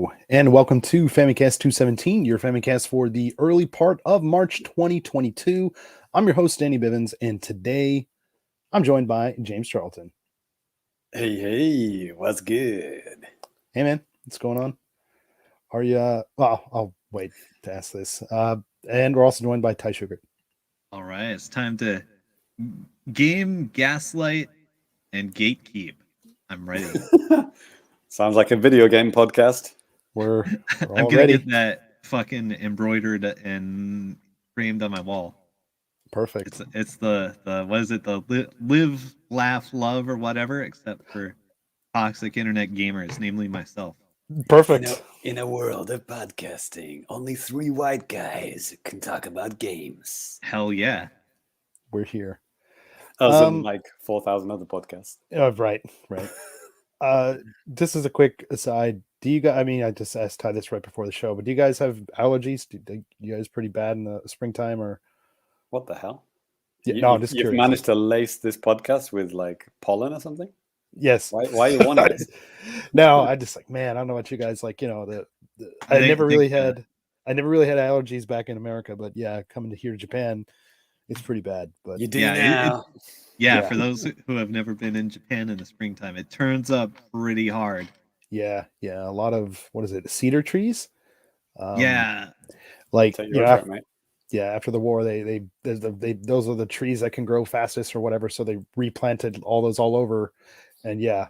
Hello, and welcome to Famicast 217, your Famicast for the early part of March 2022. I'm your host, Danny Bivens, and today I'm joined by James Charlton. Hey, what's good? Hey, man, what's going on? Are you, well, I'll wait to ask this. And we're also joined by Ty Sugar. All right, it's time to game, gaslight, and gatekeep. I'm ready. Sounds like a video game podcast. We're I'm all gonna ready. get that fucking embroidered and framed on my wall. Perfect. It's the what is it? The live, laugh, love, or whatever, except for toxic internet gamers, namely myself. Perfect. In a world of podcasting, only three white guys can talk about games. Hell yeah. We're here. As in like 4,000 other podcasts. Right. This is a quick aside. Do you guys, I mean, I just asked Ty this right before the show, but do you guys have allergies? You guys pretty bad in the springtime or? What the hell? Yeah, no, I'm just You've curious. managed to lace this podcast with like pollen or something? Yes. Why you want this? No, I just like, man, I don't know what you guys like, you know, I never really had allergies back in America, but yeah, coming to here to Japan, it's pretty bad. But You do now. Yeah. For those who have never been in Japan in the springtime, it turns up pretty hard. Yeah, a lot of, what is it, cedar trees? Like, you know, after the war, they those are the trees that can grow fastest or whatever, so they replanted all those all over, and yeah,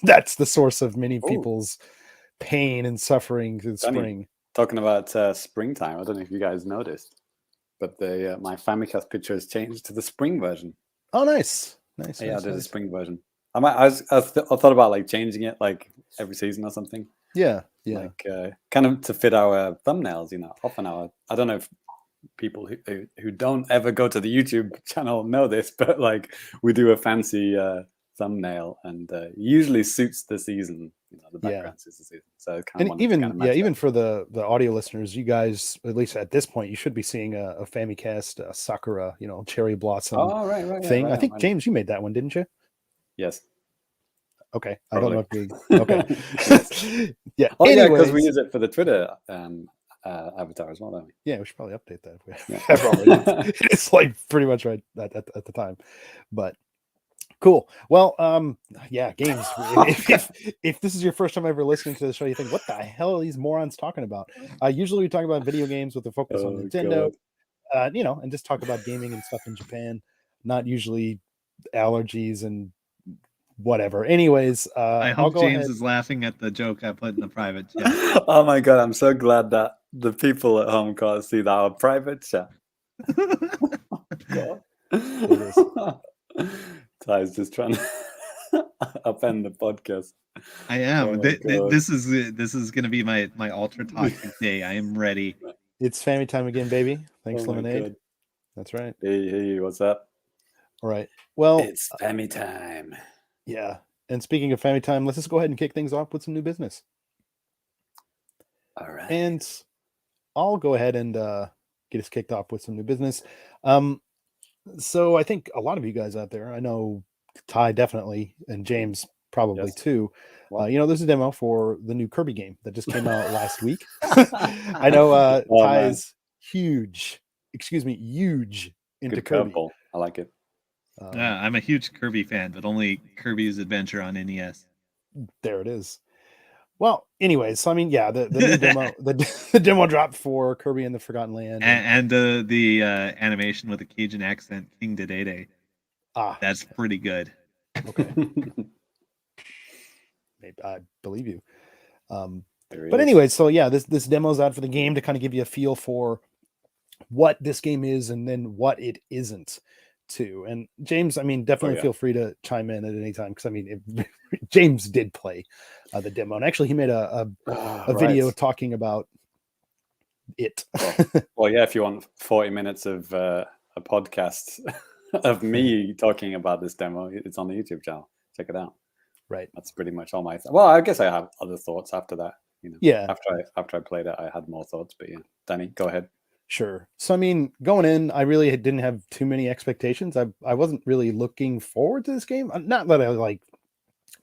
that's the source of many people's pain and suffering in spring. Talking about springtime, I don't know if you guys noticed, but my Famicast picture has changed to the spring version. Oh, nice. Yeah, there's a spring version. I thought about like changing it like every season or something. Yeah. Like kind of to fit our thumbnails, you know. Often I don't know if people who don't ever go to the YouTube channel know this, but like we do a fancy thumbnail and usually suits the season. You know, the background suits the season. So kind of even for the audio listeners, you guys, at least at this point, you should be seeing a Famicast Sakura, you know, cherry blossom thing. I think James, you made that one, didn't you? Yes. Okay. Probably. I don't know if we. Yeah. Oh, yeah, because we use it for the Twitter avatar as well, don't we? Yeah, we should probably update that. It's like pretty much right at the time, but cool. Well, yeah, games. If this is your first time ever listening to the show, you think, what the hell are these morons talking about? Usually we talk about video games with a focus on Nintendo, you know, and just talk about gaming and stuff in Japan, not usually allergies and whatever. Anyways, I hope James is laughing at the joke I put in the private chat. Oh my god, I'm so glad that the people at home can't see that our private chat. God. Ty's just trying to upend the podcast. I am. This is gonna be my ultra toxic day. I am ready. It's family time again, baby. Thanks, Lemonade. That's right. Hey, what's up? All right. Well, it's family time. Yeah. And speaking of family time, let's just go ahead and kick things off with some new business. All right. And I'll go ahead and get us kicked off with some new business. So I think a lot of you guys out there, I know Ty definitely, and James probably too. You know, there's a demo for the new Kirby game that just came out last week. I know Ty is huge into Kirby. I like it. Yeah, I'm a huge Kirby fan, but only Kirby's Adventure on NES. There it is. Well, anyways, so I mean, yeah, the new demo, the demo dropped for Kirby and the Forgotten Land, and the animation with the Cajun accent, King Dedede. That's pretty good. Okay, maybe I believe you. But anyways, so yeah, this demo's out for the game to kind of give you a feel for what this game is and then what it isn't too. And James, I mean, definitely feel free to chime in at any time, because I mean, James did play the demo, and actually he made a video talking about it. Well, yeah, if you want 40 minutes of a podcast of me talking about this demo, it's on the YouTube channel. Check it out. Right. That's pretty much all my well, I guess I have other thoughts after that. You know, yeah. After I played it, I had more thoughts. But yeah, Danny, go ahead. Sure. So I mean, going in, I really didn't have too many expectations. I wasn't really looking forward to this game. Not that I like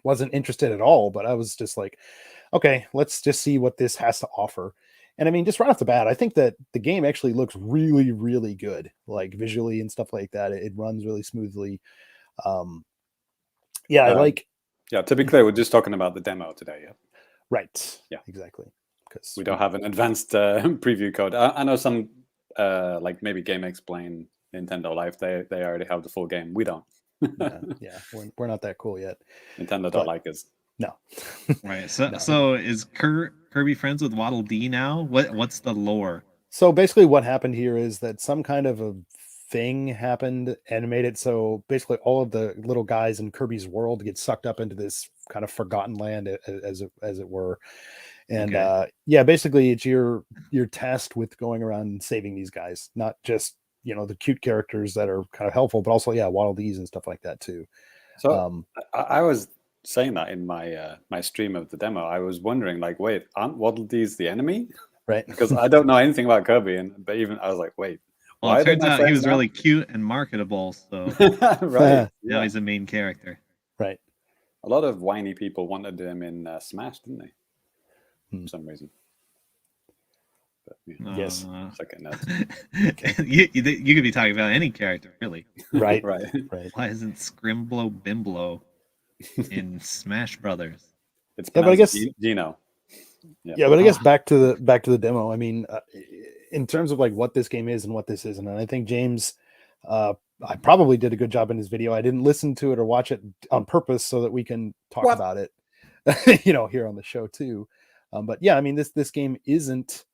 wasn't interested at all, but I was just like, okay, let's just see what this has to offer. And I mean, just right off the bat, I think that the game actually looks really, really good, like visually and stuff like that. It runs really smoothly. Um, yeah, I like. Yeah, to be clear, we're just talking about the demo today. Yeah, Right. Yeah. Exactly. Because we don't have an advanced preview code. I know some, like maybe Game Explain, Nintendo Life, they already have the full game. We don't. yeah, we're not that cool yet. Nintendo But- don't like us. No. Right. So No. so is Kirby friends with Waddle Dee now? What's the lore? So basically, what happened here is that some kind of a thing happened and made it so basically all of the little guys in Kirby's world get sucked up into this kind of forgotten land, as it were. And Okay. yeah, basically, it's your tasked with going around and saving these guys, not just the cute characters that are kind of helpful, but also Waddle Dees and stuff like that too. So I was saying that in my my stream of the demo. I was wondering, like, wait, aren't Waddle Dees the enemy? Right. Because I don't know anything about Kirby, but even I was like, wait, Well, why it are they turns my out he friends was now? really cute and marketable, so Right. now Yeah. he's a main character. Right. A lot of whiny people wanted him in Smash, didn't they? Hmm. For some reason. But, Yes. second note. You could be talking about any character, really. Right. Right. Right. Why isn't Scrimblow Bimblow in Smash Brothers? It's Yeah, but I pronounced guess- Gino. Yeah, but I guess back to the demo. I mean, in terms of like what this game is and what this isn't, and I think James, I probably did a good job in his video. I didn't listen to it or watch it on purpose so that we can talk What? about it, here on the show too. But yeah, I mean, this game isn't,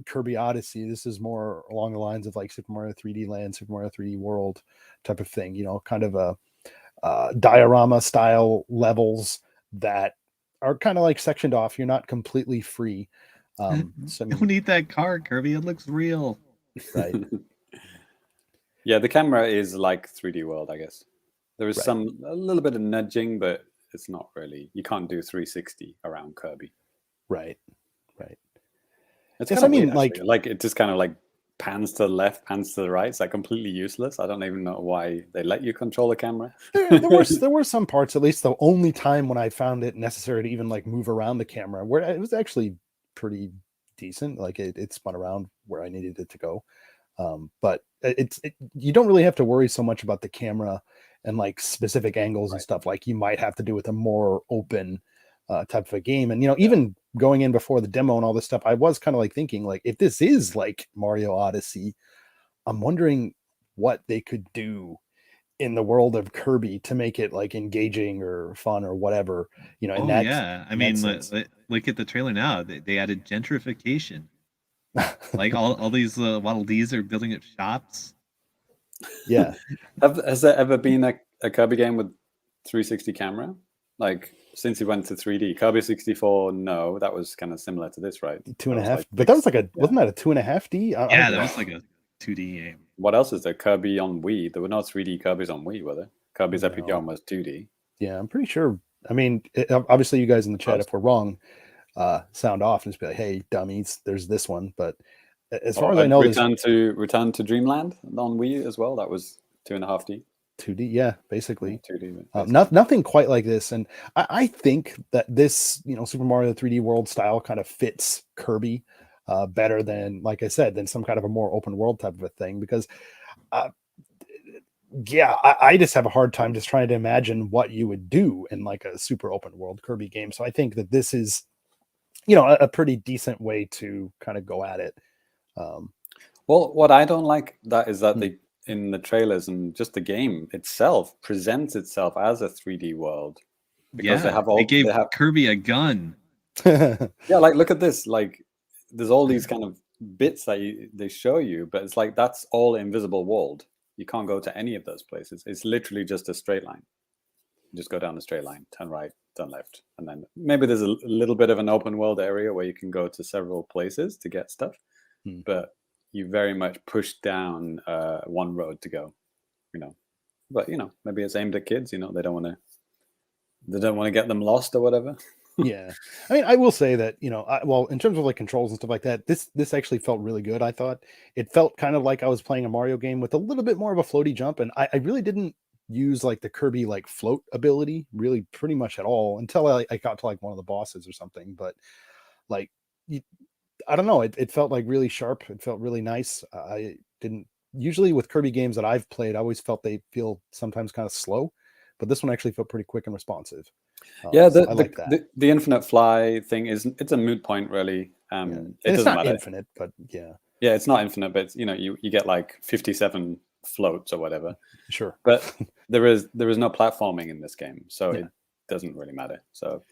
Kirby Odyssey. This is more along the lines of like Super Mario 3D Land, Super Mario 3D World type of thing. Kind of a diorama style levels that are kind of like sectioned off. You're not completely free. So I Don't mean, need that car, Kirby. It looks real. right. Yeah, the camera is like 3D World, I guess. There is Right. a little bit of nudging, but it's not really. You can't do 360 around Kirby. Right. It's Yes, kind of I mean, weird, actually. Like it just kind of like pans to the left, pans to the right. It's like completely useless. I don't even know why they let you control the camera. There were some parts, at least the only time when I found it necessary to even like move around the camera, where it was actually pretty decent. Like it spun around where I needed it to go. But you don't really have to worry so much about the camera and like specific angles and stuff like you might have to do with a more open type of a game. And even going in before the demo and all this stuff, I was kind of like thinking, like, if this is like Mario Odyssey, I'm wondering what they could do in the world of Kirby to make it like engaging or fun or whatever. In Oh that, yeah, I in mean, that sense. look at the trailer now. They added gentrification. Like all these Waddle Dees are building up shops. Yeah. Has there ever been a Kirby game with 360 camera? Like since he went to 3D, Kirby 64, no, that was kind of similar to this, right? 2.5, like but that was like wasn't that a 2.5D? Yeah, that was like a 2D game. What else is there? Kirby on Wii. There were no 3D Kirbys on Wii, were there? Kirby's Epic No. Yarn was 2D. Yeah, I'm pretty sure. I mean, obviously, you guys in the chat, if we're wrong, sound off and just be like, "Hey, dummies, there's this one." But as far as I know, there's Return to Dreamland on Wii as well. That was 2.5D. 2D. Yeah, basically. 2D. Nothing quite like this, and I think that this, Super Mario 3D World style kind of fits Kirby better than, like I said, than some kind of a more open world type of a thing. Because, I just have a hard time just trying to imagine what you would do in like a super open world Kirby game. So I think that this is, a pretty decent way to kind of go at it. Well, what I don't like is that they, in the trailers and just the game itself, presents itself as a 3D world. Because they gave Kirby a gun. Yeah, like look at this. Like there's all these kind of bits that they show you, but it's like that's all invisible world. You can't go to any of those places. It's literally just a straight line. You just go down the straight line, turn right, turn left, and then maybe there's a little bit of an open world area where you can go to several places to get stuff, but you very much push down one road to go. But maybe it's aimed at kids. They don't want to get them lost or whatever. Yeah, I mean, I will say that in terms of like controls and stuff like that, this actually felt really good. I thought it felt kind of like I was playing a Mario game with a little bit more of a floaty jump, and I really didn't use like the Kirby like float ability really pretty much at all until I got to like one of the bosses or something. But like, I don't know, it felt like really sharp. It felt really nice. I didn't usually with Kirby games that I've played, I always felt they feel sometimes kind of slow, but this one actually felt pretty quick and responsive. Yeah, so I like that. the infinite fly thing it's a moot point, really. Yeah. It And it's doesn't not matter. infinite, but yeah, it's not infinite, but you know, you get like 57 floats or whatever. sure. But there is no platforming in this game, so Yeah. it doesn't really matter. So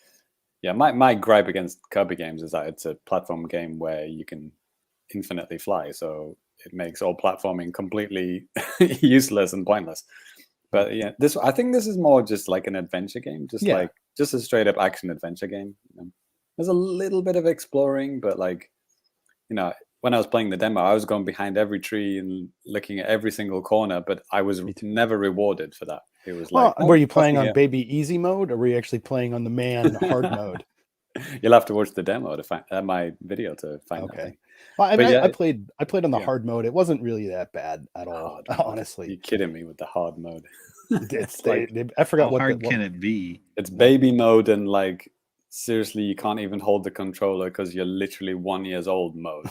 yeah, my gripe against Kirby games is that it's a platform game where you can infinitely fly, so it makes all platforming completely useless and pointless. But yeah, I think this is more just like an adventure game, just a straight up action adventure game. There's a little bit of exploring, but like, you know, when I was playing the demo, I was going behind every tree and looking at every single corner, but I was never rewarded for that. It was like, were you playing on baby easy mode, or were you actually playing on the man hard mode? You'll have to watch the demo to find my video to find out. Okay. Well, I mean, I played on the hard mode. It wasn't really that bad at all, honestly. You're kidding me with the hard mode. It's like, I forgot how hard can it be? It's baby mode, and like seriously, you can't even hold the controller because you're literally 1 year old mode.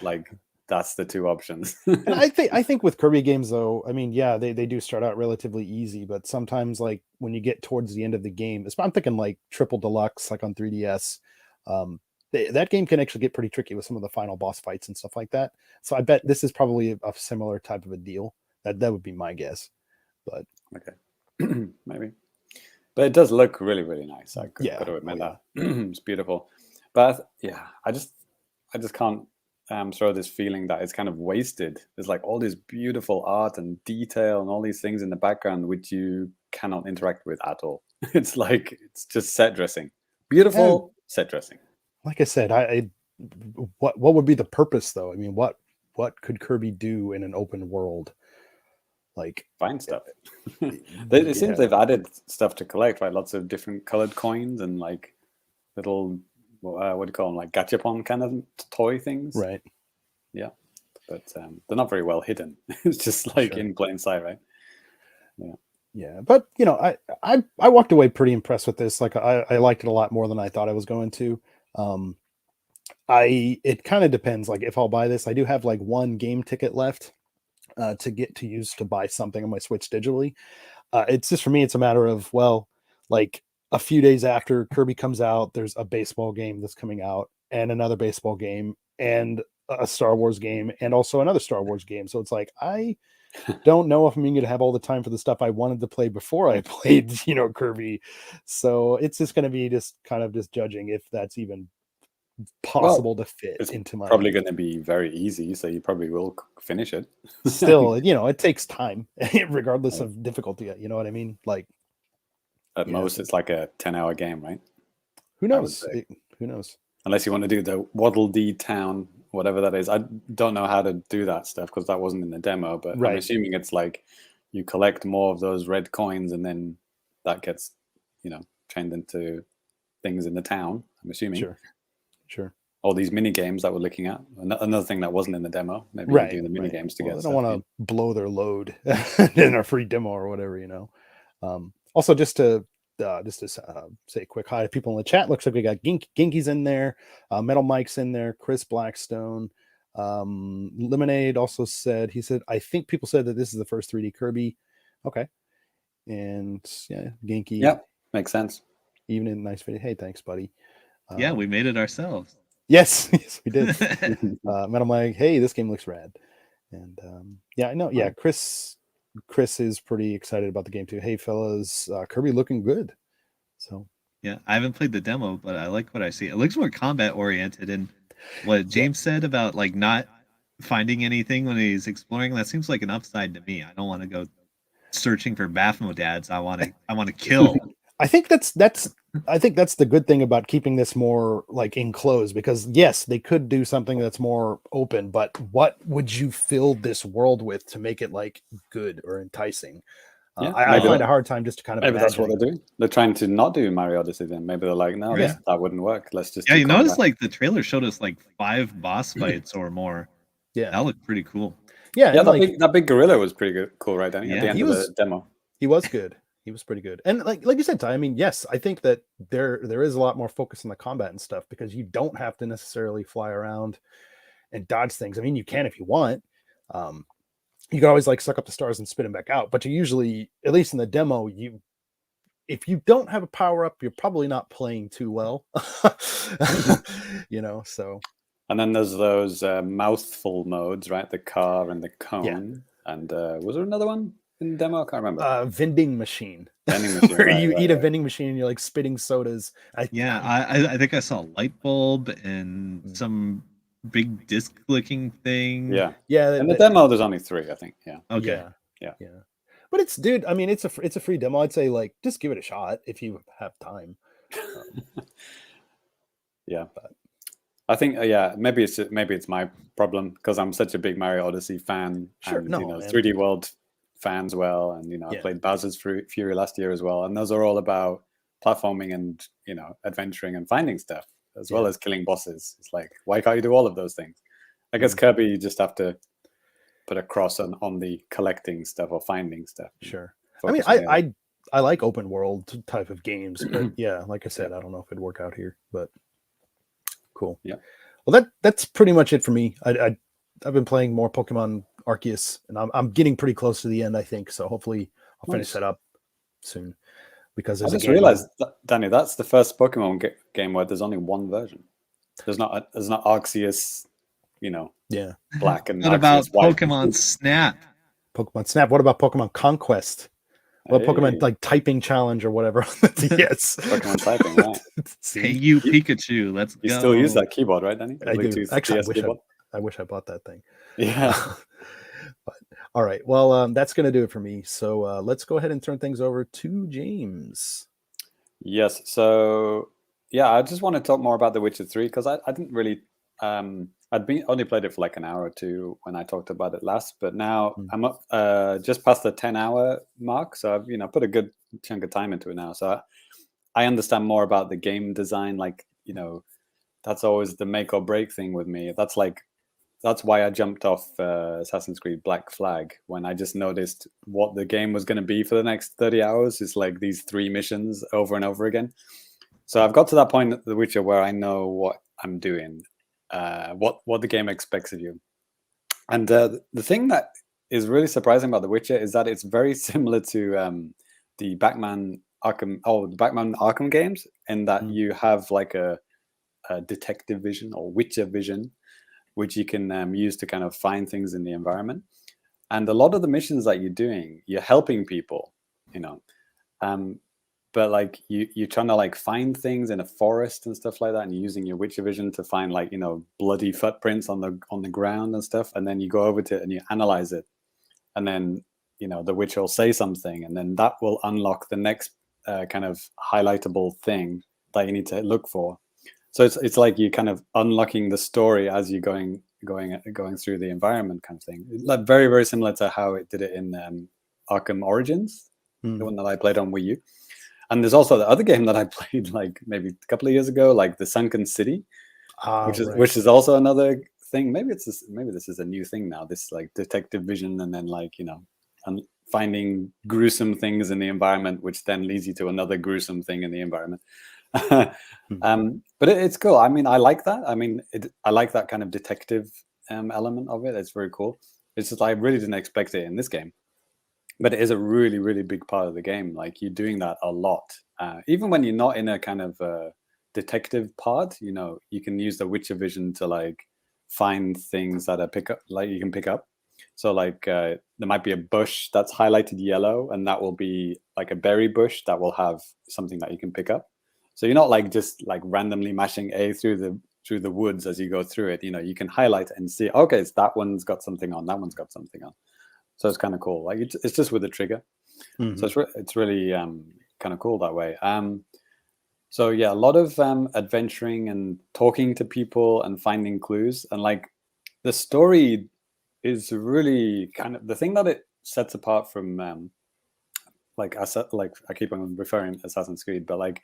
Like that's the two options. And I think with Kirby games though, I mean, yeah, they do start out relatively easy, but sometimes like when you get towards the end of the game, I'm thinking like Triple Deluxe, like on 3DS, that game can actually get pretty tricky with some of the final boss fights and stuff like that. So I bet this is probably a similar type of a deal. That would be my guess. But okay, maybe. But it does look really, really nice. I got to admit that it's beautiful. But yeah, I just can't throw this feeling that it's kind of wasted. There's like all this beautiful art and detail and all these things in the background which you cannot interact with at all. It's like it's just set dressing, beautiful set dressing. Like I said, what would be the purpose though? I mean, what could Kirby do in an open world? Like find stuff. It seems they've added stuff to collect, like lots of different colored coins and like little what do you call them, like gachapon kind of toy things, right? Yeah, but they're not very well hidden. It's just like in plain sight, right? Yeah, but you know, I walked away pretty impressed with this. Like I liked it a lot more than I thought I was going to. It kind of depends. Like if I'll buy this, I do have like one game ticket left to get to use to buy something on my Switch digitally. It's just for me, it's a matter of, well, like a few days after Kirby comes out, there's a baseball game that's coming out and another baseball game and a Star Wars game and also another Star Wars game. So it's like, I don't know if I'm going to have all the time for the stuff I wanted to play before I played, you know, Kirby. So it's just going to be just kind of just judging if that's even possible to fit into my. Probably going to be very easy, so you probably will finish it. Still, you know, it takes time, regardless of difficulty. You know what I mean? Like at most, it's like a 10-hour game, right? Who knows? Who knows? Unless you want to do the Waddle Dee Town, whatever that is. I don't know how to do that stuff because that wasn't in the demo. But I'm assuming it's like you collect more of those red coins, and then that gets, you know, trained into things in the town. I'm assuming. Sure. All these mini games that we're looking at. Another thing that wasn't in the demo. Maybe you do the mini games to get. They don't want to blow their load in a free demo or whatever, you know. Also, just to say a quick hi to people in the chat. Looks like we got Ginky's in there, Metal Mike's in there, Chris Blackstone, Lemonade also said. He said, I think people said that this is the first 3D Kirby. Okay, and yeah, Ginky. Yep, makes sense. Even in a nice video. Hey, thanks, buddy. Yeah, we made it ourselves. Yes, we did. Metal Mike, hey, this game looks rad. And yeah, I know. Yeah, Chris is pretty excited about the game too. Hey, fellas, Kirby looking good. So yeah, I haven't played the demo, but I like what I see. It looks more combat oriented, and what James said about like not finding anything when he's exploring, that seems like an upside to me. I don't want to go searching for Baphomodads. I want to kill. I think that's the good thing about keeping this more like enclosed, because yes, they could do something that's more open, but what would you fill this world with to make it like good or enticing? I find a hard time just to kind of. Maybe that's what they're doing. They're trying to not do Mario Odyssey. Then maybe they're like, no, that wouldn't work. Let's just. Yeah, you notice like the trailer showed us like 5 boss fights or more. Yeah, that looked pretty cool. Yeah, that big gorilla was pretty cool right then at the end of the demo. He was good. He was pretty good. And like you said, Ty, I mean, yes, I think that there is a lot more focus on the combat and stuff because you don't have to necessarily fly around and dodge things. I mean, you can if you want. You can always like suck up the stars and spit them back out, but you usually, at least in the demo, if you don't have a power up, you're probably not playing too well. So. And then there's those mouthful modes, right? The car and the cone. Yeah. And was there another one in the demo? I can't remember. Vending machine. Vending machine. Where you eat a vending machine and you're like spitting sodas. I think I saw a light bulb and some big disc clicking thing. Yeah. In the demo, there's only 3, I think. Yeah. Okay. Yeah. But it's, dude, I mean, it's a free demo. I'd say like just give it a shot if you have time. Yeah. But I think maybe it's my problem because I'm such a big Mario Odyssey fan. Sure. And 3D World fan as well. And I played Bowser's Fury last year as well. And those are all about platforming and adventuring and finding stuff as well as killing bosses. It's like, why can't you do all of those things? I guess Kirby, you just have to put a cross on the collecting stuff or finding stuff. Sure. I mean, I like open world type of games, but yeah, like I said, I don't know if it'd work out here, but cool. Yeah. Well, that's pretty much it for me. I've been playing more Pokemon Arceus, and I'm getting pretty close to the end, I think. So hopefully I'll finish that up soon. Because I just realized, Danny, that's the first Pokemon game where there's only one version. There's not Arceus, black and. What Arceus about white. Pokemon Snap? Pokemon Snap. What about Pokemon Conquest? What Pokemon like typing challenge or whatever? Yes. Pokemon typing, right? Hey, you Pikachu, let's go. You still use that keyboard, right, Danny? I do. Actually, I wish I bought that thing. Yeah. But all right. Well, that's going to do it for me. So let's go ahead and turn things over to James. Yes. So I just want to talk more about The Witcher 3 because I didn't really. I'd only played it for like an hour or two when I talked about it last, but now I'm up just past the 10-hour mark. So I've put a good chunk of time into it now. So I understand more about the game design. Like that's always the make or break thing with me. That's why I jumped off Assassin's Creed Black Flag when I just noticed what the game was going to be for the next 30 hours. It's like these 3 missions over and over again. So I've got to that point at The Witcher where I know what I'm doing. What the game expects of you. And the thing that is really surprising about The Witcher is that it's very similar to the Batman Arkham games in that you have like a detective vision or Witcher vision, which you can use to kind of find things in the environment. And a lot of the missions that you're doing, you're helping people, but like you're trying to like find things in a forest and stuff like that, and you're using your Witcher vision to find like bloody footprints on the ground and stuff, and then you go over to it and you analyze it, and then the Witcher will say something, and then that will unlock the next kind of highlightable thing that you need to look for. So it's like you kind of unlocking the story as you're going through the environment kind of thing. Like very, very similar to how it did it in Arkham Origins, the one that I played on Wii U. And there's also the other game that I played like maybe a couple of years ago, like The Sunken City, which is also another thing. Maybe this is a new thing now. This like detective vision, and then like and finding gruesome things in the environment, which then leads you to another gruesome thing in the environment. But it's cool. I mean, I like that. I mean, I like that kind of detective element of it. It's very cool. It's just I really didn't expect it in this game. But it is a really, really big part of the game. Like you're doing that a lot. Even when you're not in a kind of detective part, you can use the Witcher vision to like find things that you can pick up. So like there might be a bush that's highlighted yellow, and that will be like a berry bush that will have something that you can pick up. So you're not like just like randomly mashing A through the woods as you go through it. You can highlight and see, okay, it's that one's got something on, that one's got something on. So it's kind of cool. Like it's just with a trigger. So it's really kind of cool that way. So yeah, a lot of adventuring and talking to people and finding clues. And like the story is really kind of the thing that it sets apart from like I keep on referring to Assassin's Creed, but like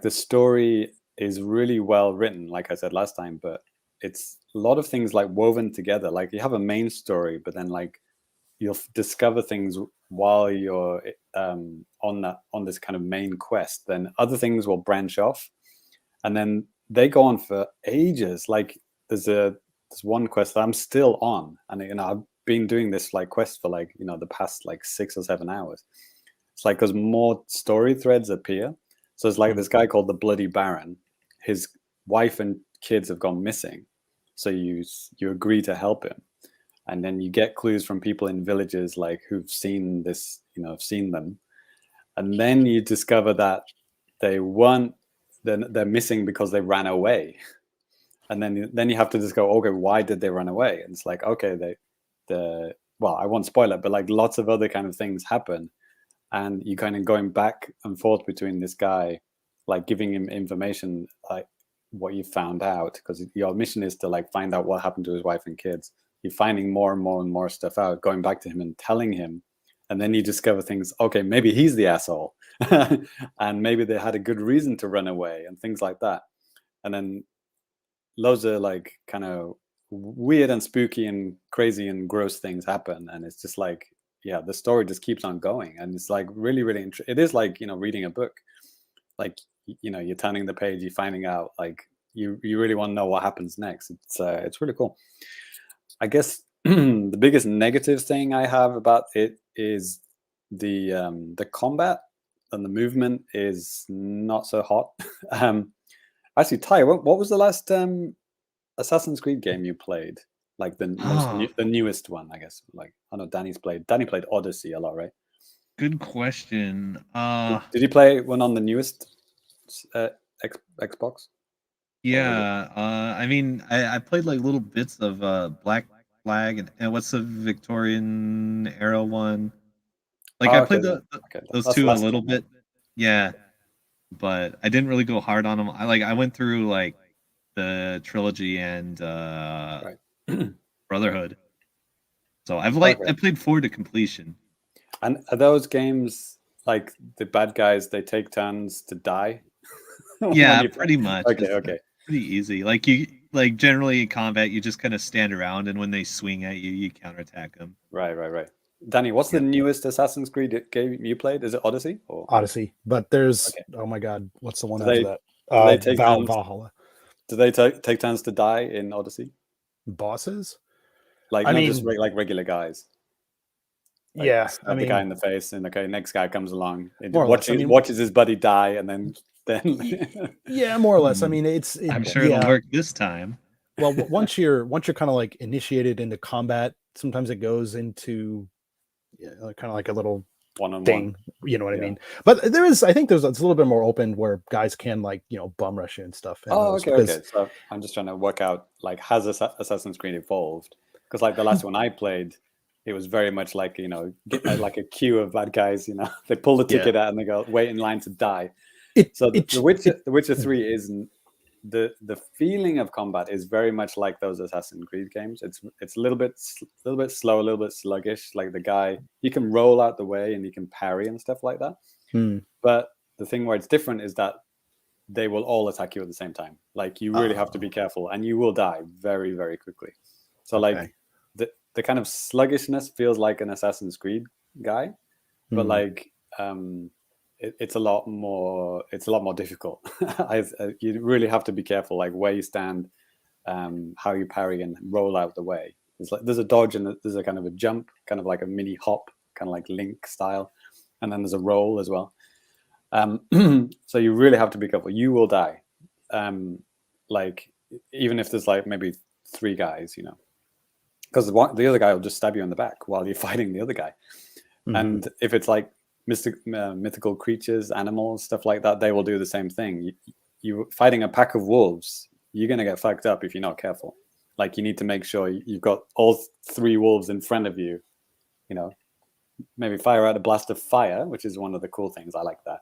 the story is really well written, like I said last time, but it's a lot of things like woven together. Like you have a main story, but then like you'll discover things while you're on this kind of main quest. Then other things will branch off, and then they go on for ages. Like there's one quest that I'm still on, and I've been doing this like quest for like the past like 6 or 7 hours. It's like because more story threads appear. So it's like this guy called the Bloody Baron. His wife and kids have gone missing, so you agree to help him, and then you get clues from people in villages like who've seen this, have seen them, and then you discover that they're missing because they ran away, and then you have to just go, okay, why did they run away? And it's like, okay, well, I won't spoil it, but like lots of other kind of things happen, and you kind of going back and forth between this guy, like giving him information like what you found out, because your mission is to like find out what happened to his wife and kids. You're finding more and more and more stuff out, going back to him and telling him, and then you discover things. Okay, maybe he's the asshole, and maybe they had a good reason to run away and things like that. And then loads of like kind of weird and spooky and crazy and gross things happen, and it's just like, yeah, the story just keeps on going, and it's like really, really it is like reading a book. Like you're turning the page, you're finding out, like you really want to know what happens next. It's really cool. I guess the biggest negative thing I have about it is the combat and the movement is not so hot. Actually, Ty, what was the last Assassin's Creed game you played? Like the newest one, I guess. Like I know Danny played Odyssey a lot, right? Good question. Did you play one on the newest Xbox? Yeah. I mean, I played like little bits of Black Flag and what's the Victorian era one? Like I played those two a little bit. Yeah. But I didn't really go hard on them. I went through like the trilogy and Brotherhood. So I played 4 to completion. And are those games like the bad guys? They take turns to die. Yeah, pretty much. Okay. Pretty easy. Like generally in combat, you just kind of stand around, and when they swing at you, you counterattack them. Right. Danny, what's the newest Assassin's Creed game you played? Is it Odyssey? Odyssey, but there's oh my god, what's the one after that? Do they take Valhalla. Do they take turns to die in Odyssey? Bosses? Like not just like regular guys. Like, yeah, the guy in the face, and okay, next guy comes along, and watches his buddy die, and then yeah, more or less. I mean, I'm sure it'll work this time. Well, once you're kind of like initiated into combat, sometimes it goes into kind of like a little one-on-one thing. You know what I mean? But I think it's a little bit more open where guys can like bum rush you and stuff. Okay. So I'm just trying to work out like has Assassin's Creed evolved? Because like the last one I played, it was very much like like a queue of bad guys. They pull the ticket out and they go wait in line to die. The Witcher 3 isn't. The feeling of combat is very much like those Assassin's Creed games. It's a little bit slow, a little bit sluggish. Like the guy, you can roll out the way and you can parry and stuff like that. But the thing where it's different is that they will all attack you at the same time. Like you really have to be careful, and you will die very, very quickly. So like the kind of sluggishness feels like an Assassin's Creed guy, but like it's a lot more difficult. You really have to be careful, like where you stand, how you parry and roll out the way. There's a dodge and there's a kind of a jump, kind of like a mini hop, kind of like Link style, and then there's a roll as well. So you really have to be careful. You will die, like even if there's like maybe 3 guys, because the other guy will just stab you in the back while you're fighting the other guy. And if it's like mythical creatures, animals, stuff like that, they will do the same thing. You're fighting a pack of wolves, you're going to get fucked up if you're not careful. Like you need to make sure you've got all 3 wolves in front of you, maybe fire out a blast of fire, which is one of the cool things. I like that.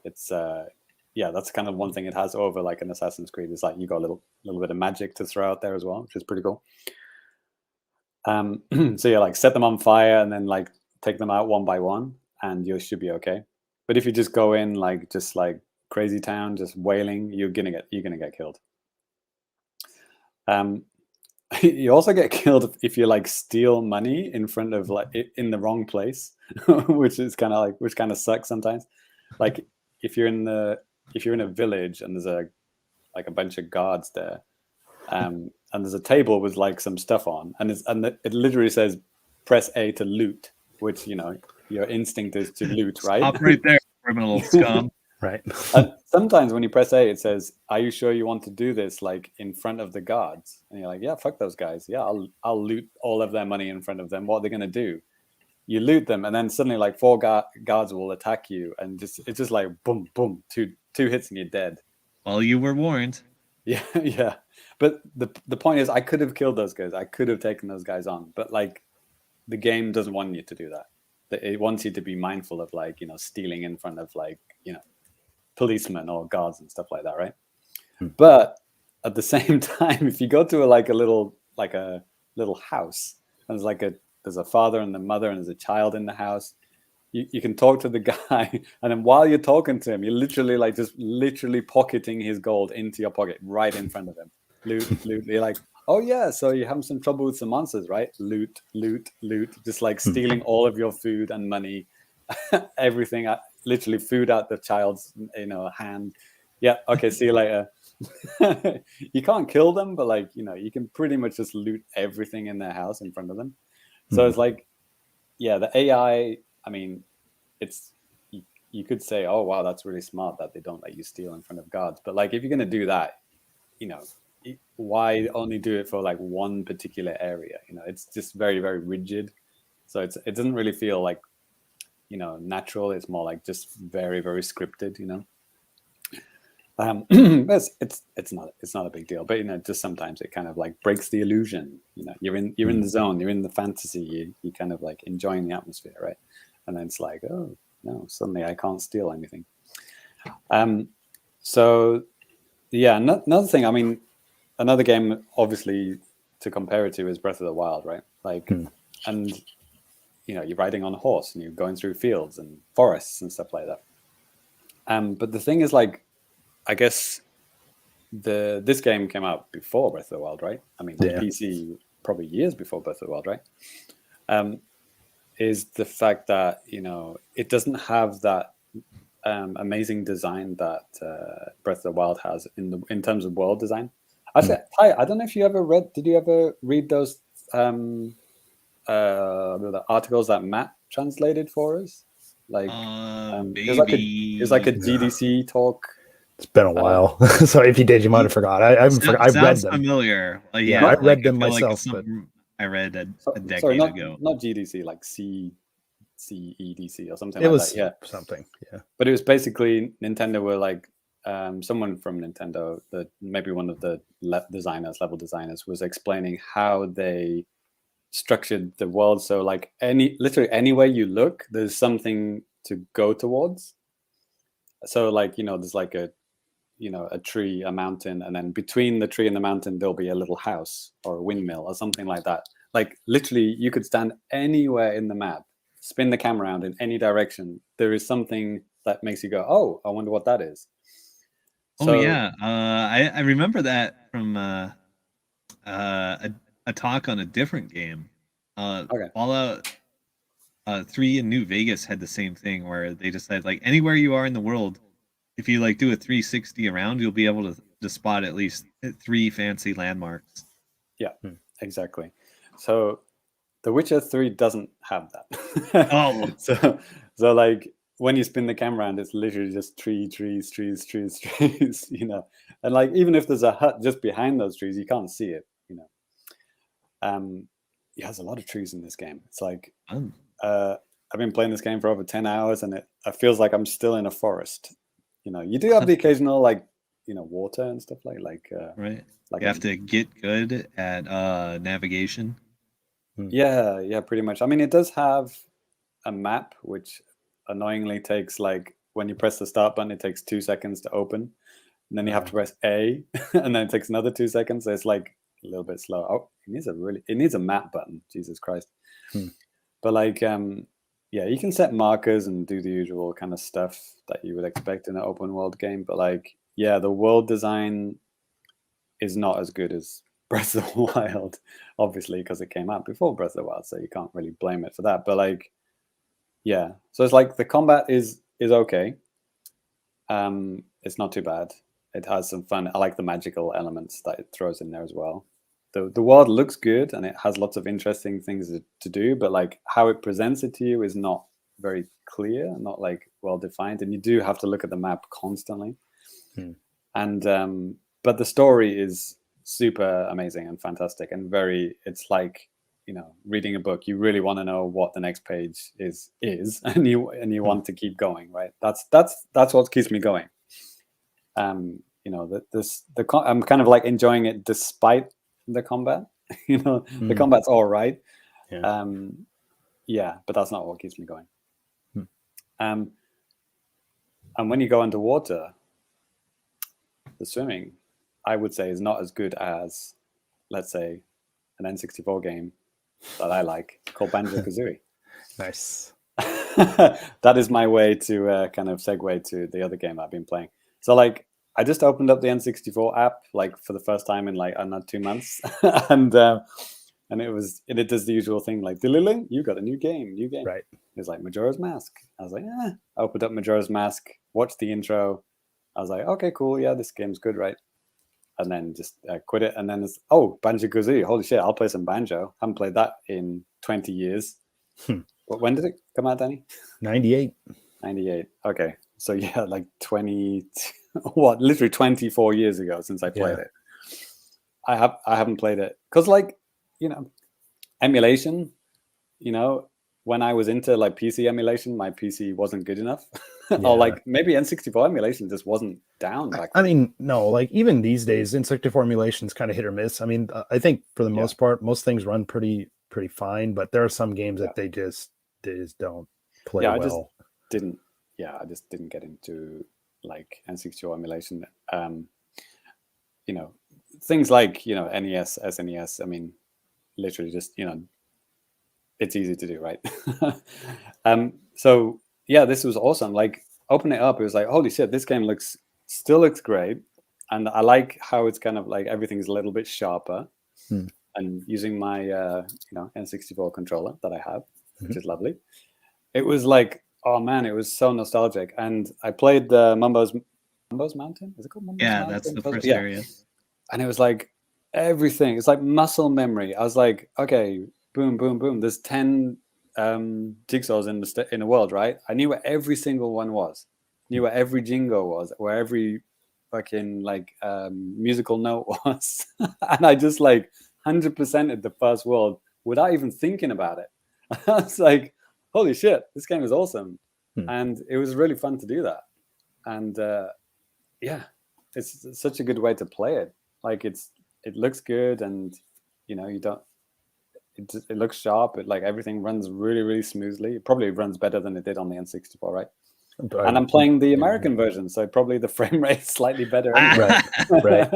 That's kind of one thing it has over like an Assassin's Creed is like you got a little bit of magic to throw out there as well, which is pretty cool. So yeah, like set them on fire and then like take them out one by one, and you should be okay. But if you just go in like crazy town, just wailing, you're gonna get killed. You also get killed if you like steal money in front of like in the wrong place, which kind of sucks sometimes. Like if you're in a village and there's a bunch of guards there, and there's a table with like some stuff on, and it literally says press A to loot, which your instinct is to loot, right? Stop right there, criminal scum. Right. And sometimes when you press A, it says, "Are you sure you want to do this?" Like in front of the guards, and you're like, "Yeah, fuck those guys. Yeah, I'll loot all of their money in front of them. What are they gonna do?" You loot them, and then suddenly like four guards will attack you, and it's just like boom, boom, two hits and you're dead. Well, you were warned. Yeah, yeah. But the point is, I could have killed those guys. I could have taken those guys on, but like the game doesn't want you to do that. It wants you to be mindful of like stealing in front of like policemen or guards and stuff like that, right? But at the same time, if you go to a little house, and there's a father and a mother and there's a child in the house, you can talk to the guy, and then while you're talking to him, you're literally pocketing his gold into your pocket right in front of him. Loot. You're like, oh yeah, so you're having some trouble with some monsters, right? Loot, just like stealing all of your food and money, everything. Literally food out the child's hand. Yeah, okay, see you later. You can't kill them, but like you can pretty much just loot everything in their house in front of them. So it's like, yeah, the AI, I mean, it's you could say, oh wow, that's really smart that they don't let you steal in front of guards, but like if you're gonna do that, why only do it for like one particular area? It's just very, very rigid, so it doesn't really feel like natural. It's more like just very, very scripted. It's not a big deal, but just sometimes it kind of like breaks the illusion. You're in the zone, you're in the fantasy, you kind of like enjoying the atmosphere, right? And then it's like, oh no, suddenly I can't steal anything. So yeah, another thing, I mean, another game obviously to compare it to is Breath of the Wild, right? Like and you're riding on a horse and you're going through fields and forests and stuff like that. But the thing is, like, I guess this game came out before Breath of the Wild, right? I mean, Yeah. PC probably years before Breath of the Wild, right? Is the fact that it doesn't have that amazing design that Breath of the Wild has in terms of world design. Actually, Ty, I don't know if you ever read. Did you ever read those the articles that Matt translated for us? Like, maybe it's like a GDC talk. It's been a while. So if you did, you might have forgot. I read sounds them. familiar. Yeah, I read them myself. Like I read a decade sorry, ago. Not GDC, like CEDC or something It like was that. Yeah, something. Yeah. but it was basically Nintendo were like someone from Nintendo, maybe one of the level designers, was explaining how they structured the world. So like literally anywhere you look, there's something to go towards. So like there's like a tree, a mountain, and then between the tree and the mountain there'll be a little house or a windmill or something like that. Like literally you could stand anywhere in the map, spin the camera around in any direction, there is something that makes you go, oh, I wonder what that is. Oh yeah, I remember that from a talk on a different game. Okay. Fallout 3 in New Vegas had the same thing where they decided like anywhere you are in the world, if you like do a 360 around, you'll be able to spot at least 3 fancy landmarks. Yeah, exactly. So The Witcher 3 doesn't have that. Oh. So like when you spin the camera around, it's literally just trees, And like even if there's a hut just behind those trees, you can't see it, It has a lot of trees in this game. It's like I've been playing this game for over 10 hours and it feels like I'm still in a forest. You do have the occasional like water and stuff like right. Like you have to get good at navigation. Yeah, pretty much. I mean, it does have a map, which annoyingly takes like when you press the start button, it takes 2 seconds to open, and then you have to press A, and then it takes another 2 seconds. So it's like a little bit slow. Oh, it needs a map button. Jesus Christ! But like, yeah, you can set markers and do the usual kind of stuff that you would expect in an open world game. But like, yeah, the world design is not as good as Breath of the Wild, obviously, because it came out before Breath of the Wild, so you can't really blame it for that. But like, yeah, so it's like the combat is okay. It's not too bad. It has some fun. I like the magical elements that it throws in there as well. The world looks good and it has lots of interesting things to do, but like how it presents it to you is not very clear, not like well defined, and you do have to look at the map constantly. And but the story is super amazing and fantastic and very, it's like, you know, reading a book, you really want to know what the next page is and you want to keep going, right? That's what keeps me going. You know, I'm kind of like enjoying it despite the combat. You know, the combat's all right. Yeah, but that's not what keeps me going. And when you go underwater, the swimming, I would say, is not as good as, let's say, an N64 game that I like called Banjo-Kazooie. Nice. That is my way to kind of segue to the other game I've been playing. So like, I just opened up the N64 app like for the first time in like, I don't know, 2 months. And it does the usual thing like, you got a new game. Right. It's like Majora's Mask. I was like, I opened up Majora's Mask, watched the intro. I was like, okay, cool. Yeah, this game's good, right? And then just quit it. And then it's, Banjo-Kazooie. Holy shit, I'll play some Banjo. Haven't played that in 20 years. But when did it come out, Danny? 98. 98. Okay. So yeah, like 20, literally 24 years ago since I played it. I haven't played it. Because like, you know, emulation, you know, when I was into like PC emulation, my PC wasn't good enough. Or like maybe N64 emulation just wasn't down back then. I mean, no, like even these days, N64 emulation is kind of hit or miss. I mean, I think for the most part, most things run pretty fine, but there are some games that they just don't play well. I just didn't get into like N64 emulation. You know, things like, you know, NES, SNES, I mean, literally just, you know, it's easy to do, right? So yeah, this was awesome. Like, open it up, it was like, holy shit, this game still looks great. And I like how it's kind of like everything's a little bit sharper. And using my you know, N64 controller that I have, which is lovely. It was like, oh man, it was so nostalgic. And I played the Mumbo's Mountain. Is it called Mumbo's Mountain? Yeah, that's the first area. And it was like everything. It's like muscle memory. I was like, okay, boom, boom, boom. There's 10 jigsaws in the world, right? I knew where every single one was. Knew where every jingo was, where every fucking like musical note was. And I just like 100%ed the first world without even thinking about it. I was like, holy shit, this game is awesome. And it was really fun to do that. And yeah, it's such a good way to play it. Like it looks good, and you know, it looks sharp. It like everything runs really, really smoothly. It probably runs better than it did on the N64, right? And I'm playing the American version, so probably the frame rate is slightly better anyway. Right.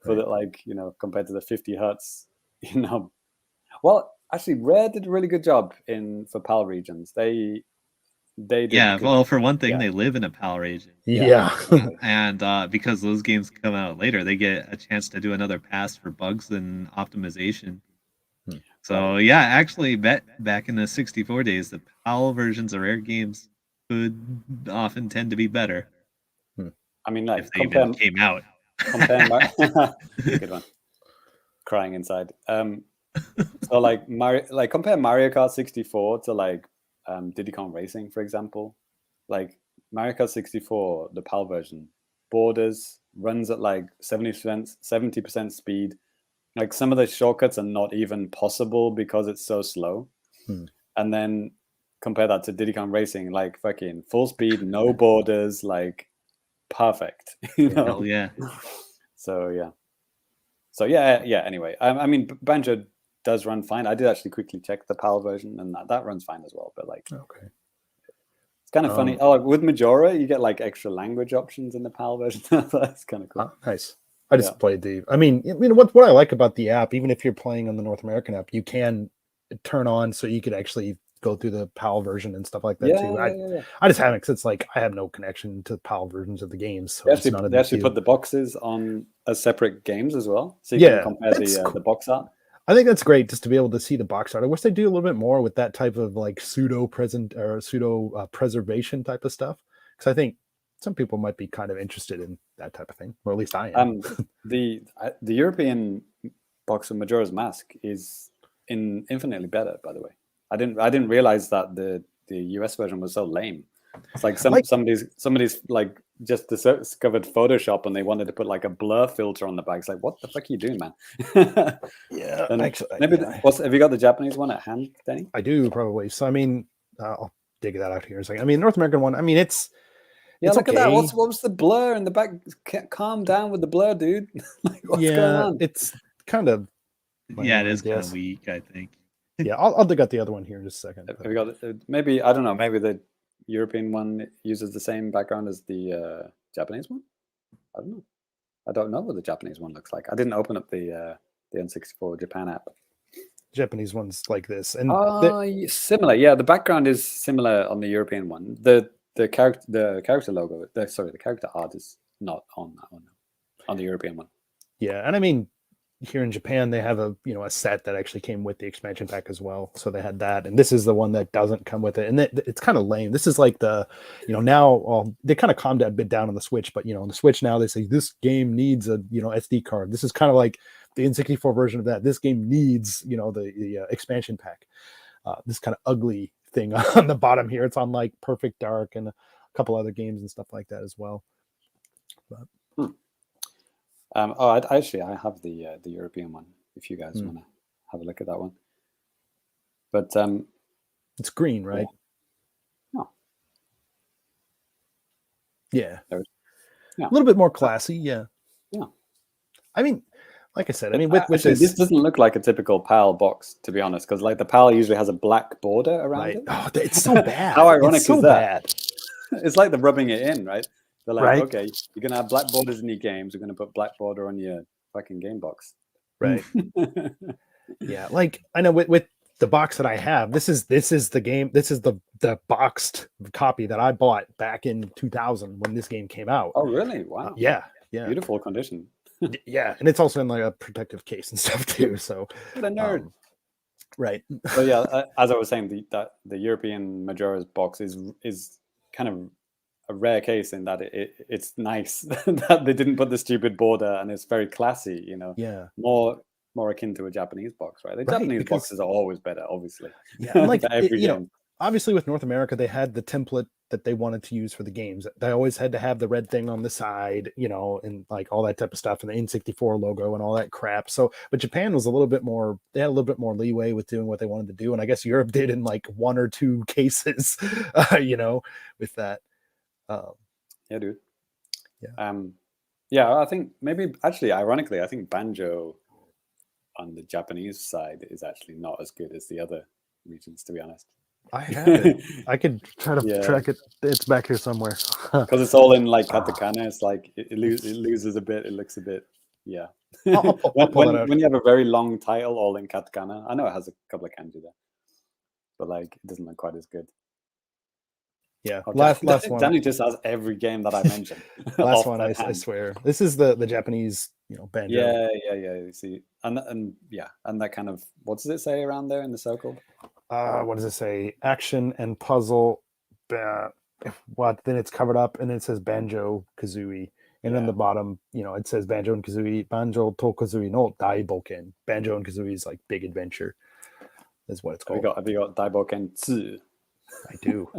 For the, like, you know, compared to the 50 hertz, you know. Well, actually, Rare did a really good job for PAL regions. They did. Yeah, well, for one thing, they live in a PAL region. Yeah. And because those games come out later, they get a chance to do another pass for bugs and optimization. So yeah, actually, back in the 64 days, the PAL versions of Rare games could often tend to be better. I mean, like, if they even came out. Good one. Crying inside. So like compare Mario Kart 64 to like Diddy Kong Racing, for example. Like Mario Kart 64, the PAL version, borders, runs at like 70% speed. Like some of the shortcuts are not even possible because it's so slow. And then compare that to Diddy Kong Racing, like fucking full speed, no borders, like perfect. You know? Hell yeah. So yeah. Anyway, I mean, Banjo does run fine. I did actually quickly check the PAL version, and that runs fine as well. But like, okay, it's kind of funny. Oh, with Majora, you get like extra language options in the PAL version. That's kind of cool. Nice. I just played the. I mean, what I like about the app, even if you're playing on the North American app, you can turn on so you could actually go through the PAL version and stuff like that Yeah, too. yeah. I just haven't, because it's like I have no connection to PAL versions of the games, so They it's not a they big actually deal. put the boxes on as separate games as well, so you can compare the box art. I think that's great, just to be able to see the box art. I wish they do a little bit more with that type of like pseudo preservation type of stuff, because I think some people might be kind of interested in that type of thing, or at least I am. The European box of Majora's Mask is infinitely better, by the way. I didn't realize that the US version was so lame. It's like somebody's like just discovered Photoshop and they wanted to put like a blur filter on the back. It's like, what the fuck are you doing, man? Yeah, actually, maybe have you got the Japanese one at hand, Danny? I do, probably. So I mean, I'll dig that out here in a second. I mean, North American one. I mean, it's look okay. at that. What was the blur in the back? Calm down with the blur, dude. Like, what's going on? It's kind of it is kind of weak, I think. Yeah, I'll dig out the other one here in just a second. Have you got maybe, I don't know, maybe the European one uses the same background as the Japanese one? I don't know. I don't know what the Japanese one looks like. I didn't open up the N64 Japan app. Japanese one's like this, and similar. Yeah, the background is similar on the European one. The character logo, the character art is not on that one, on the European one. Yeah, and I mean, here in Japan they have a set that actually came with the expansion pack as well, so they had that, and this is the one that doesn't come with it, and it's kind of lame. This is like the now they kind of calmed that a bit down on the Switch, but on the Switch now they say this game needs a SD card. This is kind of like the N64 version of that. This game needs the expansion pack. This kind of ugly thing on the bottom here. It's on like Perfect Dark and a couple other games and stuff like that as well. But I have the European one, if you guys want to have a look at that one. But it's green, right? Yeah. A little bit more classy. Yeah. I mean, like I said, with this doesn't look like a typical PAL box, to be honest, because like the PAL usually has a black border around it. Oh, it's so bad. How ironic is that? Bad. It's like they're rubbing it in, right? They're like, right. Okay, you're gonna have black borders in your games. We're gonna put black border on your fucking game box. Right. Yeah, like I know with the box that I have, this is the game. This is the boxed copy that I bought back in 2000 when this game came out. Oh, really? Wow. Yeah. Beautiful condition. Yeah, and it's also in like a protective case and stuff too. So what a nerd. Right. But yeah, as I was saying, the European Majora's box is kind of a rare case in that it's nice that they didn't put the stupid border, and it's very classy. Yeah. More akin to a Japanese box, right? The Japanese boxes are always better, obviously. Yeah, like every game. Obviously with North America, they had the template that they wanted to use for the games. They always had to have the red thing on the side, and like all that type of stuff, and the N64 logo and all that crap. So, but Japan was a little bit more, they had a little bit more leeway with doing what they wanted to do. And I guess Europe did in like one or two cases, with that. Yeah, dude. Yeah. I think maybe actually, ironically, I think Banjo on the Japanese side is actually not as good as the other regions, to be honest. I have it. I could try to track it. It's back here somewhere. Because it's all in like katakana. It's like it loses a bit. It looks a bit, I'll pull that out. When you have a very long title all in katakana, I know it has a couple of kanji there, but like it doesn't look quite as good. Yeah, last one. Danny just has every game that I mentioned. Last one, I swear. This is the Japanese, Banjo. Yeah. You see, and that kind of, what does it say around there in the circle? What does it say? Action and puzzle. Then it's covered up, and it says Banjo Kazooie, and then the bottom, it says Banjo and Kazooie, Banjo to Kazooie no Daiboken. Banjo and Kazooie's like big adventure, is what it's called. Have you got Daiboken 2? I do.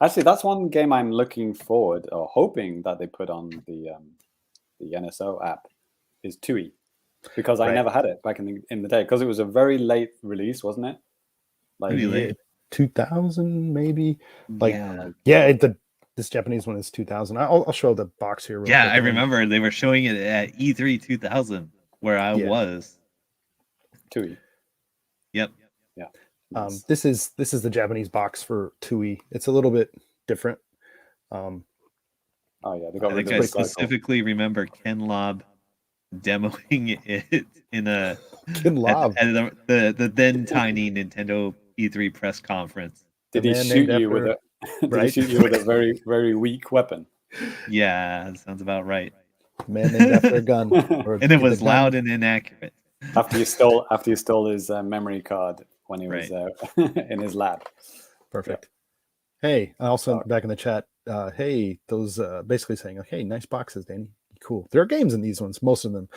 Actually, that's one game I'm looking forward or hoping that they put on the NSO app is Tui, because I never had it back in the day, because it was a very late release, wasn't it? Like pretty late. 2000 maybe. This Japanese one is 2000. I'll show the box here. Real quick. I remember they were showing it at E3 2000 where I was. Tui. Yep. Yeah. Nice. This is the Japanese box for Tui. It's a little bit different. They got. I think I specifically remember Ken Lob demoing it in a Ken Lob at the then tiny Nintendo E3 press conference. Did The he man shoot named you with after- a? Did he right? shoot you with a very very weak weapon? Yeah, that sounds about right. Man named after a gun. Or And it the was gun- loud and inaccurate. After you stole his memory card when he was Right. in his lab. Perfect. Hey, I also Sorry. back in the chat. Hey, those basically saying, "Hey, nice boxes, Danny. Cool. There are games in these ones, most of them."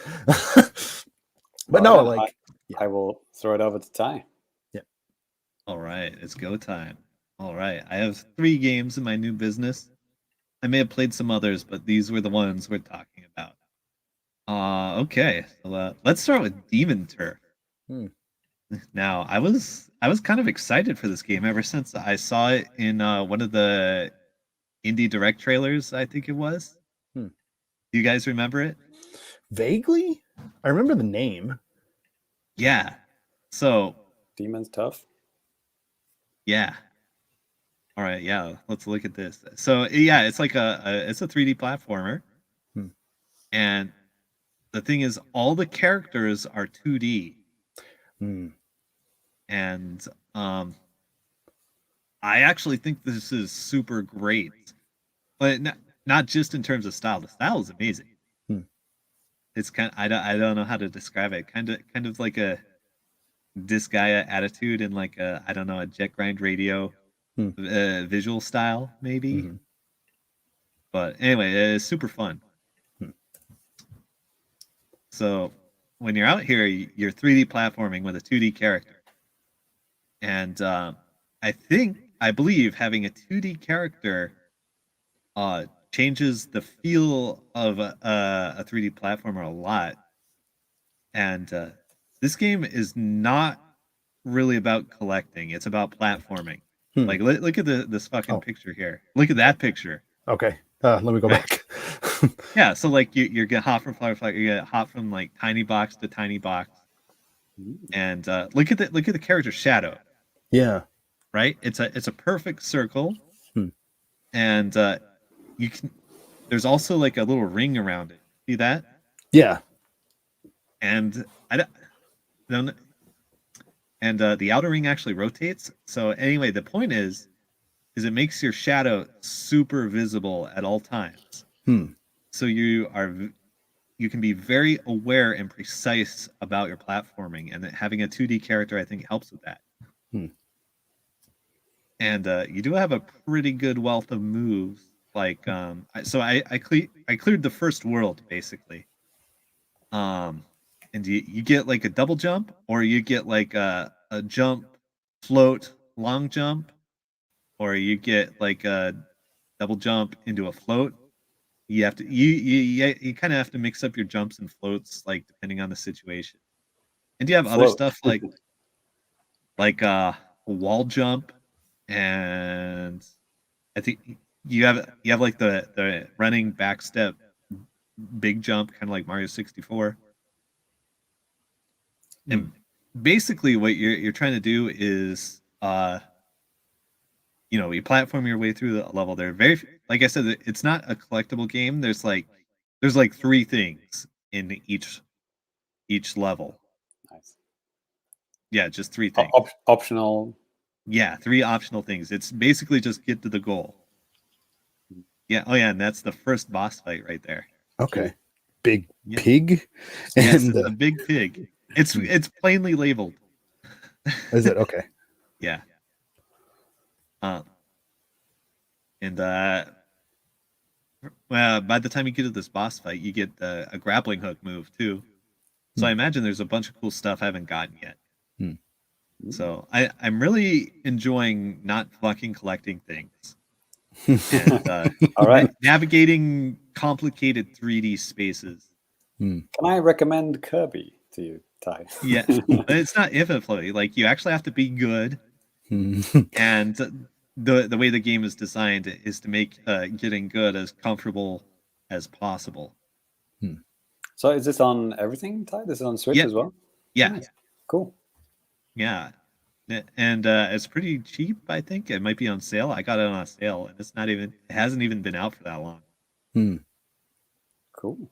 But no, All right, like, I will throw it over to Ty. All right, it's go time. All right, I have 3 games in my new business. I may have played some others, but these were the ones we're talking about. Okay, so let's start with Demon Turf. Hmm. Now, I was kind of excited for this game ever since I saw it in one of the Indie Direct trailers, I think it was. Hmm. Do you guys remember it? Vaguely, I remember the name. Yeah. So, Demon's tough. yeah. All right, yeah, let's look at this. So, yeah, it's like it's a 3D platformer. Hmm. And the thing is all the characters are 2D. Hmm. And I actually think this is super great. But not just in terms of style. The style is amazing. Hmm. It's kind of, I don't know how to describe it. Kind of like a Disgaea attitude and like a, I don't know, a Jet Grind Radio visual style maybe. Mhm. But anyway, it's super fun. Hmm. So when you're out here, you're 3D platforming with a 2D character. And I believe having a 2D character changes the feel of a 3D platformer a lot. And this game is not really about collecting; it's about platforming. Like, look at this fucking picture here. Look at that picture. Okay, let me go back. Yeah, so like you're gonna hop from flower flower, you get hop from like tiny box to tiny box, and look at the character shadow. Yeah, right. It's a perfect circle, and you can. There's also like a little ring around it. See that? Yeah. And and the outer ring actually rotates. So anyway, the point is it makes your shadow super visible at all times. So you can be very aware and precise about your platforming, and having a 2D character, I think, helps with that. And you do have a pretty good wealth of moves. Like, I cleared the first world basically. And you get like a double jump, or you get like a jump, float, long jump, or you get like a double jump into a float. You have to you kind of have to mix up your jumps and floats, like depending on the situation. And you have other stuff like a wall jump, and I think you have like the running back step, big jump, kind of like Mario 64. And basically what you're trying to do is you platform your way through the level. They're very, like I said, it's not a collectible game. There's like 3 things in each level. Nice. Yeah, just 3 things. Optional. Yeah, 3 optional things. It's basically just get to the goal. Yeah. Oh yeah, and that's the first boss fight right there. Okay. Big pig. Yes, it's a big pig. It's plainly labeled. Is it okay? Yeah. And well, by the time you get to this boss fight, you get a grappling hook move too. So I imagine there's a bunch of cool stuff I haven't gotten yet. So I'm really enjoying not fucking collecting things. And, all right. Navigating complicated 3D spaces. Can I recommend Kirby to you, Ty? Yeah, but it's not infinite floating. Like, you actually have to be good. And the way the game is designed is to make getting good as comfortable as possible. So is this on everything, Ty? This is on Switch as well? Yeah. Nice. Cool. Yeah. And it's pretty cheap, I think. It might be on sale. I got it on a sale, and it hasn't even been out for that long. Cool.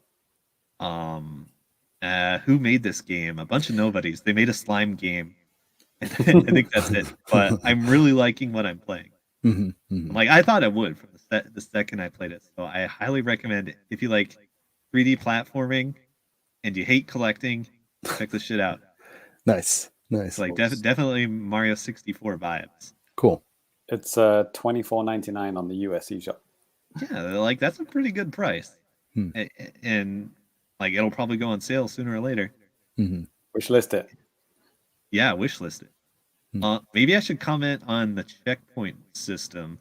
Who made this game? A bunch of nobodies. They made a slime game. I think that's it. But I'm really liking what I'm playing. Like I thought I would from the second I played it. So I highly recommend it. If you like 3D platforming and you hate collecting, check this shit out. Nice. It's like definitely Mario 64 vibes. Cool. It's $24.99 on the US eShop. Yeah, like that's a pretty good price. Hmm. And like it'll probably go on sale sooner or later. Wishlist it. Yeah, wishlist it. Maybe I should comment on the checkpoint system.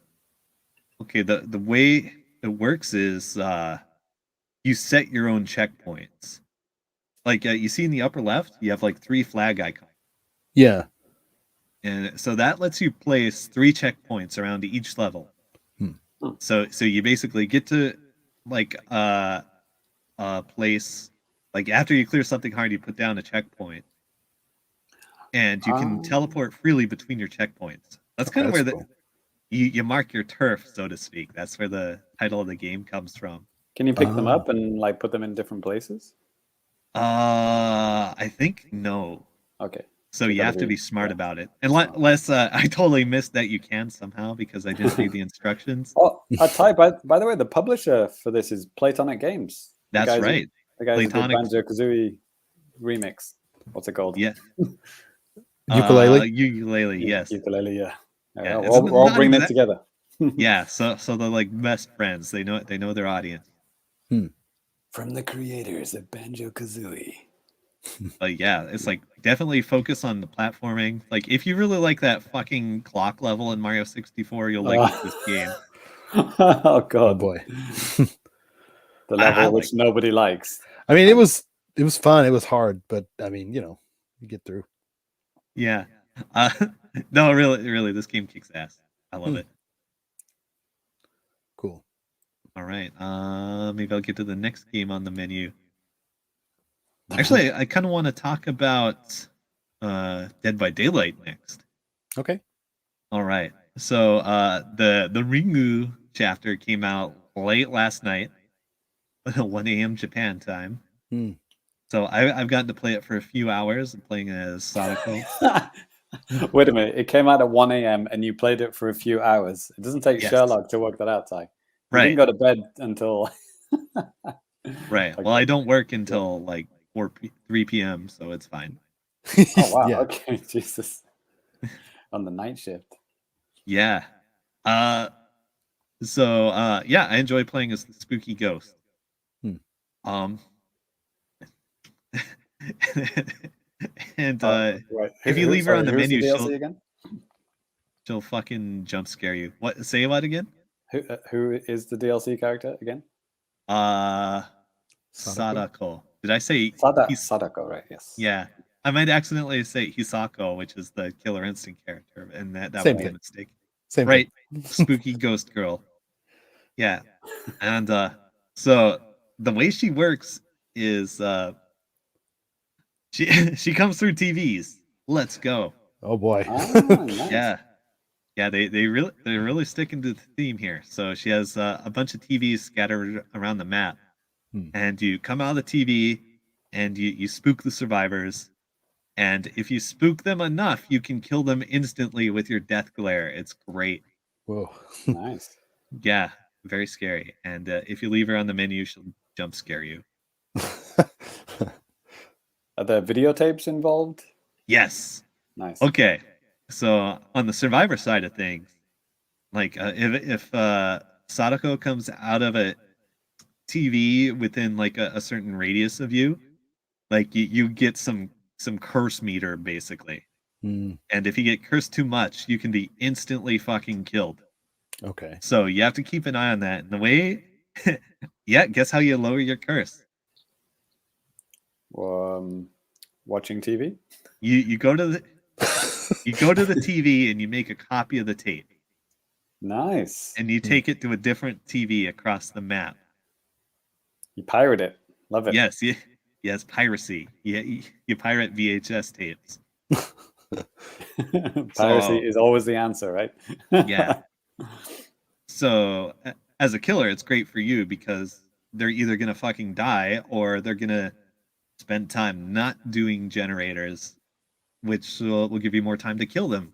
Okay, the way it works is you set your own checkpoints. Like you see in the upper left, you have like 3 flag icons. Yeah. And so that lets you place 3 checkpoints around each level. So you basically get to like place, like after you clear something hard, you put down a checkpoint, and you can teleport freely between your checkpoints. That's kind of where cool. you mark your turf, so to speak. That's where the title of the game comes from. Can you pick them up and like put them in different places? I think no. Okay. So you have to be smart about it. Unless I totally missed that you can somehow because I didn't read the instructions. Oh, I type. By the way, the publisher for this is Platonic Games. That's right. The guys who did Banjo Kazooie remix. What's it called? Yeah. Ukulele. Ukulele. Yes. Ukulele. Yeah. Yeah, we're all bringing it together. Yeah. So they're like best friends. They know their audience. From the creators of Banjo Kazooie. But yeah, it's like definitely focus on the platforming. Like if you really like that fucking clock level in Mario 64, you'll like this game. Oh god. Oh boy. The level which nobody likes. I mean, it was fun. It was hard, but I mean, you get through. Yeah. No, really, this game kicks ass. I love it. Cool. All right. Maybe I'll get to the next game on the menu. Actually, I kind of want to talk about Dead by Daylight next. Okay. All right. So the Ringu chapter came out late last night, 1 a.m. Japan time. So I've gotten to play it for a few hours. I'm playing as Sadako. Wait a minute. It came out at 1 a.m. and you played it for a few hours. It doesn't take Sherlock to work that out, Ty. You didn't go to bed until... Right. Okay. Well, I don't work until like 3 p.m., so it's fine. Oh, wow. Yeah. Okay. Jesus. On the night shift. Yeah. So, yeah, I enjoy playing as the spooky ghost. And if you leave her on the menu, she'll fucking jump scare you. What? Say what again? Who is the DLC character again? Sadako. Did I say Sadako? Right. Yes. Yeah. I might accidentally say Hisako, which is the Killer Instinct character, and that would be a mistake. Same right. Spooky ghost girl. Yeah. And so the way she works is she comes through TVs. Let's go. Oh boy. Nice. Yeah, they're really sticking to the theme here. So she has a bunch of TVs scattered around the map, and you come out of the TV and you spook the survivors, and if you spook them enough, you can kill them instantly with your death glare. It's great. Whoa, nice. Yeah, very scary. And if you leave her on the menu, she'll jump scare you. Are there videotapes involved? Yes. Nice. Okay. So on the survivor side of things, like if Sadako comes out of a TV within like a certain radius of you, like you get some curse meter basically. And if you get cursed too much, you can be instantly fucking killed. Okay. So you have to keep an eye on that. And the way, yeah, guess how you lower your curse? Watching TV. You go to the you go to the TV and you make a copy of the tape. Nice. And you take it to a different TV across the map. You pirate it. Love it. Yes, piracy. Yeah, you pirate VHS tapes. Piracy is always the answer, right? Yeah. So as a killer, it's great for you because they're either gonna fucking die or they're gonna spend time not doing generators which will give you more time to kill them.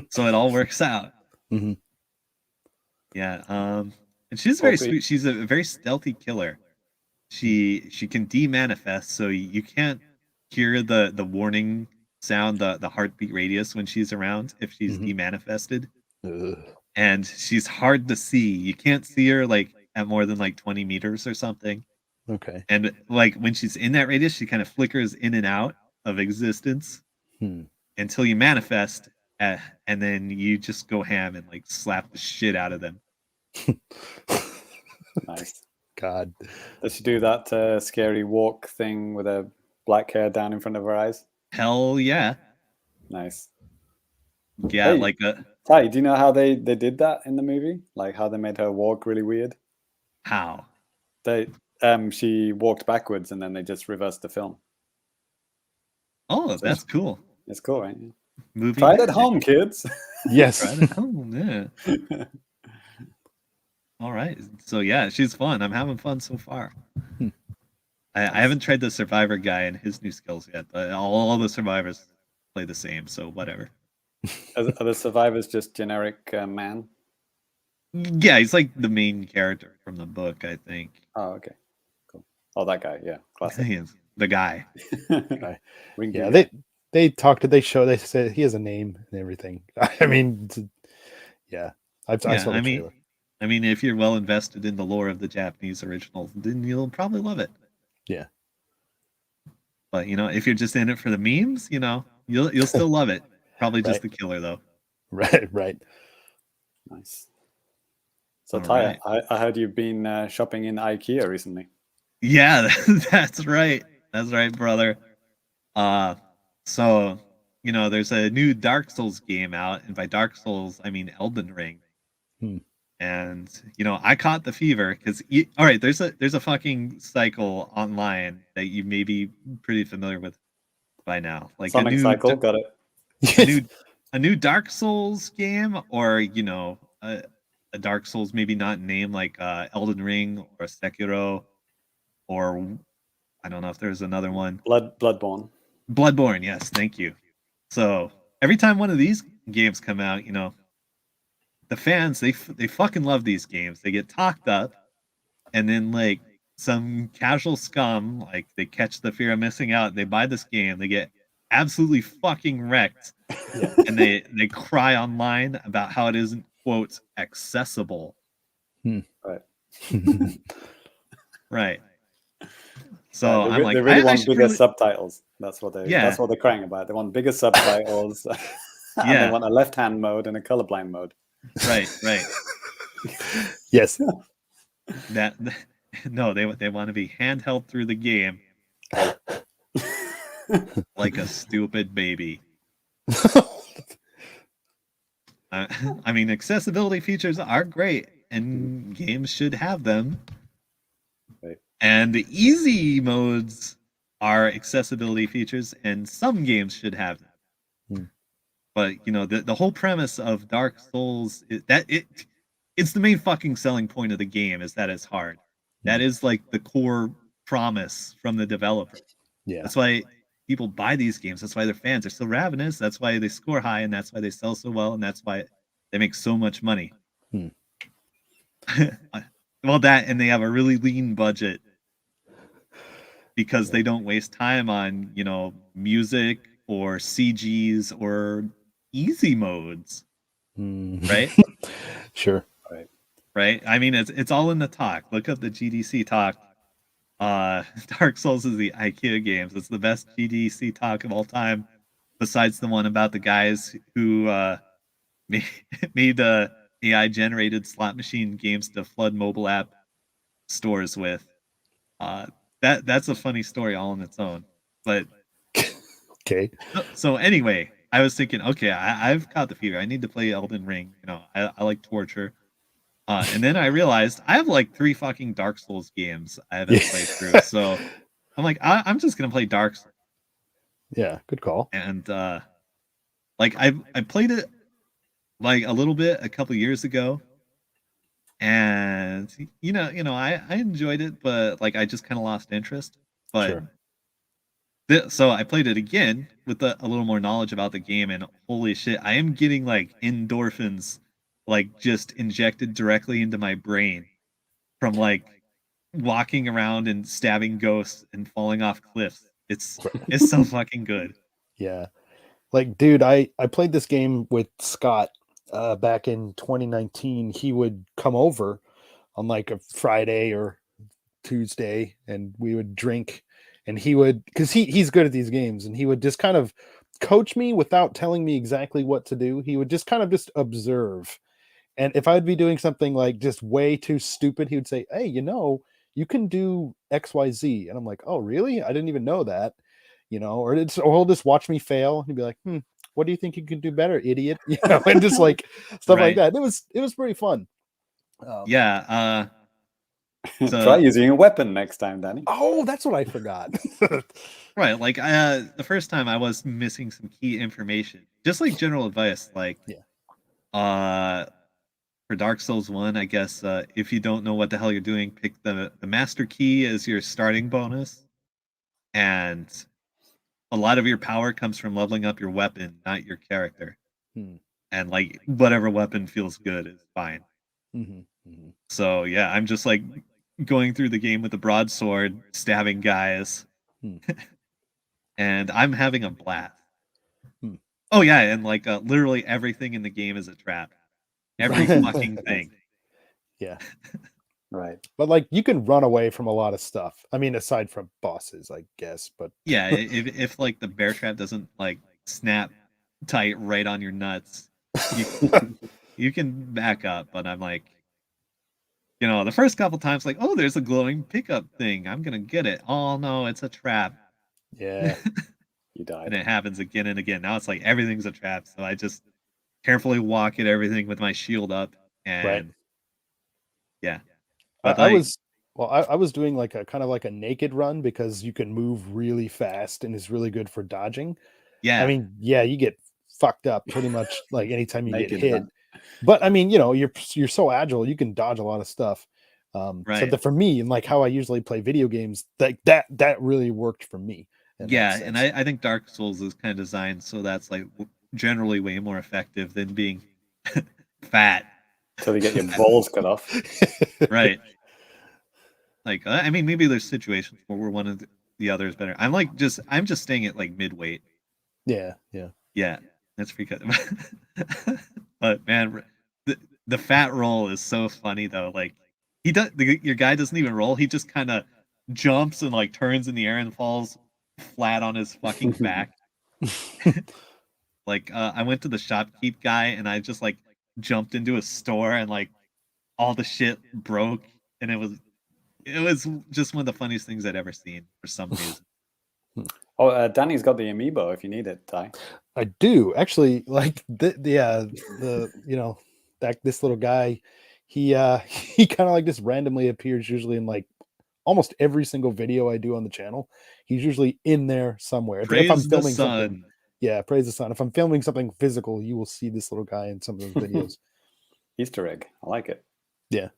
So it all works out. Mm-hmm. Yeah. And she's very sweet. She's a very stealthy killer. She can demanifest, so you can't hear the warning sound, the heartbeat radius when she's around if she's demanifested. And she's hard to see. You can't see her like at more than like 20 meters or something. Okay. And like when she's in that radius, she kind of flickers in and out of existence until you manifest, and then you just go ham and like slap the shit out of them. Nice. God. Does she do that scary walk thing with her black hair down in front of her eyes? Hell yeah. Nice. Yeah, Hey, like Ty, do you know how they did that in the movie? Like how they made her walk really weird? how? She walked backwards and then they just reversed the film. Oh, that's cool. It's cool, right? Movie Try it magic. at home, kids. Yes. Try it at home, yeah. All right. So yeah, she's fun. I'm having fun so far. I haven't tried the Survivor guy and his new skills yet, but all the survivors play the same, so whatever. Are the survivors just generic man? Yeah, he's like the main character from the book, I think. Oh, okay. Cool. Oh, that guy, yeah. Classic. He is the guy. Okay. Ringu Yeah, guy. they said he has a name and everything. I mean, yeah. I saw the trailer. I mean, if you're well invested in the lore of the Japanese original, then you'll probably love it. Yeah. But if you're just in it for the memes, you'll still love it. Probably just the killer though. Right. Nice. So All Ty, right. I heard you've been shopping in IKEA recently. Yeah, that's right. That's right, brother. So there's a new Dark Souls game out, and by Dark Souls I mean Elden Ring. And I caught the fever because all right, there's a fucking cycle online that you may be pretty familiar with by now, like Sonic a new Cycle, got it. a new Dark Souls game, or a Dark Souls maybe not named like Elden Ring or Sekiro, or I don't know if there's another one. Bloodborne. Bloodborne, yes, thank you. So every time one of these games come out, the fans they fucking love these games. They get talked up, and then like some casual scum, like they catch the fear of missing out. They buy this game. They get absolutely fucking wrecked, and they cry online about how it isn't quote accessible. Right. Right. So they, I'm like, they really want bigger really... subtitles. That's what that's what they're crying about. They want bigger subtitles. And they want a left-hand mode and a colorblind mode. Right. Yes. No, they want to be handheld through the game like a stupid baby. I mean, accessibility features are great, and games should have them. Right. And the easy modes are accessibility features, and some games should have them. But the whole premise of Dark Souls is that it's the main fucking selling point of the game is that it's hard. That is like the core promise from the developer. Yeah. That's why people buy these games. That's why their fans are so ravenous. That's why they score high, and that's why they sell so well, and that's why they make so much money. Well, that, and they have a really lean budget because they don't waste time on music or CGs or easy modes, right? Sure. Right. I mean, it's all in the talk. Look up the GDC talk. Dark Souls is the IKEA games. It's the best GDC talk of all time, besides the one about the guys who made AI generated slot machine games to flood mobile app stores with. That's a funny story all on its own. But okay. So anyway, I was thinking, okay, I've caught the fever. I need to play Elden Ring. I like torture. And then I realized I have like 3 fucking Dark Souls games I haven't played through. So I'm like, I'm just gonna play Dark Souls. Yeah, good call. And like I played it like a little bit a couple years ago, and I enjoyed it, but like I just kind of lost interest. But So I played it again with a little more knowledge about the game, and holy shit, I am getting like endorphins, like just injected directly into my brain from like walking around and stabbing ghosts and falling off cliffs. It's so fucking good. Yeah. Like, dude, I played this game with Scott back in 2019. He would come over on like a Friday or Tuesday, and we would drink, and he would, because he's good at these games, and he would just kind of coach me without telling me exactly what to do. He would just kind of just observe. And if I'd be doing something like just way too stupid, he would say, "Hey, you can do XYZ." And I'm like, "Oh, really? I didn't even know that." Or he'll just watch me fail. He'd be like, "What do you think you can do better, idiot?" And just like stuff like Right. that. It was pretty fun. Yeah. Try using a weapon next time, Danny. Oh, that's what I forgot. Right. Like the first time I was missing some key information. Just like general advice, like Yeah. for Dark Souls 1, I guess if you don't know what the hell you're doing, pick the master key as your starting bonus. And a lot of your power comes from leveling up your weapon, not your character. And like whatever weapon feels good is fine. So yeah, I'm just like going through the game with a broadsword, stabbing guys, and I'm having a blast. Oh yeah, and like literally everything in the game is a trap. Every fucking thing. Yeah. Right. But like you can run away from a lot of stuff. I mean, aside from bosses, I guess. But Yeah, if like the bear trap doesn't like snap tight right on your nuts, you can back up. But I'm like, the first couple times, like, oh, there's a glowing pickup thing. I'm gonna get it. Oh no, it's a trap. Yeah. You died. And it happens again and again. Now it's like everything's a trap. So I just carefully walk at everything with my shield up, and Right. yeah. I But was I was doing like a kind of like a naked run because you can move really fast and is really good for dodging. yeah, I mean, yeah, you get fucked up pretty much like anytime you get Naked hit. run. But I mean, you're so agile, you can dodge a lot of stuff. So right. that for me, and like how I usually play video games, that really worked for me. Yeah, and I think Dark Souls is kind of designed so that's like generally way more effective than being fat. Till you get your balls cut off. Right. Like I mean, maybe there's situations where one of the other is better. I'm just staying at like mid-weight. Yeah. Yeah, that's pretty good. But man, the fat roll is so funny though. Like your guy doesn't even roll. He just kind of jumps and like turns in the air and falls flat on his fucking back. Like I went to the shopkeep guy and I just like jumped into a store and like all the shit broke and it was just one of the funniest things I'd ever seen for some reason. Oh, Danny's got the amiibo if you need it, Ty. I do actually like that this little guy, he he kind of like just randomly appears usually in like almost every single video I do on the channel. He's usually in there somewhere. If I'm Praise the filming something, sun. yeah, praise the sun. If I'm filming something physical, you will see this little guy in some of those videos. Easter egg. I like it. Yeah.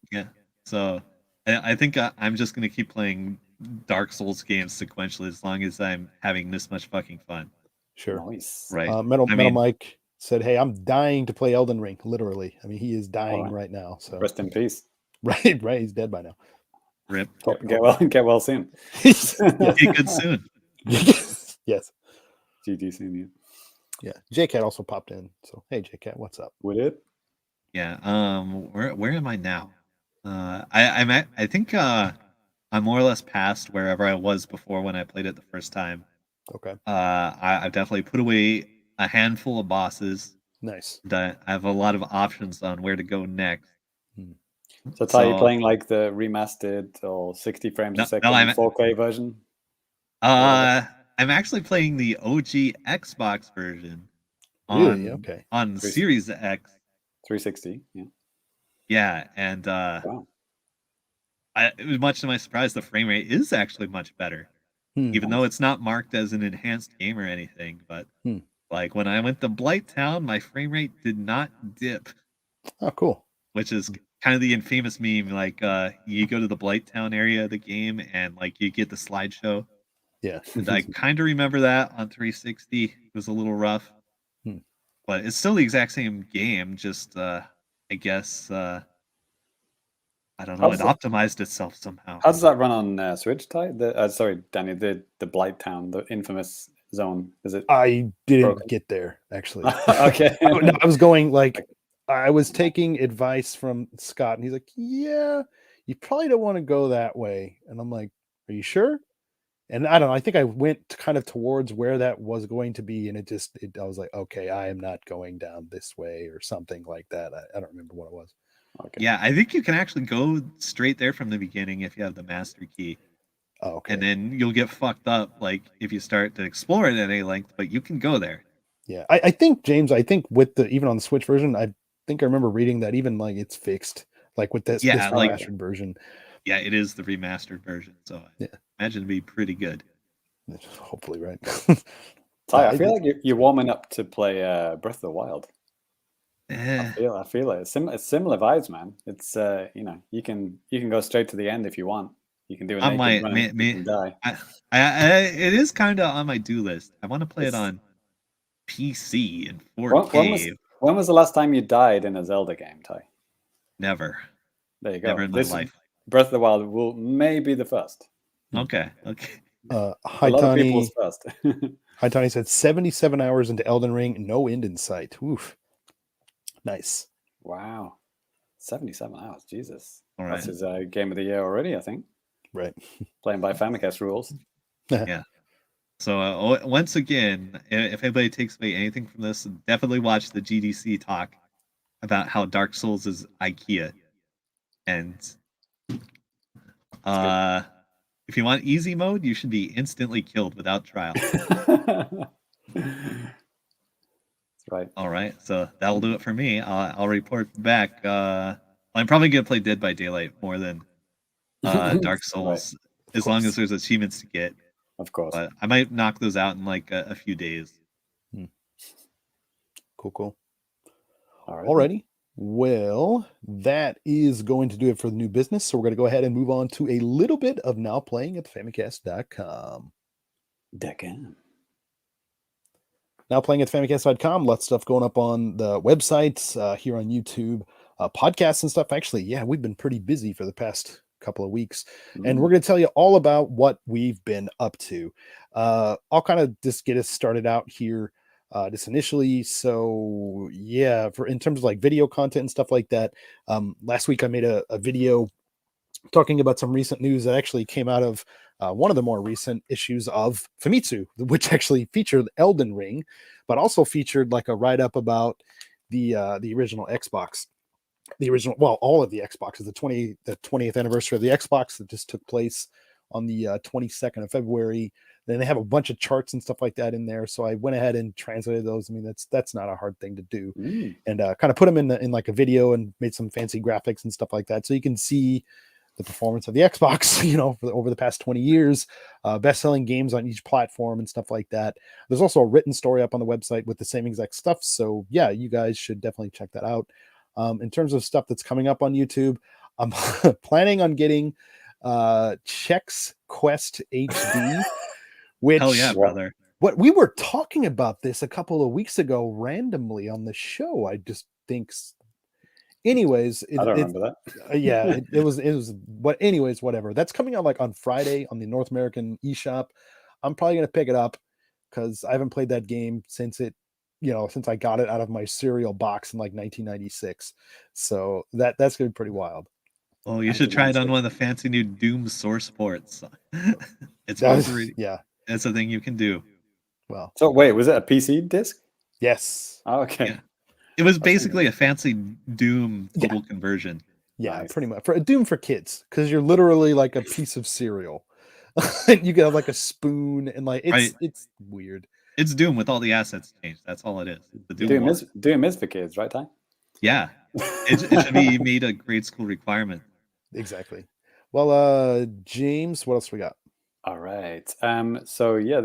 So I think I'm just gonna keep playing Dark Souls games sequentially as long as I'm having this much fucking fun. Sure. Nice. Right. Metal Mike said, "Hey, I'm dying to play Elden Ring." Literally, I mean, he is dying right now. So rest in peace. Right. He's dead by now. Rip. Get well soon. Get good soon. Yes. GG soon. Yeah. JCat also popped in. So hey, JCat, what's up? Would it? Yeah. Where am I now? I think I'm more or less past wherever I was before when I played it the first time. Okay. I've definitely put away a handful of bosses. Nice. That I have a lot of options on where to go next. So, Ty, you playing like the remastered or 60 frames a second 4K version? I'm actually playing the OG Xbox version. Really? Okay. On Series X. 360. Yeah. Yeah, and wow. Much to my surprise, the frame rate is actually much better. Even though it's not marked as an enhanced game or anything, but like when I went to Blighttown, my frame rate did not dip. Oh, cool. Which is kind of the infamous meme. Like you go to the Blighttown area of the game and like you get the slideshow Yeah. And I kind of remember that on 360. It was a little rough. Hmm. But it's still the exact same game, just I guess I don't know, it optimized itself somehow. How does that run on Switch, Ty? Sorry, Danny, the Blight Town, the infamous zone. Is it? I didn't broken? get there actually. Okay. No, I was going like I was taking advice from Scott, and he's like, "Yeah, you probably don't want to go that way." And I'm like, "Are you sure?" And I don't know. I think I went kind of towards where that was going to be, and I was like, "Okay, I am not going down this way," or something like that. I don't remember what it was. Okay. Yeah, I think you can actually go straight there from the beginning if you have the master key. Oh, okay. And then you'll get fucked up like if you start to explore it at any length, but you can go there. Yeah, I think James. I think with the even on the Switch version, I think I remember reading that even like it's fixed, like with this Yeah, like remastered version. yeah, it is the remastered version, so I Yeah. imagine it'd be pretty good. Hopefully, right? Ty, I feel like you're warming up to play Breath of the Wild. Eh, I feel it. It's similar vibes, man. It's you can go straight to the end if you want. You can do a on naked my run and die. it is kind of on my do list. I want to play it on PC in 4K. When was the last time you died in a Zelda game, Ty? Never. There you go. Never in my life. Breath of the Wild will may be the first. Okay. A lot of people's first. Hi Tony said 77 hours into Elden Ring, no end in sight. Oof. Nice. Wow. 77 hours. Jesus. All right. That's his game of the year already, I think. Right. Playing by Famicast rules. Yeah. So once again, if anybody takes away anything from this, definitely watch the GDC talk about how Dark Souls is IKEA. And if you want easy mode, you should be instantly killed without trial. That's right. All right, so that'll do it for me. I'll report back. I'm probably gonna play Dead by Daylight more than Dark Souls, as long as there's achievements to get. Of course. But I might knock those out in like a few days. Cool. All right. Alrighty. Well, that is going to do it for the new business. So we're going to go ahead and move on to a little bit of now playing at Famicast.com. Now playing at Famicast.com, lots of stuff going up on the websites, here on YouTube, podcasts and stuff. Actually, yeah, we've been pretty busy for the past couple of weeks, and we're going to tell you all about what we've been up to. I'll kind of just get us started out here. Just initially, so yeah, in terms of like video content and stuff like that, last week I made a video talking about some recent news that actually came out of one of the more recent issues of Famitsu, which actually featured Elden Ring, but also featured like a write-up about the original Xbox, all of the Xboxes, the 20th anniversary of the Xbox that just took place on the 22nd of February. Then they have a bunch of charts and stuff like that in there. So I went ahead and translated those. I mean, that's not a hard thing to do, and kind of put them in like a video and made some fancy graphics and stuff like that, so you can see the performance of the Xbox, over the past 20 years, best-selling games on each platform and stuff like that. There's also a written story up on the website with the same exact stuff. So yeah, you guys should definitely check that out. In terms of stuff that's coming up on YouTube, I'm planning on getting Chex Quest HD. Which, hell yeah, brother. What we were talking about this a couple of weeks ago randomly on the show. I just think. Anyways, I don't remember that. Yeah, it was. Anyways, whatever. That's coming out like on Friday on the North American eShop. I'm probably gonna pick it up because I haven't played that game since I got it out of my cereal box in like 1996. So that's gonna be pretty wild. Well, you should try it on one of the fancy new Doom source ports. It's that's a thing you can do. Well, so wait, was it a PC disc? Yes. Oh, okay. Yeah. It was basically a fancy Doom total conversion. Yeah, pretty much. For a Doom for kids, because you're literally like a piece of cereal. You can have like a spoon and like it's weird. It's Doom with all the assets changed. That's all it is. The Doom is for kids, right, Ty? Yeah. It should be made a grade school requirement. Exactly. Well, James, what else we got? All right. So yeah,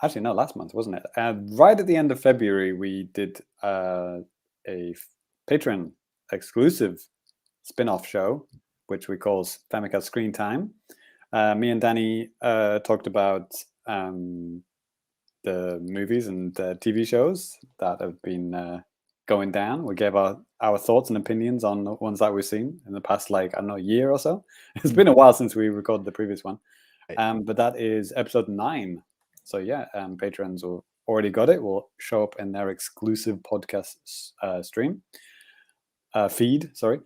actually no, last month, wasn't it? Right at the end of February, we did a Patreon exclusive spin-off show, which we call Famicast Screen Time. Me and Danny talked about the movies and TV shows that have been going down. We gave our thoughts and opinions on the ones that we've seen in the past, like, I don't know, year or so. It's been a while since we recorded the previous one. But that is episode 9. So yeah, patrons will already got it. Will show up in their exclusive podcast feed. Sorry.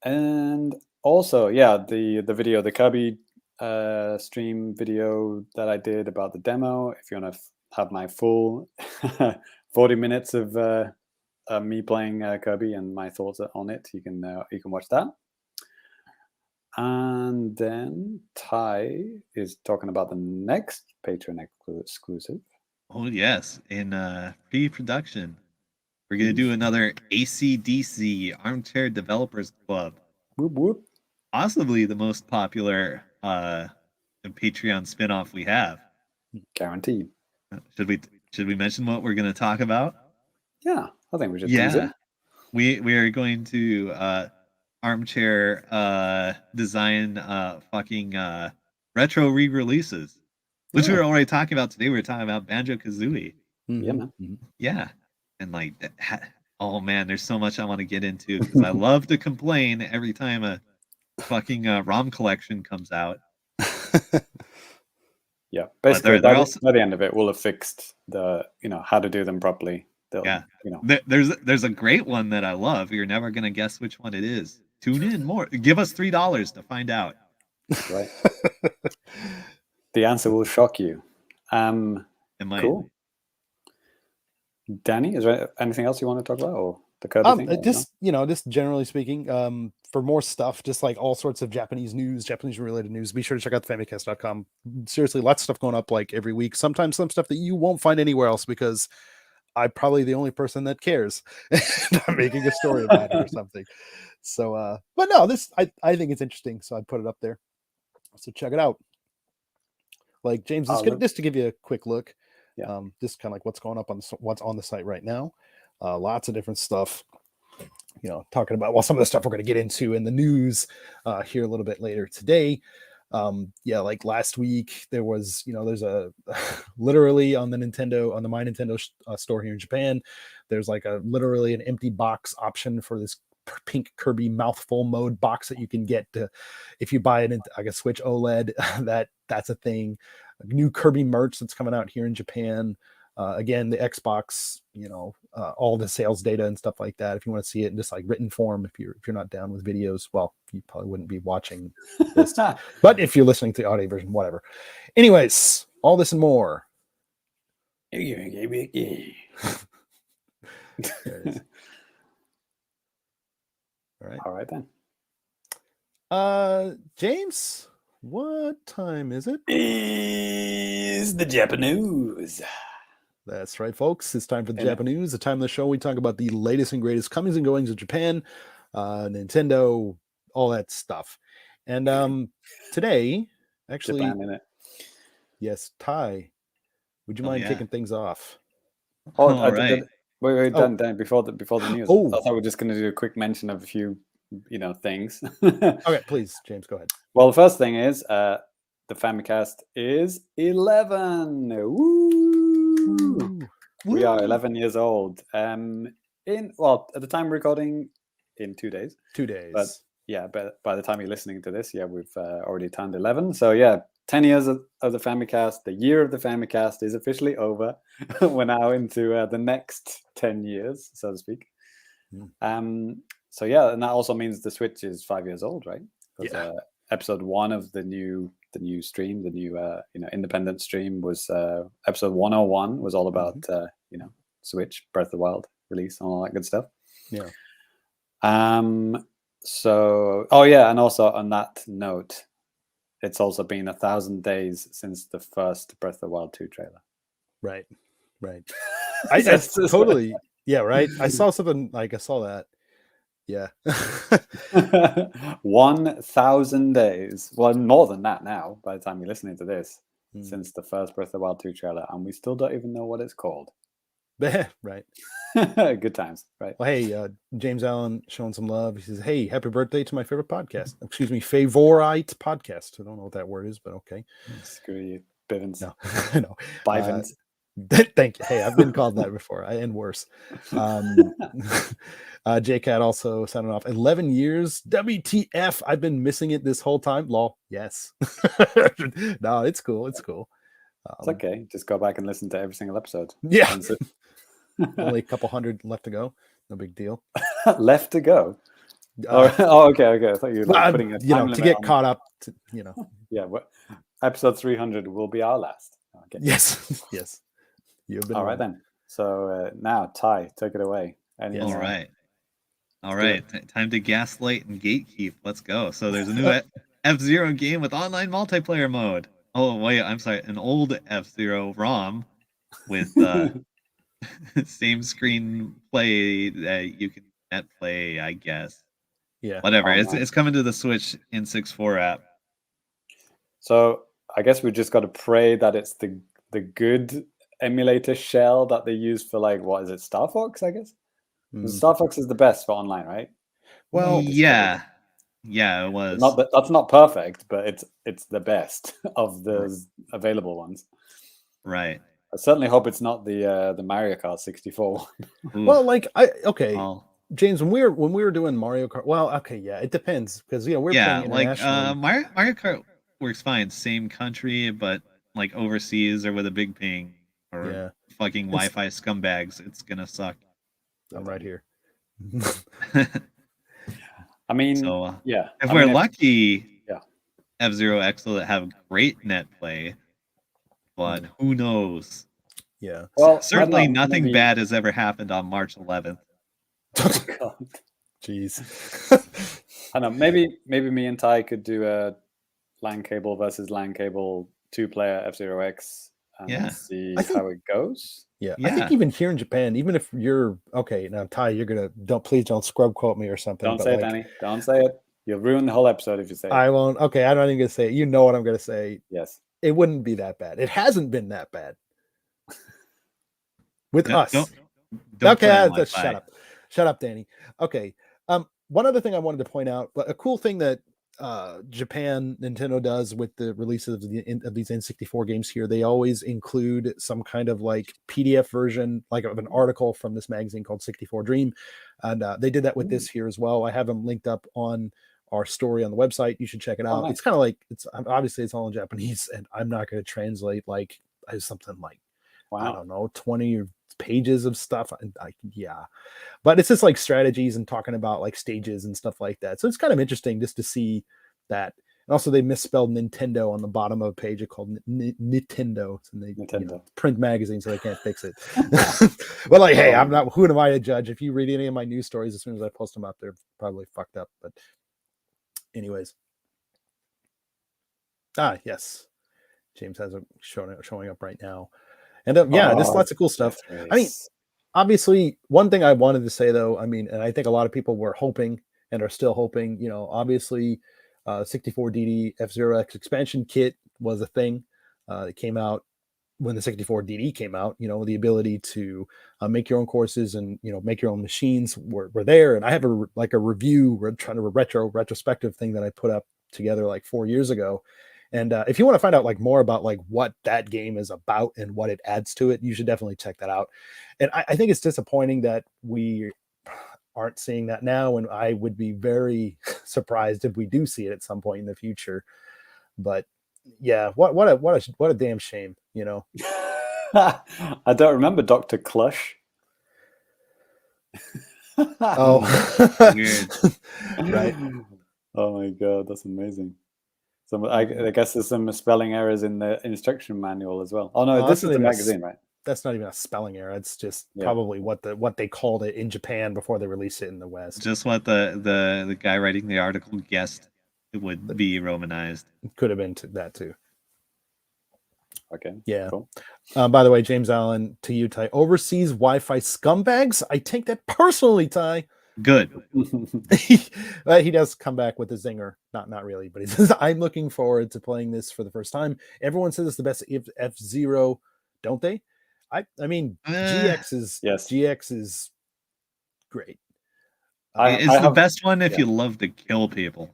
And also, yeah, the video, the Kirby stream video that I did about the demo. If you want to have my full 40 minutes of me playing Kirby and my thoughts on it, you can watch that. And then Ty is talking about the next Patreon exclusive. Oh yes, in pre-production, we're gonna do another ACDC Armchair Developers Club. Whoop whoop. Possibly the most popular Patreon spinoff we have. Guaranteed. Should we mention what we're gonna talk about? Yeah, I think we should. Yeah, we are going to armchair design fucking retro re-releases, which we were already talking about today. We were talking about Banjo Kazooie. Yeah, man. Yeah, and like, oh man, there's so much I want to get into because I love to complain every time a fucking ROM collection comes out. Yeah, basically by the end of it, we'll have fixed the how to do them properly. There's a great one that I love. You're never gonna guess which one it is. Tune in more. Give us $3 to find out. Right. The answer will shock you. Cool. Danny, is there anything else you want to talk about, or the Kirby thing? Just generally speaking, for more stuff, just like all sorts of Japanese news, Japanese related news, be sure to check out Famicast.com. Seriously, lots of stuff going up like every week. Sometimes some stuff that you won't find anywhere else because I'm probably the only person that cares. I'm making a story about it or something. So, but no, I think it's interesting, so I put it up there. So check it out. Like James, just to give you a quick look. Yeah. Just kind of like what's going up what's on the site right now. Lots of different stuff. Talking about some of the stuff we're going to get into in the news here a little bit later today. Like last week there was, there's a literally on the My Nintendo store here in Japan, there's like literally an empty box option for this pink Kirby mouthful mode box that you can get if you buy it like a Switch OLED. That's a thing. New Kirby merch that's coming out here in Japan. Again, the Xbox, all the sales data and stuff like that. If you want to see it in just like written form, if you're not down with videos, well, you probably wouldn't be watching this. But if you're listening to the audio version, whatever. Anyways, all this and more. All right then. James, what time is it? Is the JAPANews. That's right, folks. It's time for the JAPANews, the time of the show we talk about the latest and greatest comings and goings of Japan, Nintendo, all that stuff. And today, actually, Japan in it. Yes, Ty, would you mind kicking things off? Oh, right. Wait, Dan, before the news. I thought we were just going to do a quick mention of a few, things. Okay, please, James, go ahead. Well, the first thing is the Famicast is 11. Woo! We are 11 years old. At the time of recording, in 2 days. 2 days. But by the time you're listening to this, we've already turned 11. So 10 years of the Famicast. The year of the Famicast is officially over. We're now into the next 10 years, so to speak. And that also means the Switch is 5 years old, right? Because episode 1 of the new stream, the new independent stream was episode 101 was all about Switch, Breath of the Wild release and all that good stuff. Yeah. And also on that note, it's also been 1,000 days since the first Breath of the Wild 2 trailer. Right. I totally. Yeah, right. I saw something like I saw that. Yeah. 1,000 days. Well, more than that now, by the time you're listening to this, since the first Breath of the Wild 2 trailer, and we still don't even know what it's called. Right. Good times, right? Well, hey, James Allen showing some love. He says, "Hey, happy birthday to my favorite podcast. Excuse me, favorite podcast. I don't know what that word is, but okay. Screw you, Bivens. No, no. Bivens. Thank you. Hey, I've been called that before, and worse. JCat also sounding off 11 years. WTF? I've been missing it this whole time. Lol. Yes. No, it's cool. It's cool. It's okay. Just go back and listen to every single episode. Yeah. Only a couple hundred left to go. No big deal. Left to go. Okay. I thought you were like putting a time to get caught up. Yeah. Episode 300 will be our last. Okay. Yes. Yes. You've been all right then. So now, Ty, take it away. All right. Time to gaslight and gatekeep. Let's go. So there's a new F-Zero game with online multiplayer mode. Oh wait, I'm sorry, an old F-Zero ROM with same screen play that you can net play, I guess. Yeah. Whatever. It's coming to the Switch in 6.4 app. So I guess we just got to pray that it's the good emulator shell that they use for, like, what is it, Star Fox, I guess? Star Fox is the best for online, right? Well, yeah, it was. That's not perfect, but it's the best of the available ones. Right. I certainly hope it's not the Mario Kart 64 one. Well, like James, when we were doing Mario Kart, well, okay, yeah, it depends because we're playing internationally. Like Mario Kart works fine, same country, but like overseas or with a big ping or fucking Wi-Fi scumbags, it's gonna suck. I'm right here. I mean, so if we're lucky, F-Zero X will have great net play, but who knows? Yeah. Well, certainly nothing bad has ever happened on March 11th. Oh, God. Jeez. I know. Maybe me and Ty could do a LAN cable versus LAN cable 2-player F-Zero X and see how it goes. Yeah. I think even here in Japan, even if you're okay, now Ty, you're gonna please don't scrub quote me or something. Don't say it, Danny. Don't say it. You'll ruin the whole episode if you say it. I won't. Okay, I'm not even gonna say it. You know what I'm gonna say. Yes. It wouldn't be that bad. It hasn't been that bad. With us. Don't okay, shut up, Danny. Okay. One other thing I wanted to point out, but a cool thing that Nintendo does with the releases of these N64 games here, they always include some kind of like PDF version, like of an article from this magazine called 64 Dream, and they did that with this here as well. I have them linked up on our story on the website. You should check it out. Nice. It's kind of like it's all in Japanese, and I'm not going to translate like something like I don't know 20 pages of stuff. But it's just like strategies and talking about like stages and stuff like that. So it's kind of interesting just to see that. And also they misspelled Nintendo on the bottom of a page. It's called Nintendo. And they print magazines, so they can't fix it. But like, hey, I'm not. Who am I to judge? If you read any of my news stories, as soon as I post them up, they're probably fucked up. But anyways, yes, James has it showing up right now. And just lots of cool stuff. Nice. I mean, obviously, one thing I wanted to say, though, and I think a lot of people were hoping and are still hoping, obviously, 64DD F-Zero X expansion kit was a thing. It came out when the 64DD came out, the ability to make your own courses and, make your own machines were there. And I have a review, trying to retrospective thing that I put up together like 4 years ago. And if you want to find out like more about like what that game is about and what it adds to it, you should definitely check that out. And I think it's disappointing that we aren't seeing that now. And I would be very surprised if we do see it at some point in the future. But yeah, what a damn shame, I don't remember Dr. Clush. Oh, weird. Right. Oh my God, that's amazing. So I guess there's some spelling errors in the instruction manual as well. Oh no, this is the magazine, right? That's not even a spelling error. It's just probably what they called it in Japan before they released it in the West. Just what the guy writing the article guessed it would be romanized. It could have been that too. Okay. Yeah. Cool. By the way, James Allen, to you, Ty. Overseas Wi-Fi scumbags. I take that personally, Ty. Good. He does come back with a zinger. Not really, but he says, I'm looking forward to playing this for the first time. Everyone says it's the best F-Zero, don't they? I mean, Uh, Yes. GX is great. it's the have- best one if yeah. you love to kill people.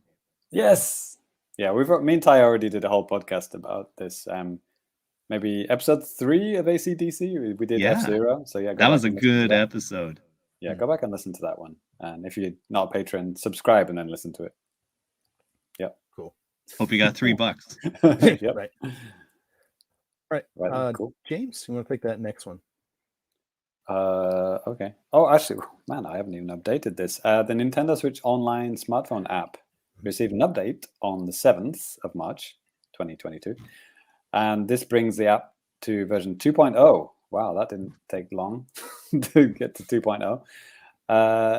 Yes. Yeah, me and Ty already did a whole podcast about this. Maybe episode 3 of ACDC. We did Yeah. F-Zero. So yeah, go That back was a and listen to good that. episode. Yeah, go back and listen to that one. And if you're not a patron, subscribe and then listen to it. Yep. Cool. Hope you got $3. Yep. Right. Cool. James, you want to take that next one? Okay. Oh, actually, man, I haven't even updated this. The Nintendo Switch Online smartphone app received an update on the 7th of March, 2022. And this brings the app to version 2.0. Wow, that didn't take long to get to 2.0.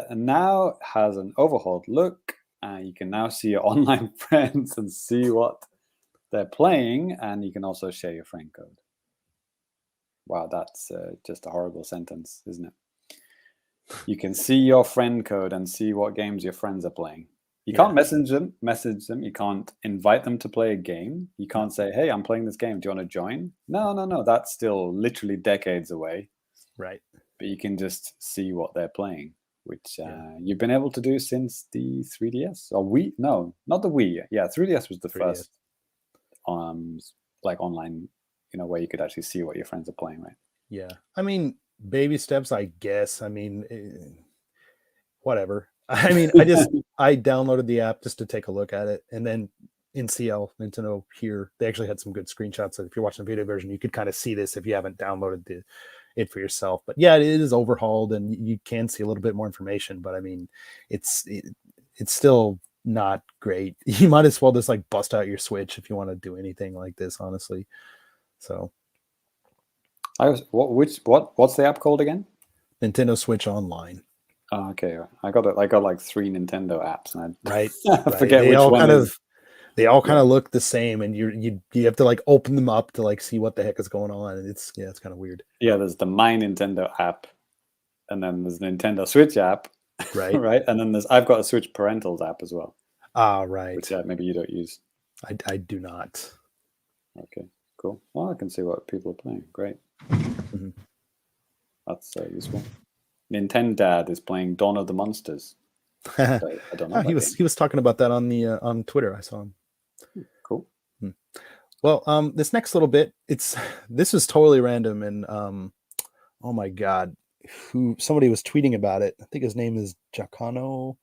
And now it has an overhauled look. You can now see your online friends and see what they're playing. And you can also share your friend code. Wow, that's just a horrible sentence, isn't it? You can see your friend code and see what games your friends are playing. You can't message them. You can't invite them to play a game. You can't say, hey, I'm playing this game. Do you want to join? No. That's still literally decades away. Right. But you can just see what they're playing, which you've been able to do since the 3DS. Or Wii? No, not the Wii. Yeah, 3DS was the 3DS. first like online, where you could actually see what your friends are playing, right? Yeah. I mean, baby steps, I guess. I mean, whatever. I mean, I downloaded the app just to take a look at it, and then NCL Nintendo here, they actually had some good screenshots. So if you're watching the video version, you could kind of see this if you haven't downloaded it for yourself. But yeah, it is overhauled, and you can see a little bit more information. But I mean, it's still not great. You might as well just like bust out your Switch if you want to do anything like this, honestly. So, what's the app called again? Nintendo Switch Online. Oh, okay, I got like 3 Nintendo apps, and Right. I forget They which all one kind is. of they all kind of look the same, and you have to like open them up to like see what the heck is going on. And it's kind of weird. Yeah, there's the My Nintendo app, and then there's the Nintendo Switch app, Right. right? And then I've got a Switch Parentals app as well. Ah, right. Which maybe you don't use. I do not. Okay, cool. Well, I can see what people are playing. Great. Mm-hmm. That's useful. Nintendo Dad is playing Dawn of the Monsters. I don't know. He was talking about that on the on Twitter. I saw him. Cool. Well, this next little bit, this was totally random, and oh my god, somebody was tweeting about it. I think his name is Jacano,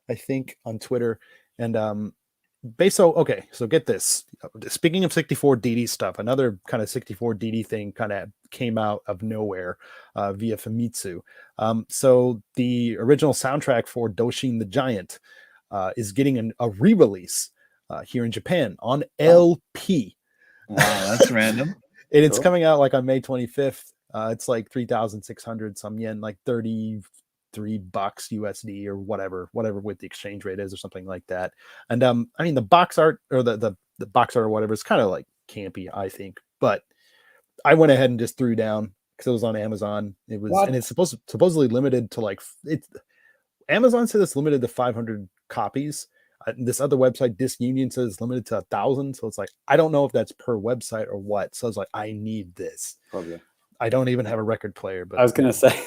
I think, on Twitter, and okay, so get this. Speaking of 64DD stuff, another kind of 64DD thing kind of came out of nowhere via Famitsu. So the original soundtrack for Doshin the Giant is getting a re-release here in Japan on LP. Wow, that's random. And it's coming out like on May 25th. It's like 3,600 some yen, like $33 USD or whatever with the exchange rate is or something like that. And I mean the box art or the box art or whatever is kind of like campy, I think. But I went ahead and just threw down because it was on Amazon. It was and it's supposedly limited to like Amazon said it's limited to 500 copies. This other website, Disc Union, says it's limited to 1,000. So it's like, I don't know if that's per website or what. So I was like, I need this. Probably. I don't even have a record player. But I was going to say,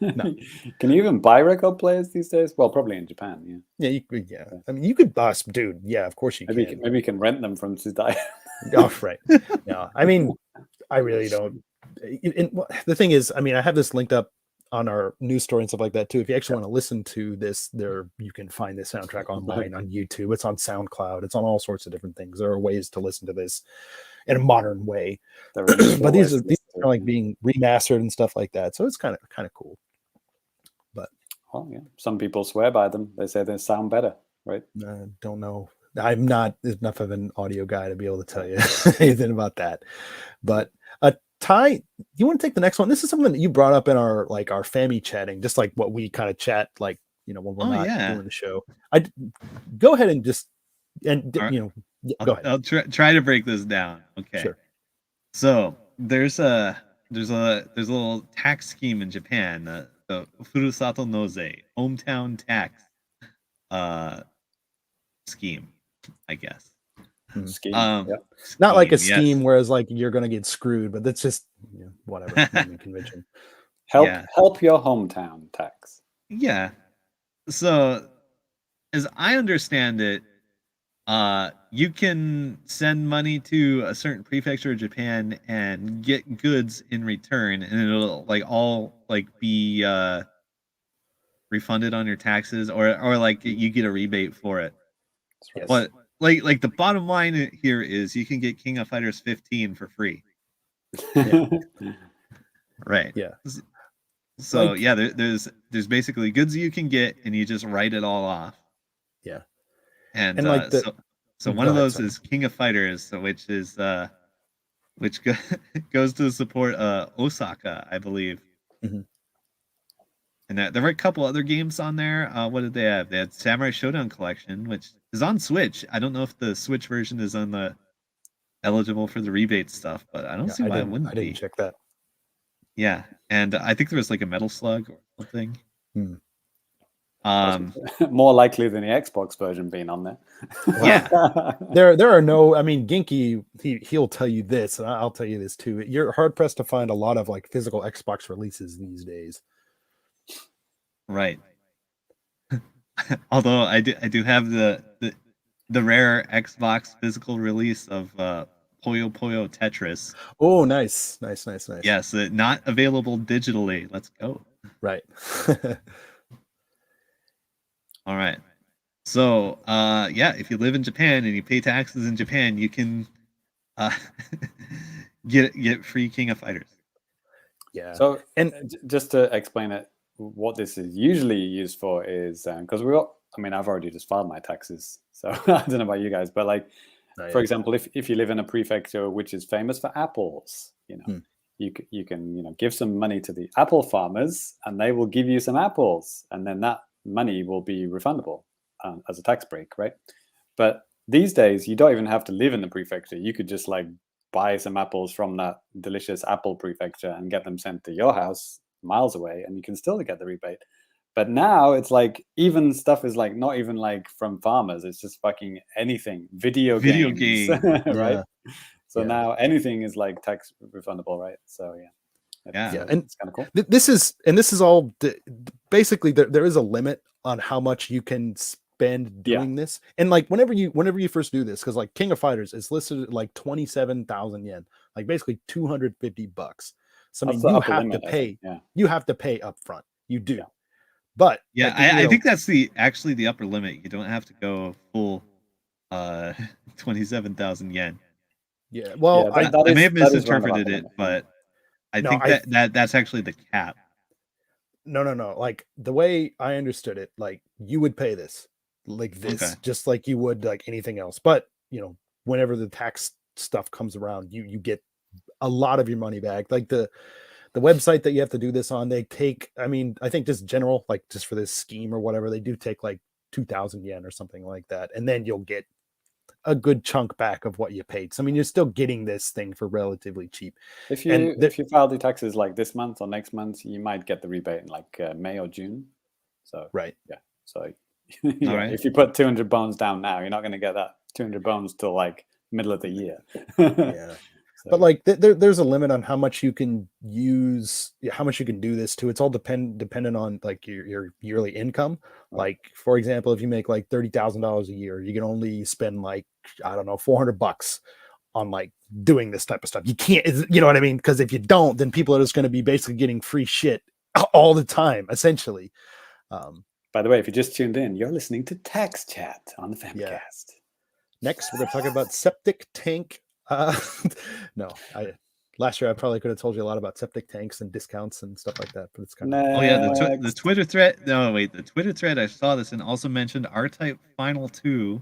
no. Can you even buy record players these days? Well, probably in Japan, yeah. Yeah. I mean, you could bust, dude. Yeah, of course you can. Maybe you can rent them from Tsutai. Oh, right. No, I mean, I really don't. The thing is, I mean, I have this linked up on our news story and stuff like that too. If you actually want to listen to this, you can find this soundtrack online on YouTube. It's on SoundCloud. It's on all sorts of different things. There are ways to listen to this in a modern way. But these are like being remastered and stuff like that. So it's kind of cool. But yeah, some people swear by them. They say they sound better, right? Don't know. I'm not enough of an audio guy to be able to tell you anything about that. But Ty, you want to take the next one? This is something that you brought up in our Fami chatting, just like what we kind of chat, like, when we're not doing the show. I go ahead and just go ahead. I'll try to break this down. Okay. Sure. So there's a little tax scheme in Japan, the Furusato Noze, hometown tax scheme, I guess. Scheme. Um, Yeah. Not like a Scheme, yes. scheme, whereas like you're gonna get screwed, but that's just whatever naming convention. Help your hometown tax. Yeah. So, as I understand it, you can send money to a certain prefecture of Japan and get goods in return, and it'll like all like be refunded on your taxes, or like you get a rebate for it. That's right. But like the bottom line here is you can get King of Fighters 15 for free. Right. Yeah. So Like- yeah, there's basically goods you can get, and you just write it all off. Yeah. And like so Go one of ahead, those sorry. is King of Fighters, so which is which goes to support Osaka, I believe. Mhm. And there were a couple other games on there. What did they have? They had Samurai Showdown Collection, which is on Switch. I don't know if the Switch version is on the eligible for the rebate stuff, but I don't see why it wouldn't I didn't be. check that. Yeah, and I think there was like a Metal Slug or something. Hmm. More likely than the Xbox version being on there. Yeah. There are no. I mean, Ginky, he'll tell you this, and I'll tell you this too. You're hard pressed to find a lot of like physical Xbox releases these days. Right. Although I do have the rare Xbox physical release of Puyo Puyo Tetris. Oh, nice. Yes, not available digitally. Let's go. Right. All right. So, yeah, if you live in Japan and you pay taxes in Japan, you can get free King of Fighters. Yeah. So, and just to explain it, what this is usually used for is because I've already just filed my taxes, so I don't know about you guys, but like, for example, if you live in a prefecture which is famous for apples, you can give some money to the apple farmers, and they will give you some apples, and then that money will be refundable as a tax break, right? But these days, you don't even have to live in the prefecture. You could just like buy some apples from that delicious apple prefecture and get them sent to your house miles away, and you can still get the rebate. But now it's like even stuff is like not even like from farmers. It's just fucking anything, video games. Right? So now anything is like tax refundable, right? So and it's kind of cool. This is all basically there is a limit on how much you can spend doing this, and like whenever you first do this, because like King of Fighters is listed at like 27,000 yen, like basically $250. So I mean, you have to pay. You have to pay up front. You do. But I think that's actually the upper limit. You don't have to go full 27,000 yen. Yeah. Well, I may have misinterpreted it, but I think that's actually the cap. No. Like the way I understood it, like you would pay this like this, just like you would like anything else. But whenever the tax stuff comes around, you get a lot of your money back. Like the website that you have to do this on, they take, I mean, I think just general, like just for this scheme or whatever, they do take like 2,000 yen or something like that. And then you'll get a good chunk back of what you paid. So, I mean, you're still getting this thing for relatively cheap. If you file the taxes like this month or next month, you might get the rebate in like May or June. So, So, if you put 200 bones down now, you're not going to get that 200 bones till like middle of the year. But like there's a limit on how much you can use, how much you can do this to. It's all dependent on like your yearly income. Like for example, if you make like $30,000 a year, you can only spend like, I don't know, $400 on like doing this type of stuff. You can't, you know what I mean? Because if you don't, then people are just going to be basically getting free shit all the time, essentially. By the way, if you just tuned in, you're listening to Tax Chat on the Famicast. Next, we're going to talk about septic tank. No, last year I probably could have told you a lot about septic tanks and discounts and stuff like that, but it's kind of the Twitter thread. No, wait, the Twitter thread. I saw this and also mentioned R-Type Final 2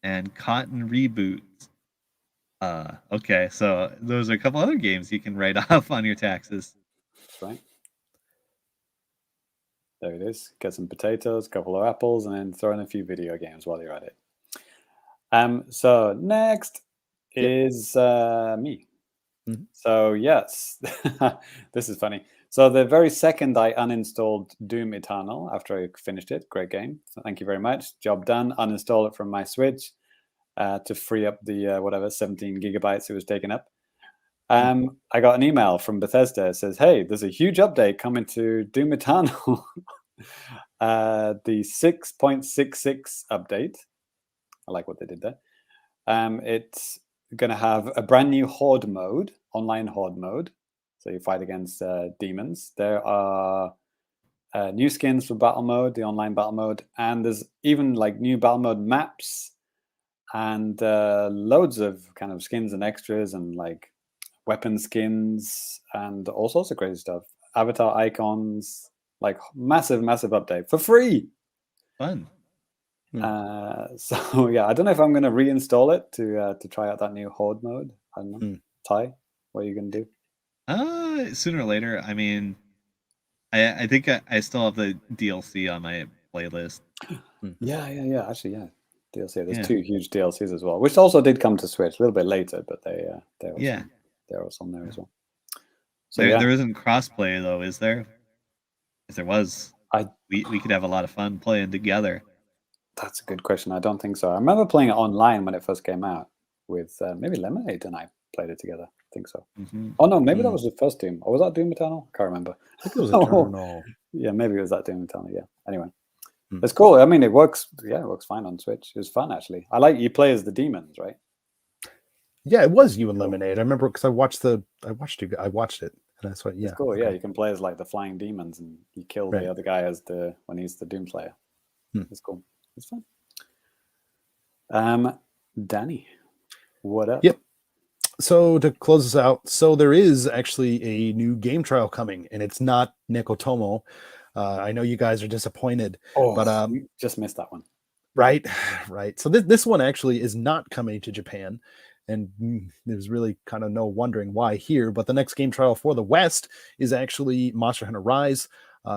and Cotton Reboots. Okay, so those are a couple other games you can write off on your taxes. That's right. There it is. Get some potatoes, a couple of apples, and then throw in a few video games while you're at it. So next is me. So yes, this is funny. So the very second I uninstalled Doom Eternal after I finished it, great game. So thank you very much. Job done. Uninstall it from my Switch. to free up the whatever 17 gigabytes it was taking up. I got an email from Bethesda. It says, "Hey, there's a huge update coming to Doom Eternal." The 6.66 update. I like what they did there. It's going to have a brand new horde mode, online horde mode. So you fight against demons. There are new skins for battle mode, the online battle mode, and there's even like new battle mode maps and loads of kind of skins and extras and like weapon skins and all sorts of crazy stuff. Avatar icons, like massive update for free. Fun. So yeah, I don't know if I'm going to reinstall it to try out that new horde mode. I don't know. Ty, what are you going to do? Sooner or later. I mean, I think I still have the DLC on my playlist. Yeah. Actually, yeah. DLC. There's 2 huge DLCs as well, which also did come to Switch a little bit later, but they're also on there as well. So there isn't crossplay though, is there? If there was, we could have a lot of fun playing together. That's a good question. I don't think so. I remember playing it online when it first came out with maybe Lemonade and I played it together. I think so. Oh no, maybe that was the first Doom. Or was that Doom Eternal? I can't remember. I think it was Eternal. Yeah, maybe it was that Doom Eternal. Yeah. Anyway, it's cool. I mean, it works. Yeah, it works fine on Switch. It was fun actually. I like you play as the demons, right? Yeah, it was you and Lemonade. I remember because I watched it, and that's what. Yeah, it's cool. Yeah, you can play as like the flying demons, and you kill the other guy when he's the Doom Slayer. It's cool. It's fun. Danny, what up? Yep. So to close this out, so there is actually a new game trial coming, and it's not Nekotomo. I know you guys are disappointed, but we just missed that one. Right. So this one actually is not coming to Japan, and there's really kind of no wondering why here. But the next game trial for the West is actually Monster Hunter Rise.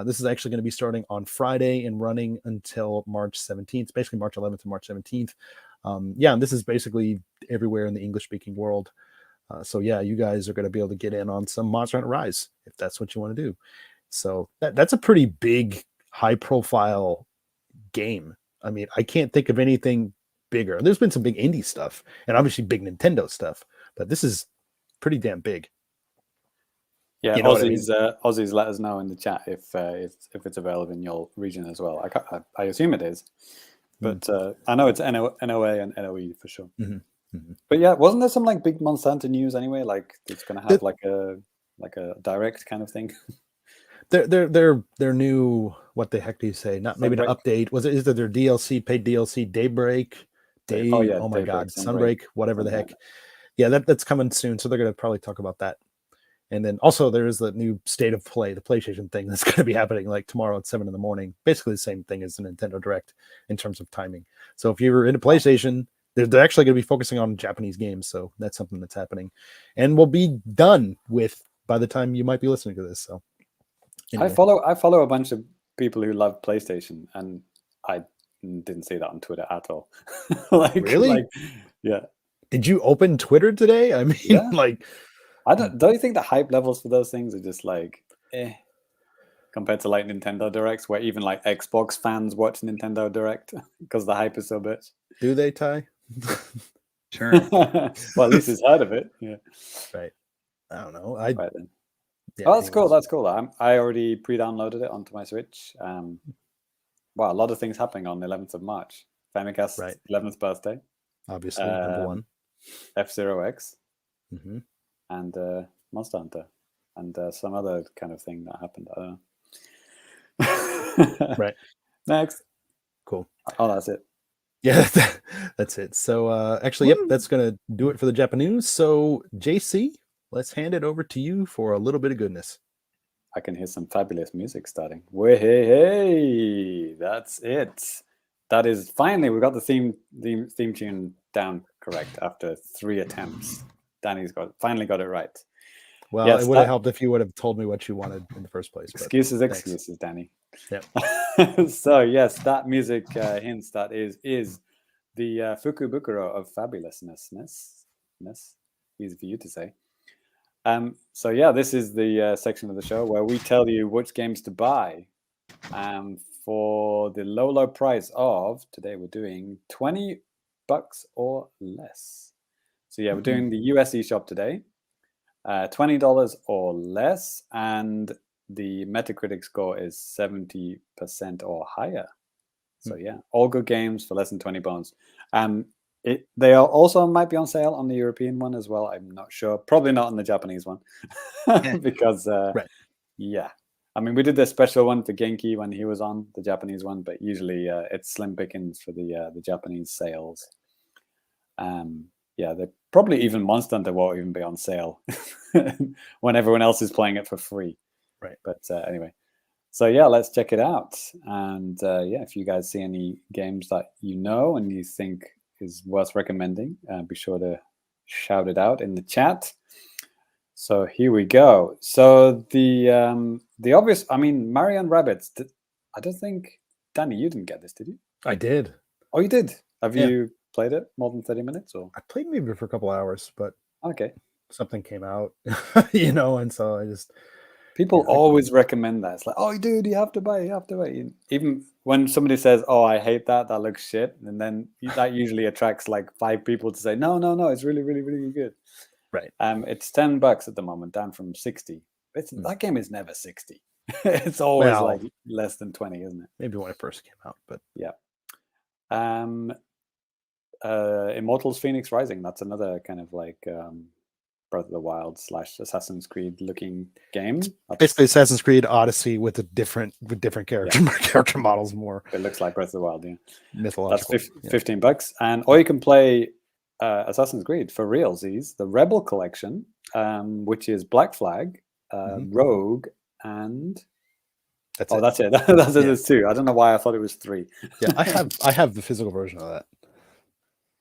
This is actually going to be starting on Friday and running until March 17th, basically March 11th to March 17th. And this is basically everywhere in the English-speaking world. So you guys are going to be able to get in on some Monster Hunter Rise if that's what you want to do. So that's a pretty big, high-profile game. I mean, I can't think of anything bigger. There's been some big indie stuff and obviously big Nintendo stuff, but this is pretty damn big. Yeah, you know Aussies, let us know in the chat if it's available in your region as well. I assume it is, but I know it's NOA and NOE for sure. But yeah, wasn't there some like big Monster Hunter news anyway? Like it's going to have like a direct kind of thing. Their new, what the heck do you say? Not maybe an update. Is it their DLC, paid DLC, Daybreak? Oh my God, Sunbreak, whatever the heck. Yeah, that's coming soon. So they're going to probably talk about that. And then also there is the new State of Play, the PlayStation thing that's going to be happening like tomorrow at 7 a.m. Basically the same thing as the Nintendo Direct in terms of timing. So if you're into PlayStation, they're actually going to be focusing on Japanese games. So that's something that's happening and will be done with by the time you might be listening to this. So anyway. I follow a bunch of people who love PlayStation, and I didn't see that on Twitter at all. Really? Yeah. Did you open Twitter today? I mean, don't you think the hype levels for those things are just like compared to like Nintendo Directs, where even like Xbox fans watch Nintendo Direct because the hype is so big? Do they, Ty? Sure. Well, at least he's heard of it. Yeah. Right. I don't know. Right then. Yeah, that's cool. That's cool. I already pre-downloaded it onto my Switch. Wow, a lot of things happening on the 11th of March. Famicast's 11th birthday. Obviously, number one. F-Zero X. And Monster Hunter. And some other kind of thing that happened. I don't know. Right. Next. Cool. Oh, that's it. Yeah, that's it. So actually, that's going to do it for the JAPANews. So JC, let's hand it over to you for a little bit of goodness. I can hear some fabulous music starting. Hey, that's it. That is finally we got the theme tune down correct after 3 attempts. Danny's finally got it right. Well, yes, it would have helped if you would have told me what you wanted in the first place. Excuses, Danny. Yeah. So yes, that music hints that is the Fukubukuro of Fabulousness. Easy for you to say. So yeah, this is the section of the show where we tell you which games to buy for the low price of, today we're doing $20 bucks or less. So yeah, we're doing the US eShop today. $20 or less, and the Metacritic score is 70% or higher. So yeah, all good games for less than 20 bones. They are also might be on sale on the European one as well. I'm not sure. Probably not on the Japanese one because yeah. I mean, we did the special one for Genki when he was on the Japanese one, but usually it's slim pickings for the Japanese sales. Yeah, they probably even Monster Hunter won't even be on sale when everyone else is playing it for free. Right. But anyway, so yeah, let's check it out. And yeah, if you guys see any games that you know and you think is worth recommending, be sure to shout it out in the chat. So here we go. So the obvious, I mean, Mario and Rabbids. I don't think, Danny, you didn't get this, did you? I did. Oh, you did. Have you played it more than 30 minutes, or? I played maybe for a couple hours, but okay, something came out, you know, and so I just. People always recommend that. It's like, oh, dude, you have to buy. You have to buy. Even when somebody says, "Oh, I hate that. That looks shit," and then that usually attracts like 5 people to say, "No, no, no, it's really, really, really good." Right. It's $10 at the moment, down from 60. That game is never 60. It's always like less than 20, isn't it? Maybe when it first came out, but yeah. Immortals Phoenix Rising. That's another kind of like Breath of the Wild / Assassin's Creed looking game. Basically Assassin's Creed Odyssey with different character models more. It looks like Breath of the Wild, yeah. Mythological. That's $15. And or you can play Assassin's Creed for realsies, the Rebel Collection, which is Black Flag, Rogue, and that's it. That's it. There's 2. I don't know why I thought it was 3. Yeah, I have the physical version of that.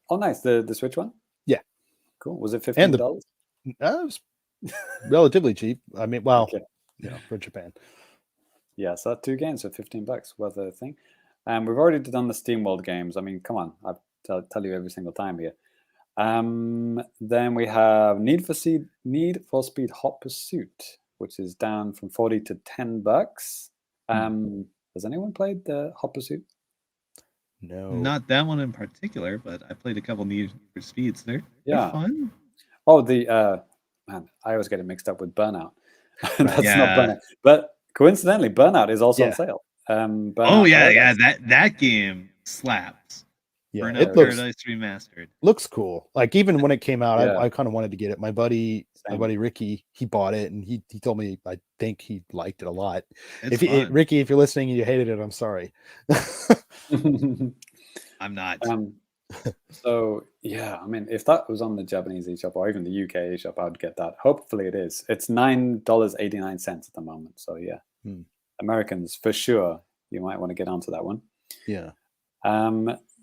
Oh, nice. The Switch one? Yeah. Cool. Was it $15? It was relatively cheap. I mean, you know, for Japan. Yeah, so 2 games for $15, worth a thing. And we've already done the SteamWorld games. I mean, come on, I tell you every single time here. Then we have Need for Speed Hot Pursuit, which is down from 40 to $10. Has anyone played the Hot Pursuit? No, not that one in particular, but I played a couple Need for Speeds. They're fun. Oh, man, I always get it mixed up with Burnout. That's not Burnout. But coincidentally, Burnout is also on sale. That game slaps. Yeah, Burnout Paradise Remastered. Looks cool. Like even when it came out, I kind of wanted to get it. My buddy Ricky, he bought it and he told me I think he liked it a lot. Ricky, if you're listening and you hated it, I'm sorry. I'm not. So yeah, I mean, if that was on the Japanese eShop or even the UK eShop, I would get that. Hopefully it is. It's $9.89 at the moment. So yeah, Americans for sure. You might want to get onto that one. Yeah.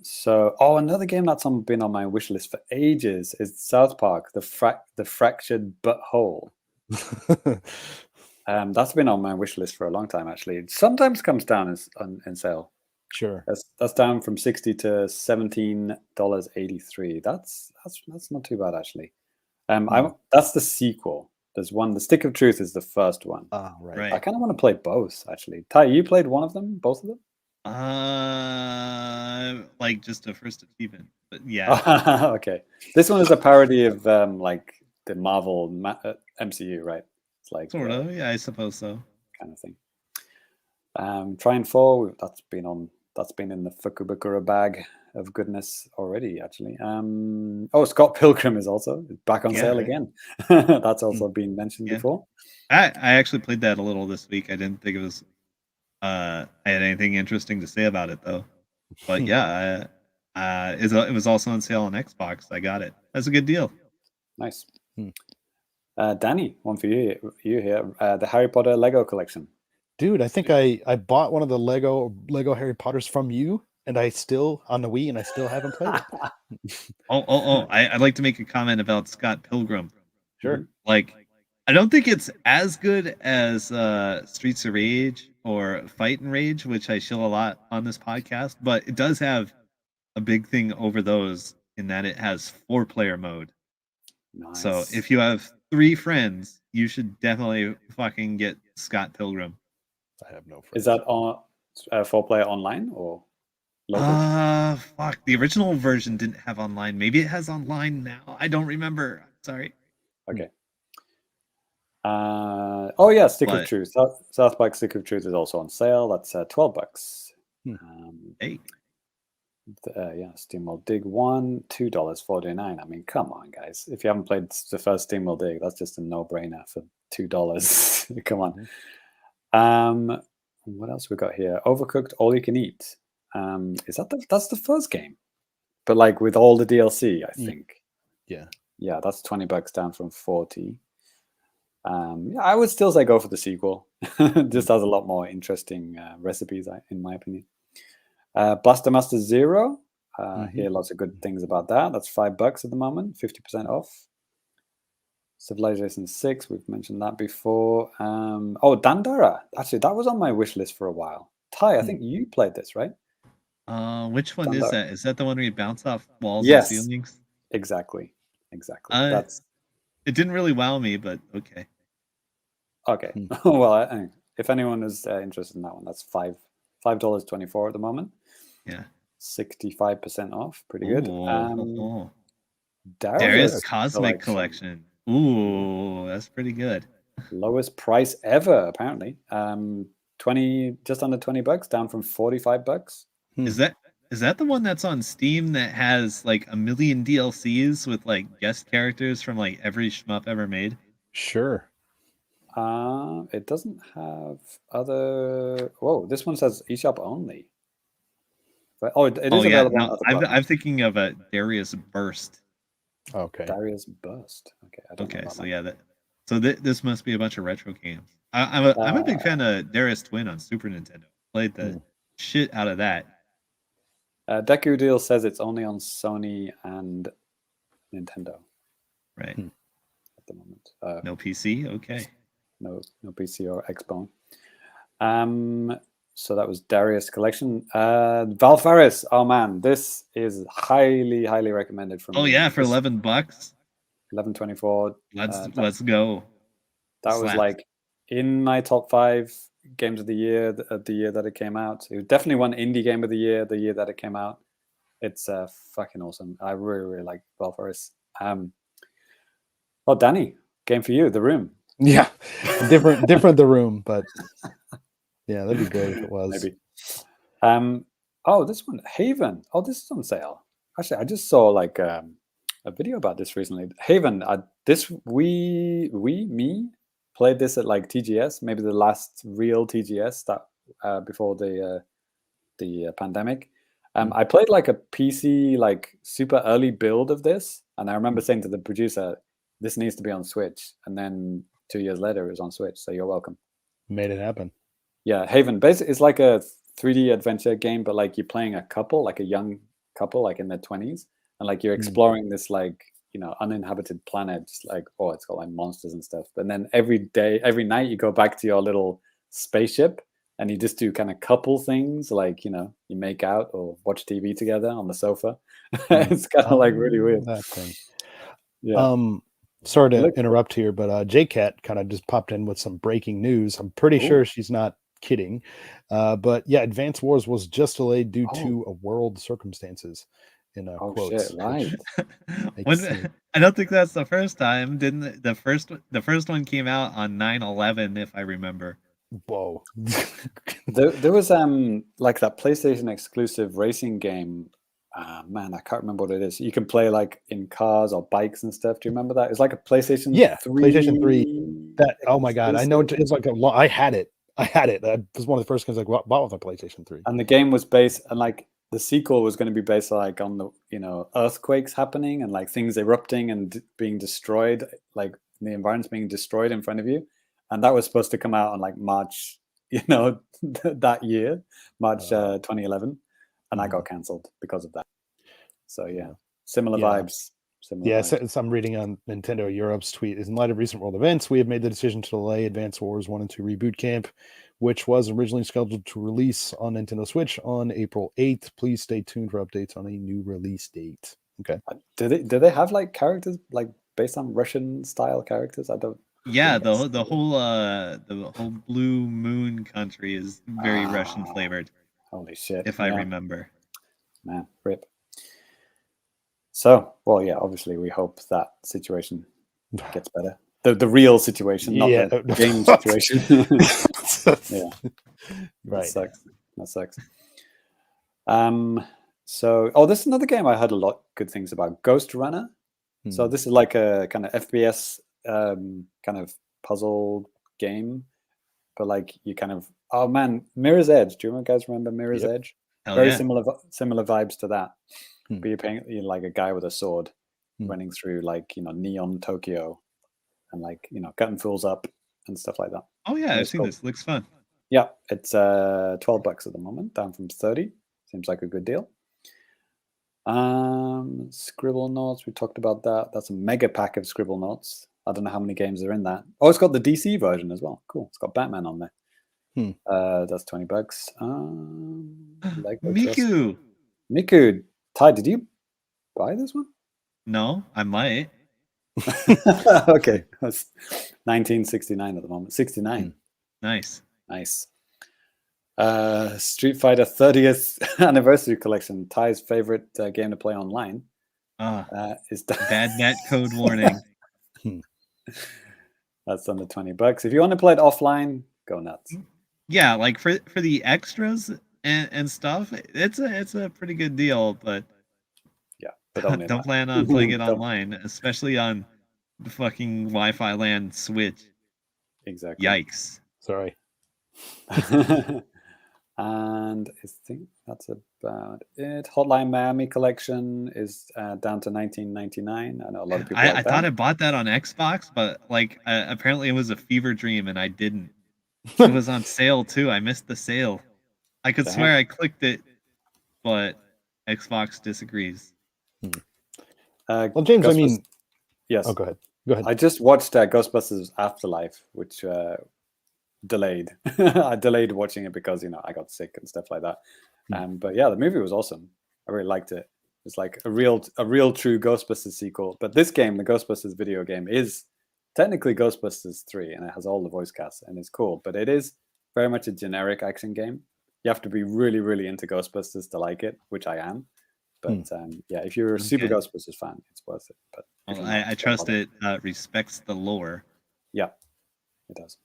So another game that's been on my wish list for ages is South Park, the Fractured Butthole. That's been on my wish list for a long time. Actually, it sometimes comes down in sale. Sure, that's down from $60 to $17.83. That's not too bad actually. That's the sequel. There's one. The Stick of Truth is the first one. Right. I kind of want to play both actually. Ty, you played one of them, both of them? Like just a first achievement, but yeah. Okay. This one is a parody of like the Marvel MCU, right? It's like sort of, yeah, I suppose so. Kind of thing. Trine 4, that's been in the Fukubukuro bag of goodness already, actually. Scott Pilgrim is also back on sale again. That's also been mentioned before. I actually played that a little this week. I didn't think it was I had anything interesting to say about it though. But yeah, it was also on sale on Xbox. I got it. That's a good deal. Nice. Danny, one for you here. The Harry Potter Lego collection. Dude, I think I bought one of the Lego Harry Potters from you, and I still on the Wii, and I still haven't played it. I'd like to make a comment about Scott Pilgrim. Sure. Like, I don't think it's as good as Streets of Rage or Fight and Rage, which I shill a lot on this podcast, but it does have a big thing over those in that it has 4-player mode. Nice. So if you have 3 friends, you should definitely fucking get Scott Pilgrim. I have no friends. Is that on 4-player online or? local? Fuck. The original version didn't have online. Maybe it has online now. I don't remember. Sorry. Okay. Oh yeah, Stick of But Truth. South Park Stick of Truth is also on sale. That's $12. hey, Yeah, SteamWorld Dig 1, $2.49. I mean, come on, guys. If you haven't played the first SteamWorld Dig, that's just a no-brainer for $2. Come on. What else we got here? Overcooked All You Can Eat. That's the first game, but like with all the DLC, I think. Yeah, that's $20 down from 40. Yeah, I would still say go for the sequel. Just has a lot more interesting recipes, in my opinion. Blaster Master Zero. Hear lots of good things about that. That's $5 at the moment, 50% off. Civilization 6, we've mentioned that before. Dandara. Actually, that was on my wish list for a while. Ty, I think you played this, right? which one is Dandara. that? Is that the one where you bounce off walls and Yes, ceilings? exactly. It didn't really wow me, but okay. Okay. Well, if anyone is interested in that one, that's $5.24 at the moment. Yeah. 65% off. Pretty good. Darius Cosmic Collection. Ooh, that's pretty good. Lowest price ever, apparently. Just under $20, down from $45. Is that the one that's on Steam that has like 1 million DLCs with like guest characters from like every shmup ever made? Sure. It doesn't have other. Whoa, this one says eShop only. But, it is available on other platforms. I'm thinking of a Darius Burst. Okay. Darius Burst. Okay. I don't know so that. yeah, this must be a bunch of retro games. I'm a big fan of Darius Twin on Super Nintendo. Played the shit out of that. Deku Deal says it's only on Sony and Nintendo. Right. At the moment. No PC? Okay. No PC or Xbone. So that was Darius Collection. Valfaris. Oh man, this is highly, highly recommended from me. Oh yeah, for $11. $11.24. Let's go. That was like in my top 5 games of the year that it came out. It was definitely one indie game of the year that it came out. It's fucking awesome. I really, really like Valfaris. Danny, game for you, The Room. Yeah, different The Room, but yeah, that'd be great if it was. Maybe. This one, Haven. Oh, this is on sale. Actually, I just saw like a video about this recently. Haven. We played this at like TGS, maybe the last real TGS that before the pandemic. I played like a PC like super early build of this, and I remember saying to the producer, "This needs to be on Switch." And then 2 years later, it was on Switch. So you're welcome. Made it happen. Yeah, Haven. Basically, it's like a 3D adventure game, but like you're playing a couple, like a young couple, like in their 20s, and like you're exploring this like uninhabited planet, just like it's got like monsters and stuff. But then every night, you go back to your little spaceship, and you just do kind of couple things, like you make out or watch TV together on the sofa. It's kind of like really weird. That thing. Yeah. Sorry to interrupt here, but JCat kind of just popped in with some breaking news. I'm pretty sure she's not kidding. But yeah, Advance Wars was just delayed due to a world circumstances. In quotes. Shit, right. I don't think that's the first time. Didn't the first one came out on 9/11, if I remember. Whoa. there was like that PlayStation exclusive racing game. Man, I can't remember what it is. You can play like in cars or bikes and stuff. Do you remember that? It's like a PlayStation 3. PlayStation 3. That, oh my God. I know it's like I had it. That was one of the first games I bought with a PlayStation 3. And the game was based, and like the sequel was going to be based like on the earthquakes happening and like things erupting and being destroyed, like the environment's being destroyed in front of you. And that was supposed to come out on like March, that year, March 2011. And that got cancelled because of that. So yeah, similar vibes. So I'm reading on Nintendo Europe's tweet. In light of recent world events, we have made the decision to delay Advance Wars 1 and 2 Reboot Camp, which was originally scheduled to release on Nintendo Switch on April 8th. Please stay tuned for updates on a new release date. Okay. Do they have like characters like based on Russian style characters? I don't. Yeah, the whole Blue Moon country is very Russian flavored. Holy shit! If I remember. Man, rip. So, well, yeah, obviously we hope that situation gets better. The real situation, not the game situation. Yeah. Right. That sucks. So, this is another game I heard a lot good things about. Ghost Runner. So this is like a kind of FPS kind of puzzle game, but like you kind of Mirror's Edge. Do you guys remember Mirror's Edge? Hell Very yeah. similar vibes to that. But you're like a guy with a sword running through like neon Tokyo and like cutting fools up and stuff like that. Oh yeah, I've seen this. Looks fun. Yeah, it's $12 at the moment, down from 30. Seems like a good deal. Scribble Notes, we talked about that. That's a mega pack of Scribble Notes. I don't know how many games are in that. Oh, it's got the DC version as well. Cool. It's got Batman on there. That's $20. Miku. Ty, did you buy this one? No, I might. Okay. That's $19.69 at the moment. 69. Nice. Street Fighter 30th anniversary collection. Ty's favorite game to play online. Is bad net code warning. That's under $20. If you want to play it offline, go nuts. Yeah, like for the extras and stuff, it's a pretty good deal, but yeah, but don't plan on playing it online, especially on the fucking Wi-Fi land Switch. Exactly. Yikes. Sorry. And I think that's about it. Hotline Miami collection is down to $19.99. I know a lot of people. I thought I bought that on Xbox, but like apparently it was a fever dream, and I didn't. It was on sale too. I missed the sale. I could swear I clicked it, but Xbox disagrees. Well, James, I mean, yes. Oh, go ahead. I just watched Ghostbusters Afterlife, which delayed. I delayed watching it because I got sick and stuff like that. But yeah, the movie was awesome. I really liked it. It's like a real true Ghostbusters sequel. But this game, the Ghostbusters video game, is technically Ghostbusters 3, and it has all the voice casts, and it's cool. But it is very much a generic action game. You have to be really, really into Ghostbusters to like it, which I am. But yeah, if you're a super Ghostbusters fan, it's worth it. But I trust it respects the lore. Yeah, it does.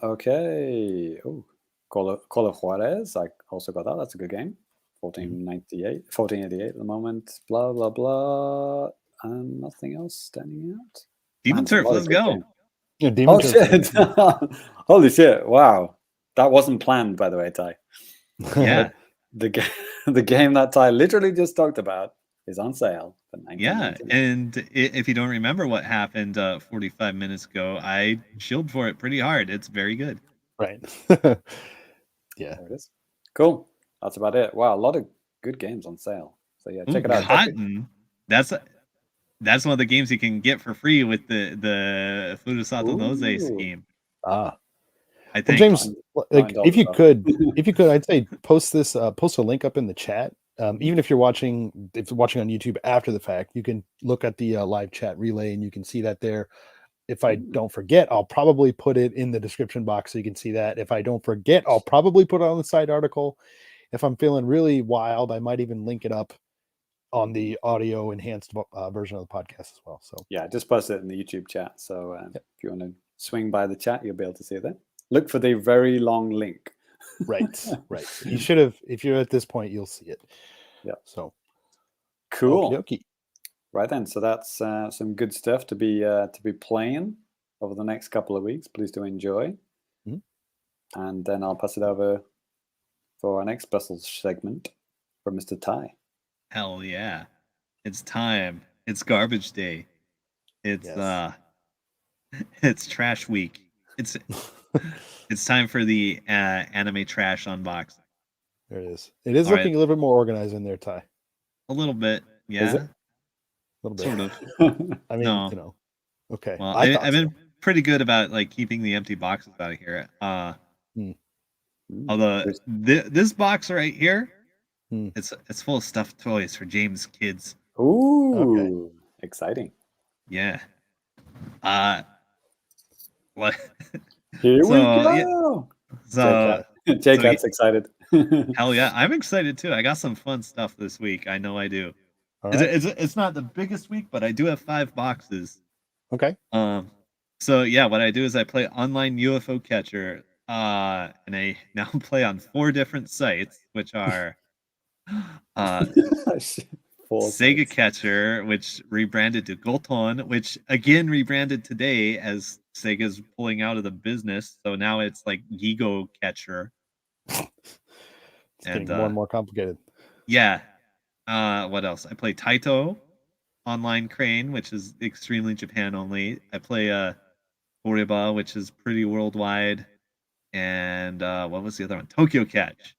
Okay. Oh, Call of Juarez. I also got that. That's a good game. 1488 at the moment. Blah blah blah. And nothing else standing out. Demon Turf, let's go. Yeah, Demon Turf. Shit! Holy shit! Wow, that wasn't planned, by the way, Ty. Yeah. The game that Ty literally just talked about is on sale for $19.99. Yeah, and if you don't remember what happened 45 minutes ago, I shielded for it pretty hard. It's very good. Right. Yeah. There it is. Cool. That's about it. Wow, a lot of good games on sale. So yeah, check it out. Cotton. That's one of the games you can get for free with the Furusato Nose scheme. I think. Well, James, like, if you could, I'd say post a link up in the chat. Even if you're watching on YouTube after the fact, you can look at the live chat relay and you can see that there. If I don't forget, I'll probably put it in the description box so you can see that. If I don't forget, I'll probably put it on the side article. If I'm feeling really wild, I might even link it up on the audio enhanced version of the podcast as well. So yeah, just post it in the YouTube chat. So if you want to swing by the chat, you'll be able to see it there. Look for the very long link. Right. You should have. If you're at this point, you'll see it. Yeah. So cool. Okey-dokey. Right then. So that's some good stuff to be playing over the next couple of weeks. Please do enjoy. And then I'll pass it over for our next Brussels segment from Mr. Ty. Hell yeah. It's time. It's garbage day. It's it's trash week. It's time for the anime trash unboxing. There it is. It is looking a little bit more organized in there, Ty. A little bit, yeah. Is it? A little bit. Sort of. I mean, No. Okay. Well, I've been pretty good about like keeping the empty boxes out of here. Although this box right here, it's full of stuffed toys for James' kids. Ooh, exciting! Yeah. What? Here we go. So Jay Cat's excited. Hell yeah, I'm excited too. I got some fun stuff this week. I know I do. All right. It's not the biggest week, but I do have 5 boxes. Okay. So yeah, what I do is I play online UFO catcher, and I now play on 4 different sites, which are Four Sega sites. Catcher, which rebranded to Golton, which again rebranded today as Sega's pulling out of the business. So now it's like Gigo Catcher. It's getting more and more complicated. Yeah. What else? I play Taito Online Crane, which is extremely Japan only. I play Oriba, which is pretty worldwide. And what was the other one? Tokyo Catch,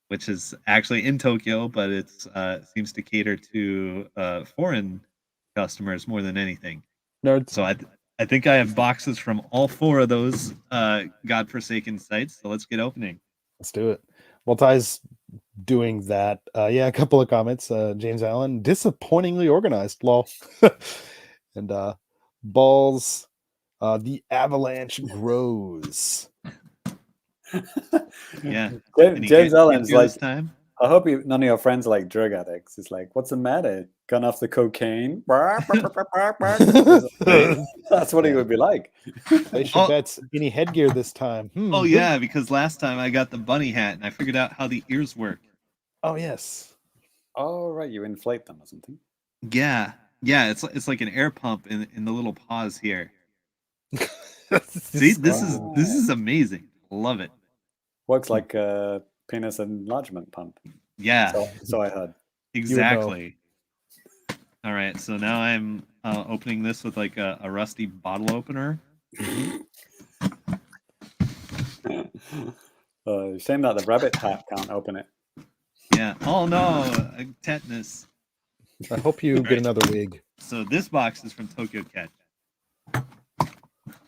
which is actually in Tokyo, but it's seems to cater to foreign customers more than anything. Nerds. So I think I have boxes from all 4 of those godforsaken sites. So let's get opening. Let's do it. Well, Ty's doing that. Yeah, a couple of comments. James Allen, disappointingly organized, lol. And balls, the avalanche grows. Yeah. James Allen's like, time? I hope none of your friends are like drug addicts. It's like, what's the matter? Gone off the cocaine? That's what he would be like. They should bet any headgear this time. Oh yeah, because last time I got the bunny hat and I figured out how the ears work. Oh yes. Oh right, you inflate them or something. Yeah, it's like an air pump in the little paws here. See, this is amazing. Love it. Works like a penis enlargement pump. Yeah. So I heard. Exactly. All right, so now I'm opening this with like a rusty bottle opener. Shame that the rabbit hat can't open it. Yeah. Oh no, tetanus. I hope you get another wig. So this box is from Tokyo Catch.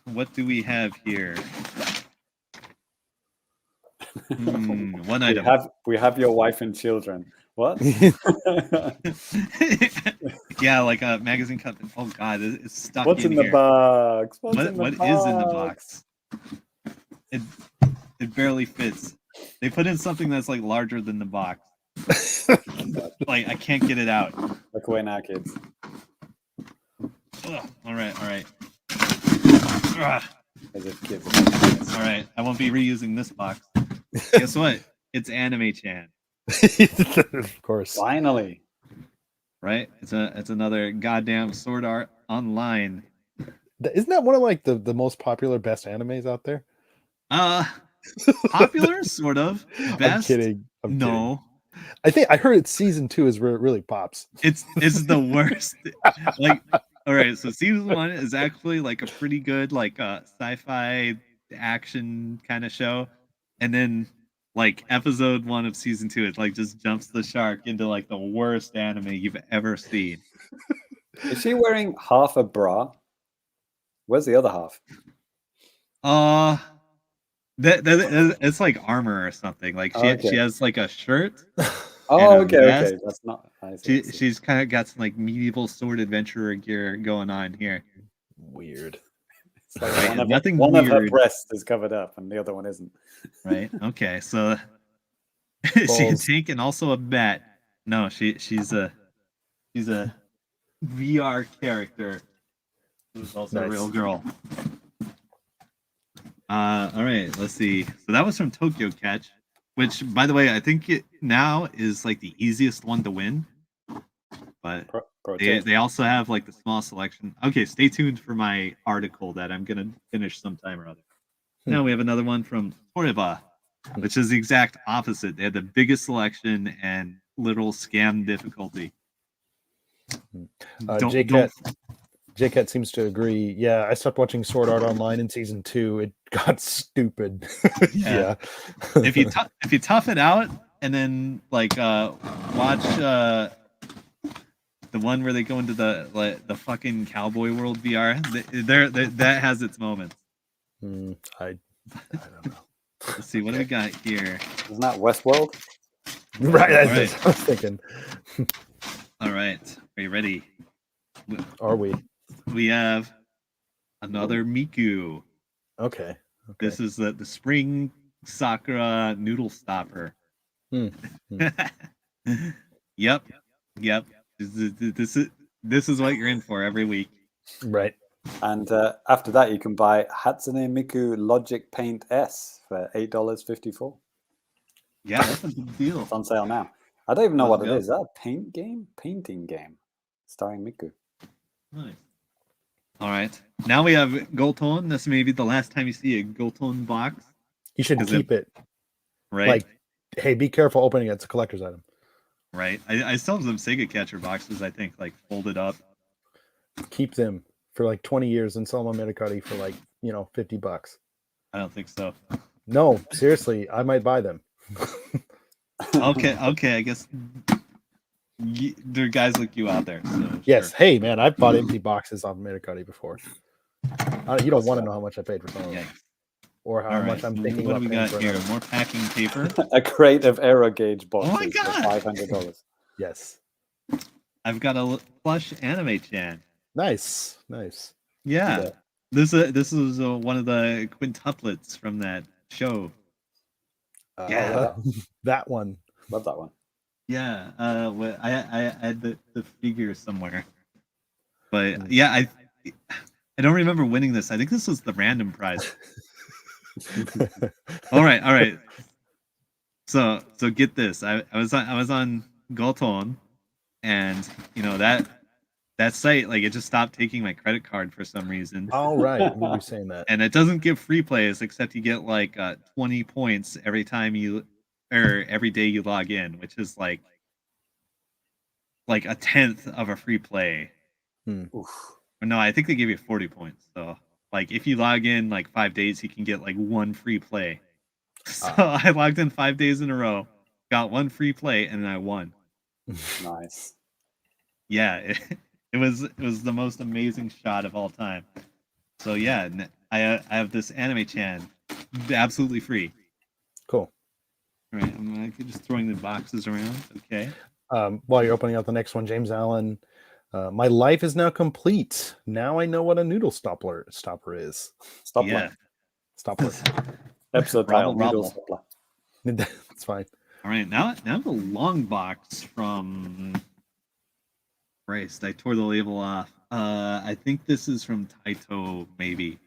What do we have here? One item. We have your wife and children. What? Yeah, like a magazine cup. Oh god, it's stuck What's in the here. box? What is in the box? It barely fits. They put in something that's like larger than the box. Like I can't get it out. Look away now, kids. Ugh. All right. As if kids. All right, I won't be reusing this box. Guess what? It's Anime-chan. Of course. Finally. Right? It's another goddamn Sword Art Online. Isn't that one of like the most popular best animes out there? Popular, sort of. Best? I'm kidding. No. I think I heard it's season 2 is where it really pops. It's the worst. Like, all right, so season 1 is actually like a pretty good like sci-fi action kind of show, and then like episode 1 of season 2, it like just jumps the shark into like the worst anime you've ever seen. Is she wearing half a bra? Where's the other half? It's like armor or something. Like she has like a shirt. Oh, okay. That's not. She's kind of got some like medieval sword adventurer gear going on here. Weird. It's like one of her breasts is covered up and the other one isn't. Right. Okay. So she's a tank and also a bat. No, she's a VR character who's also a real girl. All right. Let's see. So that was from Tokyo Catch, which, by the way, I think it now is like the easiest one to win. But they also have like the small selection. Okay, stay tuned for my article that I'm gonna finish sometime or other. Now we have another one from Oriba, which is the exact opposite. They had the biggest selection and literal scam difficulty. JCat seems to agree. Yeah, I stopped watching Sword Art Online in season 2. It got stupid. Yeah. If you tough it out and then like watch the one where they go into the fucking cowboy world VR, that has its moments. I don't know. Let's see, what do we got here? Isn't that Westworld? Right, that's what I was thinking. All right, are you ready? Are we? We have another Miku. Okay. This is the spring Sakura noodle stopper. Hmm. Yep. This is what you're in for every week. Right. And after that, you can buy Hatsune Miku Logic Paint S for $8.54. Yeah, that's a big deal. It's on sale now. I don't even know Let's what go. it is. Is that a paint game? Painting game starring Miku. Nice. All right. Now we have Golton. This may be the last time you see a Golton box. You should 'Cause keep it. Right. Like, hey, be careful opening it. It's a collector's item. Right. I still have some Sega Catcher boxes, I think, like folded up. Keep them for like 20 years and sell them on Metacarty for like, $50. I don't think so. No, seriously, I might buy them. Okay, I guess there are guys like you out there. So Yes. sure. Hey, man, I've bought empty boxes off Metacarty before. You don't want to know how much I paid for some of them. Yikes. Or how All much right. I'm So thinking what about do we paying got for here? another. More packing paper. A crate of aero gauge boxes my for God. $500. Yes. I've got a plush anime chan. Nice. Yeah. This is one of the quintuplets from that show. Yeah. That one. Love that one. Yeah. I had the figure somewhere, but yeah, I don't remember winning this. I think this was the random prize. All right. So get this. I was on Golton, and that site, like, it just stopped taking my credit card for some reason. All right. I remember you saying that. And it doesn't give free plays, except you get like 20 points every day you log in, which is like a tenth of a free play. Oof. Or no, I think they give you 40 points. So like if you log in like 5 days, you can get like one free play. So I logged in 5 days in a row, got one free play, and then I won. Nice. Yeah, it was the most amazing shot of all time. So yeah, I have this anime chan, absolutely free. Cool. All right, I'm just throwing the boxes around. Okay. While you're opening out the next one, James Allen. My life is now complete. Now I know what a noodle stopper is. Stopper. Stopper. Episode title. Noodle stopper. That's fine. All right, now the long box from Christ. I tore the label off. I think this is from Taito, maybe.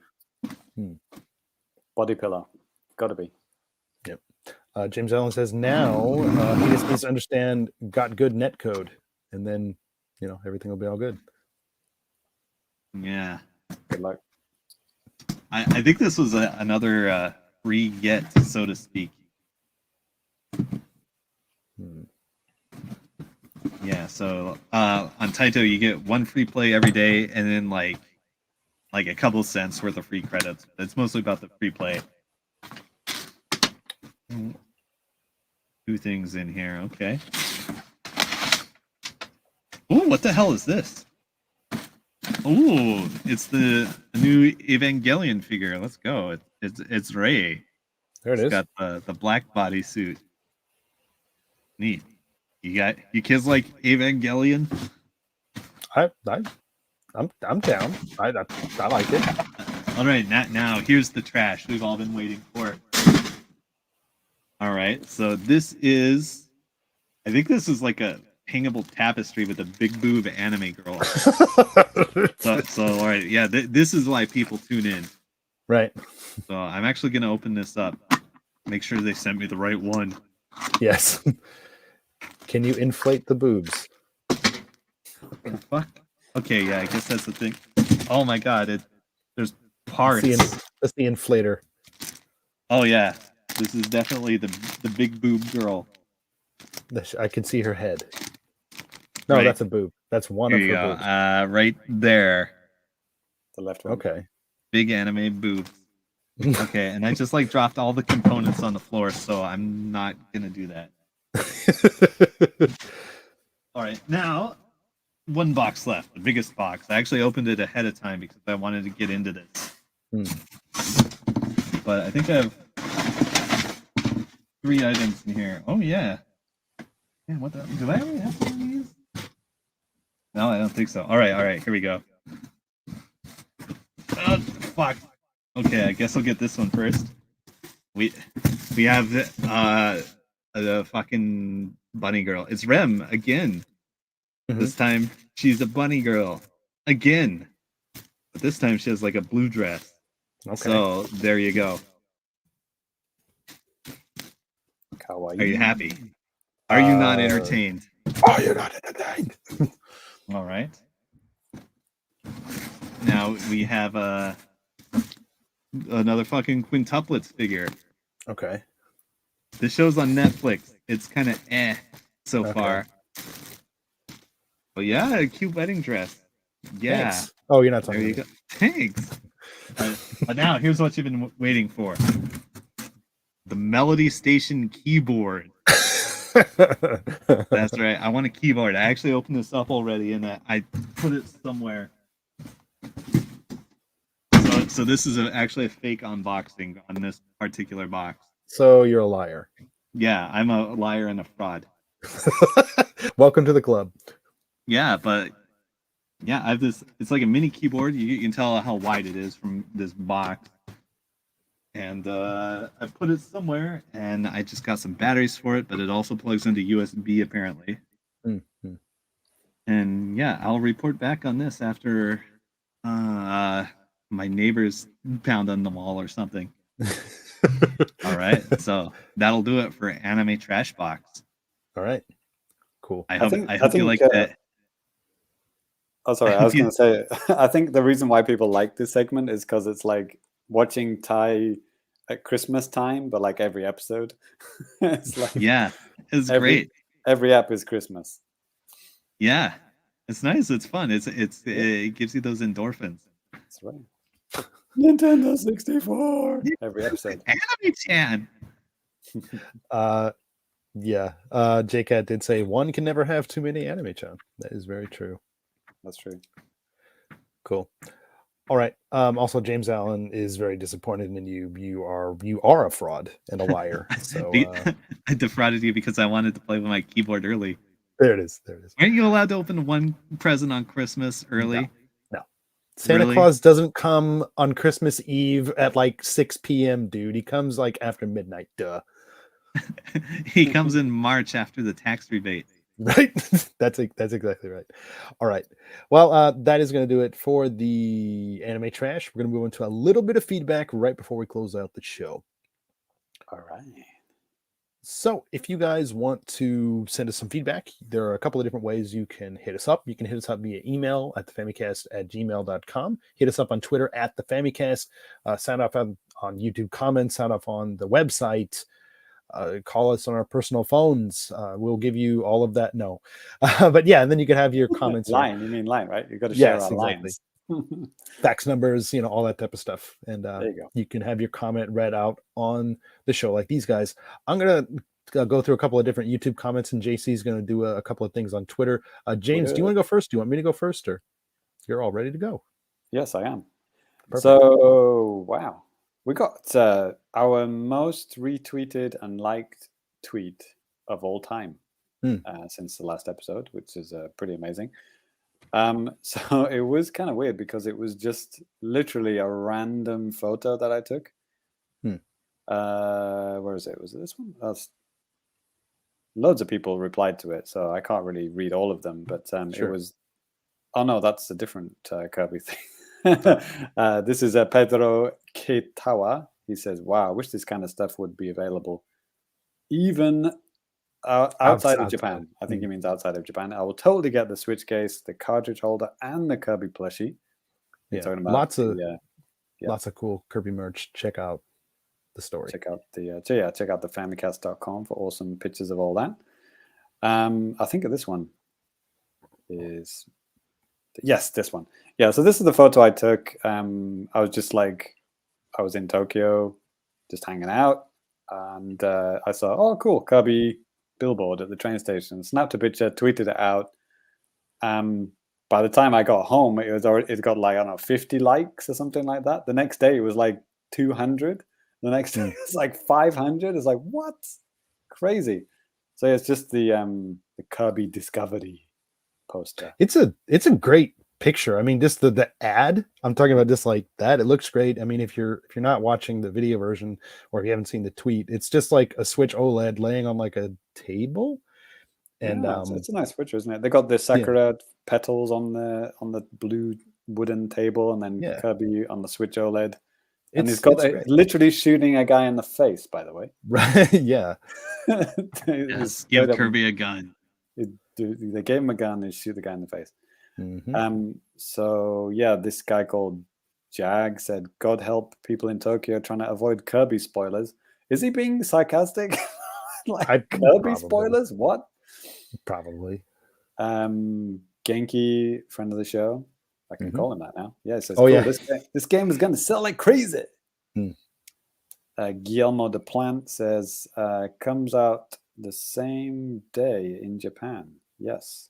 Body pillow. Gotta be. Yep. James Allen says now he just needs to understand got good net code, and then everything will be all good. Yeah. Good luck. I think this was another free get, so to speak. Yeah, so on Taito you get one free play every day, and then like a couple cents worth of free credits. It's mostly about the free play. 2 things in here, okay. Ooh, what the hell is this? Ooh, it's the new Evangelion figure. Let's go. It's Rei. There it is. Got the black bodysuit. Neat. You kids like Evangelion? I'm down. I like it. All right, now here's the trash we've all been waiting for. All right, so this is, I think this is like a hangable tapestry with a big boob anime girl. so all right, yeah, this is why people tune in. Right. So I'm actually gonna open this up, make sure they sent me the right one. Yes. Can you inflate the boobs? Fuck. Okay, yeah, I guess that's the thing. Oh my god, there's parts. That's the inflator. Oh yeah, this is definitely the big boob girl. I can see her head. No, Right. that's a boob. That's one Here of you her go. boobs. Right there. The left one. Okay. Big anime boobs. Okay, and I just dropped all the components on the floor, so I'm not gonna do that. All right, now one box left, the biggest box. I actually opened it ahead of time because I wanted to get into this. But I think I have 3 items in here. Oh yeah. Man, what the? Do I already have one of these? No, I don't think so. All right, here we go. Fuck. Okay, I guess I'll get this one first. We have the fucking bunny girl. It's Rem again. This time she's a bunny girl again, but this time she has like a blue dress. Okay. So there you go. Kawaii. Are you happy? Are you not entertained? Are you not entertained? All right. Now we have another fucking quintuplets figure. Okay. The show's on Netflix. It's kind of so far. But yeah, a cute wedding dress. Yeah. Thanks. Oh, you're not There talking you to go. Thanks. But now here's what you've been waiting for. The Melody Station keyboard. That's right. I want a keyboard. I actually opened this up already and I put it somewhere. So this is actually a fake unboxing on this particular box. So you're a liar. Yeah, I'm a liar and a fraud. Welcome to the club. Yeah, but yeah, I have this. It's like a mini keyboard. You can tell how wide it is from this box. And I put it somewhere, and I just got some batteries for it, but it also plugs into USB apparently. Mm-hmm. And yeah, I'll report back on this after my neighbors pound on the wall or something. All right, so that'll do it for Anime Trash Box. All right, cool. I hope you like that. Oh, sorry, I was going to say, I think the reason why people like this segment is because it's like watching Thai at Christmas time, but like every episode. It's like it's great. Every app is Christmas. Yeah, it's nice. It's fun. It gives you those endorphins. That's right. Nintendo 64. Every episode. Anime-chan. Yeah. JCat did say one can never have too many Anime-chan. That is very true. That's true. Cool. All right. Also, James Allen is very disappointed in you. You are a fraud and a liar. So I defrauded you because I wanted to play with my keyboard early. There it is. Aren't you allowed to open one present on Christmas early? No. Santa Claus doesn't come on Christmas Eve at like 6 p.m., dude. He comes like after midnight. Duh. He comes in March after the tax rebate. Right. That's exactly right. All right. Well, that is going to do it for the anime trash. We're going to move into a little bit of feedback right before we close out the show. All right. So if you guys want to send us some feedback, there are a couple of different ways you can hit us up. You can hit us up via email at thefamicast@gmail.com. Hit us up on Twitter at thefamicast. Sound off on YouTube comments. Sound off on the website. Call us on our personal phones. We'll give you all of that. No. But yeah, and then you can have your comments. Line. You mean line, right? You've got to share our lines. Fax numbers, all that type of stuff. And there you go. You can have your comment read out on the show like these guys. I'm going to go through a couple of different YouTube comments, and JC's going to do a couple of things on Twitter. James, do you want to go first? Do you want me to go first, or you're all ready to go? Yes, I am. Perfect. So, wow. We got our most retweeted and liked tweet of all time since the last episode, which is pretty amazing. So it was kind of weird because it was just literally a random photo that I took. Where is it? Was it this one? Loads of people replied to it, so I can't really read all of them. But It was. Oh no, that's a different Kirby thing. This is Pedro Ketawa. He says, "Wow, I wish this kind of stuff would be available, even." Outside of Japan. I think he means outside of Japan. I will totally get the Switch case, the cartridge holder, and the Kirby plushie. Yeah, lots of cool Kirby merch. Check out the story. Check out the Famicast.com for awesome pictures of all that. I think this one is this one. Yeah, so this is the photo I took. I was in Tokyo, just hanging out, and I saw, cool, Kirby billboard at the train station. Snapped a picture, tweeted it out. By the time I got home, it got like, I don't know, 50 likes or something like that. The next day it was like 200. The next day it's like 500. It's like, what? Crazy. So it's just the Kirby Discovery poster. It's a great picture. I mean, just the ad. I'm talking about just like that. It looks great. I mean, if you're not watching the video version or if you haven't seen the tweet, it's just like a Switch OLED laying on like a table. And Yeah, it's a nice picture, isn't it? They got the sakura petals on the blue wooden table, and then Yeah. Kirby on the Switch OLED. And it's he's literally shooting a guy in the face, by the way. Right. Yeah. Yes, give Kirby a gun. They gave him a gun and shoot the guy in the face. Mm-hmm. So yeah, this guy called Jag said, "God help people in Tokyo trying to avoid Kirby spoilers." Is he being sarcastic? Like Kirby spoilers? What? Probably. Genki, friend of the show. I can call him that now. Yeah, it says, "Oh cool, yeah, this game is going to sell like crazy." Hmm. Guillermo de Plant says, "Comes out the same day in Japan." Yes,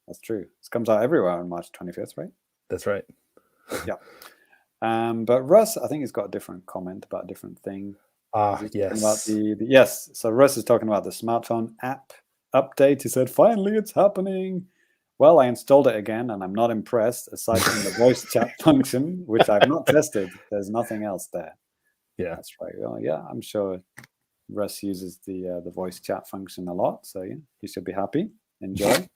that's true. It comes out everywhere on March 25th, right? That's right. Yeah. But Russ, I think he's got a different comment about a different thing. Yes. About yes. So Russ is talking about the smartphone app update. He said, "Finally, it's happening." Well, I installed it again, and I'm not impressed. Aside from the voice chat function, which I've not tested, there's nothing else there. Yeah, that's right. Well, yeah, I'm sure Russ uses the voice chat function a lot, so yeah, he should be happy. Enjoy.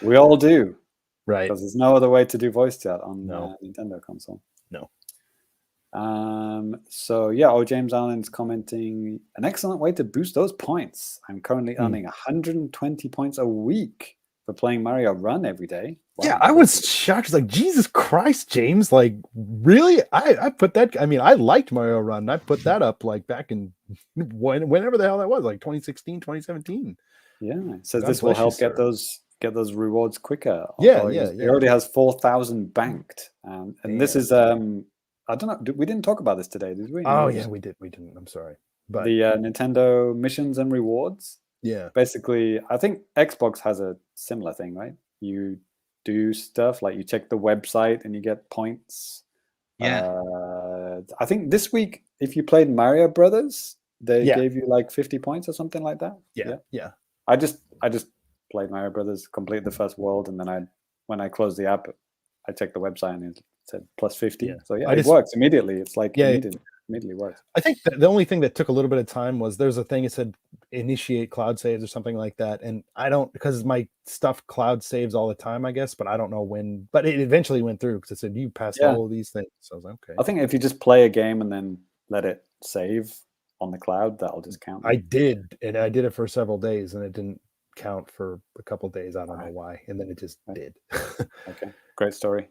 We all do, right? Because there's no other way to do voice chat on Nintendo console. No. So yeah, James Allen's commenting, "An excellent way to boost those points. I'm currently earning 120 points a week for playing Mario Run every day." Wow. Yeah, I was shocked. It's like, Jesus Christ, James! Like, really? I put that. I mean, I liked Mario Run. I put that up like back in whenever the hell that was, like 2016, 2017. Yeah, so this will help get those rewards quicker. Yeah. He already has 4,000 banked, and this is I don't know. We didn't talk about this today, did we? Oh yeah, we did. We didn't. I'm sorry. But the Nintendo missions and rewards. Yeah. Basically, I think Xbox has a similar thing, right? You do stuff like you check the website and you get points. Yeah. I think this week, if you played Mario Brothers, they gave you like 50 points or something like that. Yeah. I just played Mario Brothers, completed the first world, and then when I closed the app, I checked the website and it said plus 50. Yeah. So yeah, it works immediately. It's like immediately works. I think the only thing that took a little bit of time was there's a thing it said initiate cloud saves or something like that, and I don't, because my stuff cloud saves all the time, I guess, but I don't know when. But it eventually went through because it said you passed all of these things. So I was like, okay. I think if you just play a game and then let it save on the cloud, that'll just count. I did, and I did it for several days, and it didn't count for a couple of days. I don't know why, and then it just did. Okay, great story.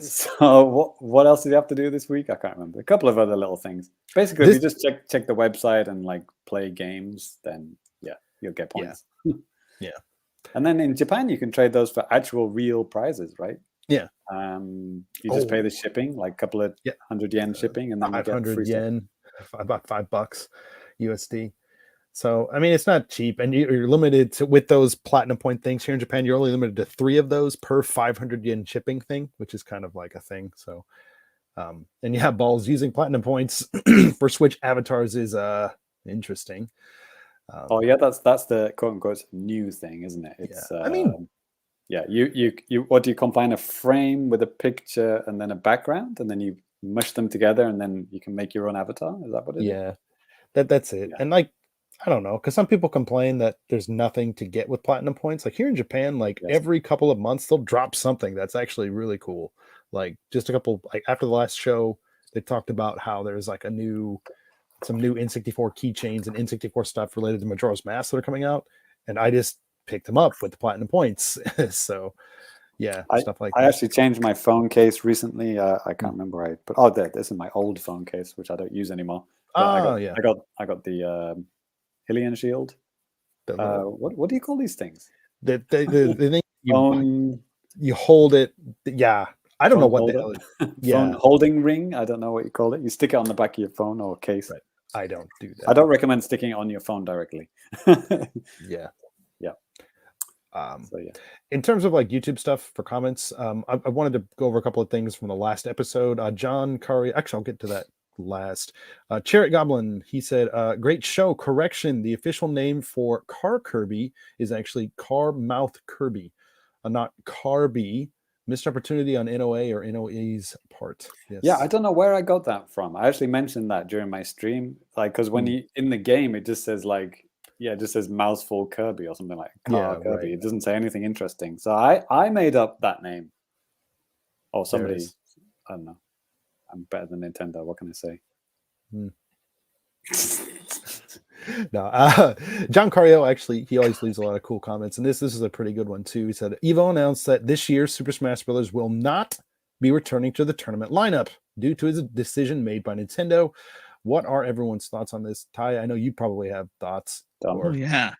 So what else did you have to do this week? I can't remember. A couple of other little things. Basically, if you just check the website and like play games, then you'll get points. Yeah. And then in Japan, you can trade those for actual real prizes, right? Yeah. You just pay the shipping, like a couple of 100 yen shipping, and then 500 yen, about $5 USD. So, I mean, it's not cheap, and you're limited to, with those platinum point things here in Japan, you're only limited to 3 of those per 500 yen shipping thing, which is kind of like a thing. So, and yeah, balls using platinum points for Switch avatars is interesting. That's the quote unquote new thing, isn't it? It's, I mean, you what do you combine a frame with a picture and then a background, and then you mush them together, and then you can make your own avatar. Is that what it is? Yeah, that's it. And like, I don't know, because some people complain that there's nothing to get with platinum points. Like here in Japan, like every couple of months they'll drop something that's actually really cool. Like just a couple, like after the last show, they talked about how there's like some new N64 keychains and N64 stuff related to Majora's Mask that are coming out, and I just picked them up with the platinum points. So stuff like that. I actually changed my phone case recently. I can't remember but this is my old phone case, which I don't use anymore. I got the Hylian shield. What do you call these things? The thing you hold it. Yeah, I don't know what the hell. Phone holding ring. I don't know what you call it. You stick it on the back of your phone or case. Right. I don't do that. I don't recommend sticking it on your phone directly. Yeah. So in terms of like YouTube stuff for comments, I wanted to go over a couple of things from the last episode. John Curry, actually, I'll get to that last. Chariot Goblin, he said, great show. Correction, the official name for Car Kirby is actually Car Mouth Kirby, not Carby, Missed opportunity on NOA or NOA's part. Yes. Yeah, I don't know where I got that from. I actually mentioned that during my stream, like because when you in the game, it just says like, yeah, it just says mouthful Kirby or something like car Yeah, Kirby. right. It doesn't say anything interesting. So I made up that name, or There it somebody. is. I don't know. I'm better than Nintendo. What can I say? No, John Cario actually, he always leaves a lot of cool comments, and this is a pretty good one too. He said Evo announced that this year's Super Smash Bros. Will not be returning to the tournament lineup due to his decision made by Nintendo. What are everyone's thoughts on this? Ty, I know you probably have thoughts. Done. Oh yeah.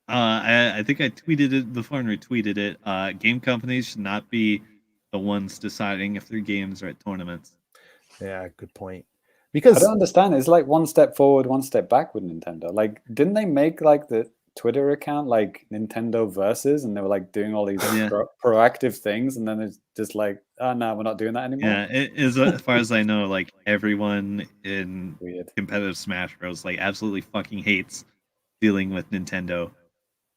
I think I tweeted it before and retweeted it. Game companies should not be the ones deciding if their games are at tournaments. Yeah, good point. I Because don't understand. It's like one step forward, one step back with Nintendo. Like, didn't they make like the Twitter account like Nintendo Versus, and they were like doing all these proactive things, and then it's just like, oh no, we're not doing that anymore. Yeah, it is as far as I know, like everyone in Weird. competitive Smash Bros. Like absolutely fucking hates dealing with Nintendo.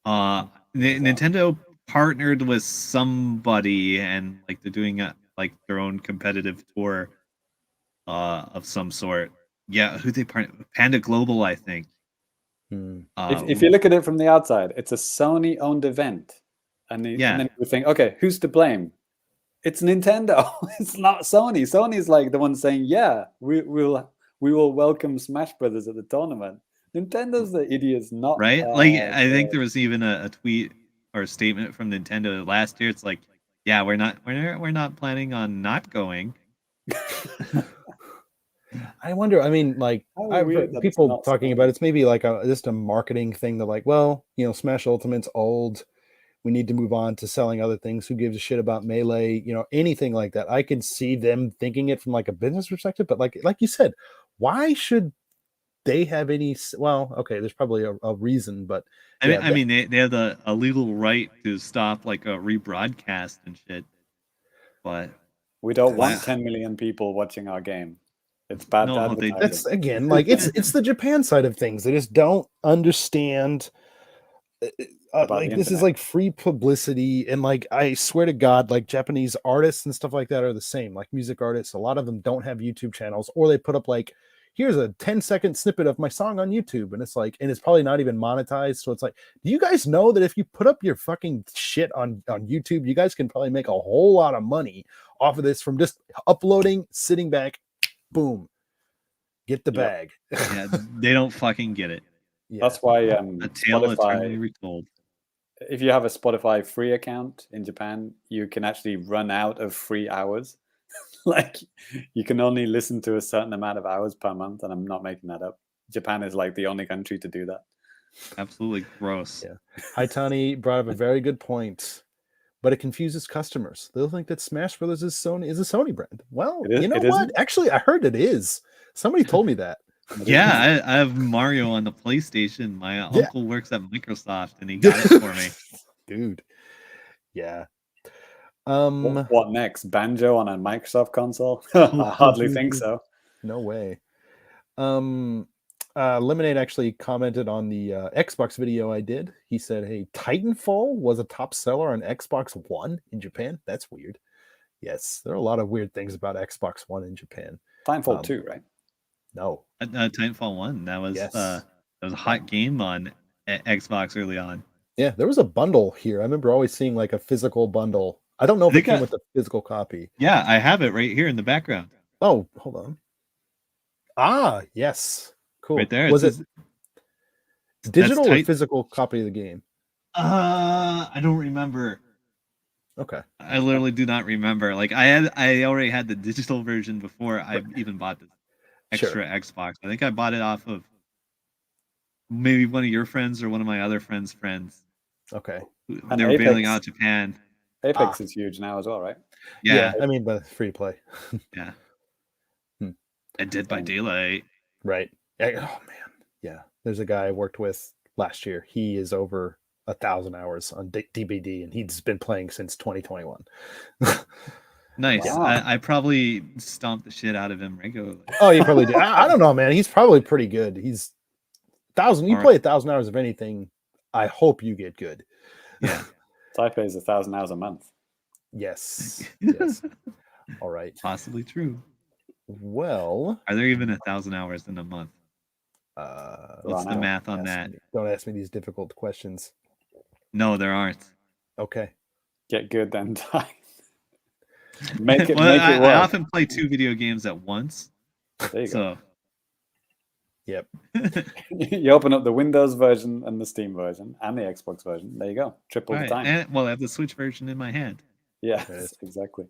Nintendo partnered with somebody, and like they're doing like their own competitive tour of some sort. Yeah, who they partner? Panda Global, I think. If you look at it from the outside, it's a Sony-owned event, and then you think, okay, who's to blame? It's Nintendo. It's not Sony. Sony's like the one saying, yeah, we will welcome Smash Brothers at the tournament. Nintendo's the idiots, not right. Like I think there was even a tweet or a statement from Nintendo last year. It's like, yeah, we're not planning on not going. I wonder. I mean, like I've heard people talking about it's maybe like just a marketing thing. That like, well, you know, Smash Ultimate's old. We need to move on to selling other things. Who gives a shit about Melee? You know, anything like that. I can see them thinking it from like a business perspective, but like you said, why should they have any? Well, okay, there's probably a reason, but I mean, they have a legal right to stop like a rebroadcast and shit. But we don't want 10 million people watching our game. It's bad advertising. That's again like it's the Japan side of things. They just don't understand. Like this is like free publicity, and like I swear to God, like Japanese artists and stuff like that are the same. Like music artists, a lot of them don't have YouTube channels, or they put up like, here's a 10-second snippet of my song on YouTube, and it's like, and it's probably not even monetized. So it's like, do you guys know that if you put up your fucking shit on YouTube, you guys can probably make a whole lot of money off of this from just uploading, sitting back, boom, get the bag. Yeah, they don't fucking get it. Yeah. That's why a tale eternally retold. If you have a Spotify free account in Japan, you can actually run out of free hours. Like you can only listen to a certain amount of hours per month, and I'm not making that up. Japan is like the only country to do that. Absolutely gross. Yeah. Haitani brought up a very good point, but it confuses customers. They'll think that Smash Brothers is a Sony brand. Well, you know what? Actually, I heard it is. Somebody told me that. Yeah, I have Mario on the PlayStation. My uncle works at Microsoft, and he got it for me. Dude. Yeah. What next? Banjo on a Microsoft console? I hardly think so. No way. Lemonade actually commented on the Xbox video I did. He said, hey, Titanfall was a top seller on Xbox One in Japan. That's weird. Yes, there are a lot of weird things about Xbox One in Japan. Titanfall 2, right? No. Titanfall 1. That was a hot game on Xbox early on. Yeah, there was a bundle here. I remember always seeing like a physical bundle. I don't know if it came with a physical copy. Yeah, I have it right here in the background. Oh, hold on. Ah, yes. Cool. Right there. Was it digital or physical copy of the game? I don't remember. Okay. I literally do not remember. Like I already had the digital version before I even bought this extra Xbox. I think I bought it off of maybe one of your friends or one of my other friends' friends. Okay. They were bailing out Japan. Apex is huge now as well, right? Yeah. I mean, but free to play. Yeah. And Dead by Daylight. Right. Oh man. Yeah. There's a guy I worked with last year. He is over 1,000 hours on DBD, and he's been playing since 2021. Nice. Wow. I probably stomped the shit out of him regularly. Oh, you probably did. I don't know, man. He's probably pretty good. He's 1,000. You play 1,000 hours of anything. I hope you get good. Yeah. Taipei is 1,000 hours a month. Yes. Yes. All right. Possibly true. Well, Are there even 1,000 hours in a month? What's the Wow. math on that? Don't ask me these difficult questions. No, there aren't. Okay. Get good then, Ty. Make it Well, make it I work. often play 2 video games at once. There you go. So Yep. You open up the Windows version and the Steam version and the Xbox version. There you go. Triple the right. time. And well, I have the Switch version in my hand. Yes, Yes. exactly.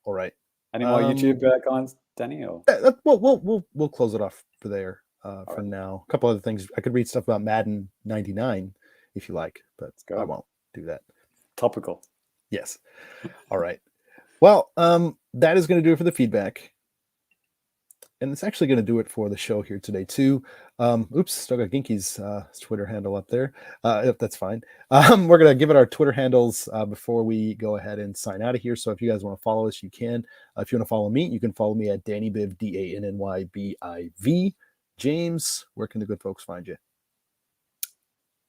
All right. Any more YouTube comments, Danny? Or We'll close it off for there for right. now. A couple other things. I could read stuff about Madden 99 if you like, but go. I won't do that. Topical. Yes. All right. Well, that is going to do it for the feedback. And it's actually going to do it for the show here today, too. Oops, still got Ginky's Twitter handle up there. If that's fine. We're going to give it our Twitter handles before we go ahead and sign out of here. So if you guys want to follow us, you can. If you want to follow me, you can follow me at DannyBiv, DANNYBIV. James, where can the good folks find you?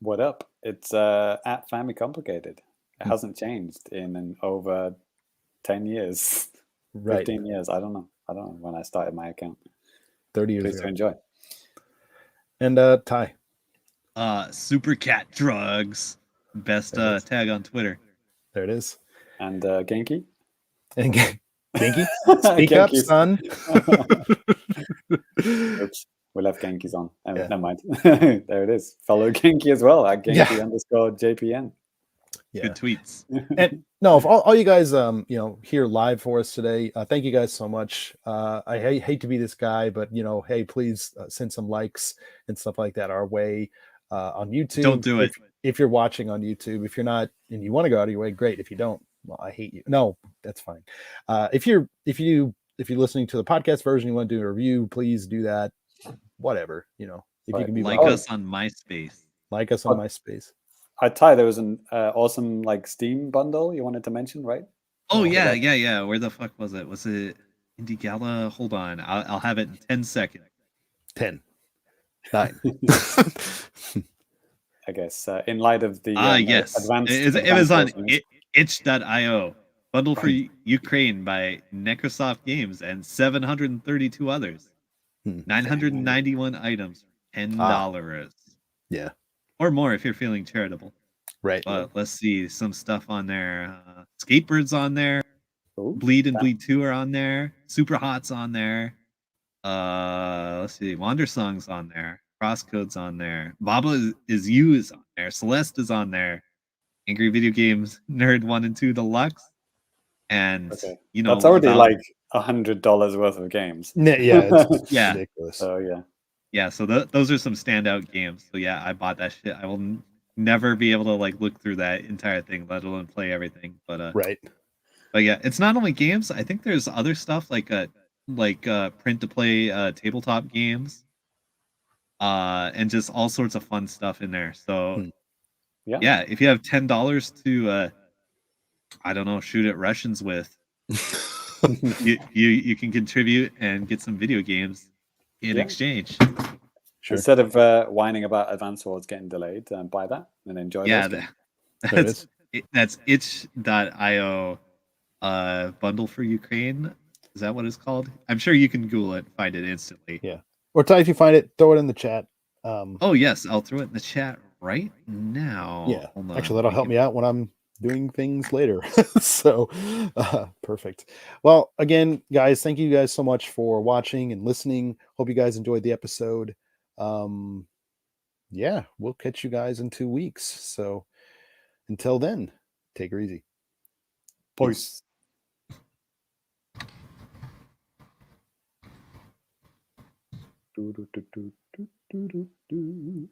What up? It's at Famicomplicated. It hasn't changed in over 10 years. Right. 15 years. I don't know when I started my account. 30 years Please ago. enjoy. And Ty. Super Cat Drugs. Best tag on Twitter. There it is. And Genki? And Genki? Speak up, son. Oops. We left Genki's on. Never mind. There it is. Follow Genki as well at Genki_JPN. Yeah. Good tweets. And no, if all you guys here live for us today, thank you guys so much. I hate to be this guy, but hey, please send some likes and stuff like that our way on YouTube. Don't do it if you're watching on YouTube. If you're not and you want to go out of your way, great. If you don't, well, I hate you. No, that's fine. If you're listening to the podcast version, you want to do a review, please do that. Whatever, if you can be like us on MySpace. Like us on MySpace. Ty, there was an awesome Steam bundle you wanted to mention, right? Oh yeah. Where the fuck was it? Was it Indie Gala? Hold on, I'll have it in 10 seconds. 10, 9. I guess in light of the yes, advanced it was on itch.io. Bundle for Ukraine by Necrosoft Games and 732 others. 991 items, $10. Yeah. Or more if you're feeling charitable. Right. But let's see, some stuff on there. Skateboard's on there. Ooh, Bleed and Bleed 2 are on there. Super Hot's on there. Let's see, Wander Song's on there. Crosscode's on there. Baba is You is on there. Celeste is on there. Angry Video Games Nerd 1 and 2 Deluxe. And that's already $100 worth of games. Yeah, it's ridiculous. So yeah, so those are some standout games. So yeah, I bought that shit. I will never be able to look through that entire thing, let alone play everything. But right. But yeah, it's not only games. I think there's other stuff like print to play tabletop games, and just all sorts of fun stuff in there. So yeah, if you have $10 to I don't know, shoot at Russians with, you can contribute and get some video games in exchange. Sure. Instead of whining about Advance Wars getting delayed, buy that and enjoy. That's itch.io bundle for Ukraine. Is that what it's called? I'm sure you can Google it and find it instantly. Yeah. Or Ty, if you find it, throw it in the chat. Oh yes, I'll throw it in the chat right now. Yeah. Actually, that'll help me out when I'm doing things later. So perfect. Well, again, guys, thank you guys so much for watching and listening. Hope you guys enjoyed the episode. Yeah, we'll catch you guys in 2 weeks. So until then, take her easy. Peace. Do, do, do, do, do, do, do.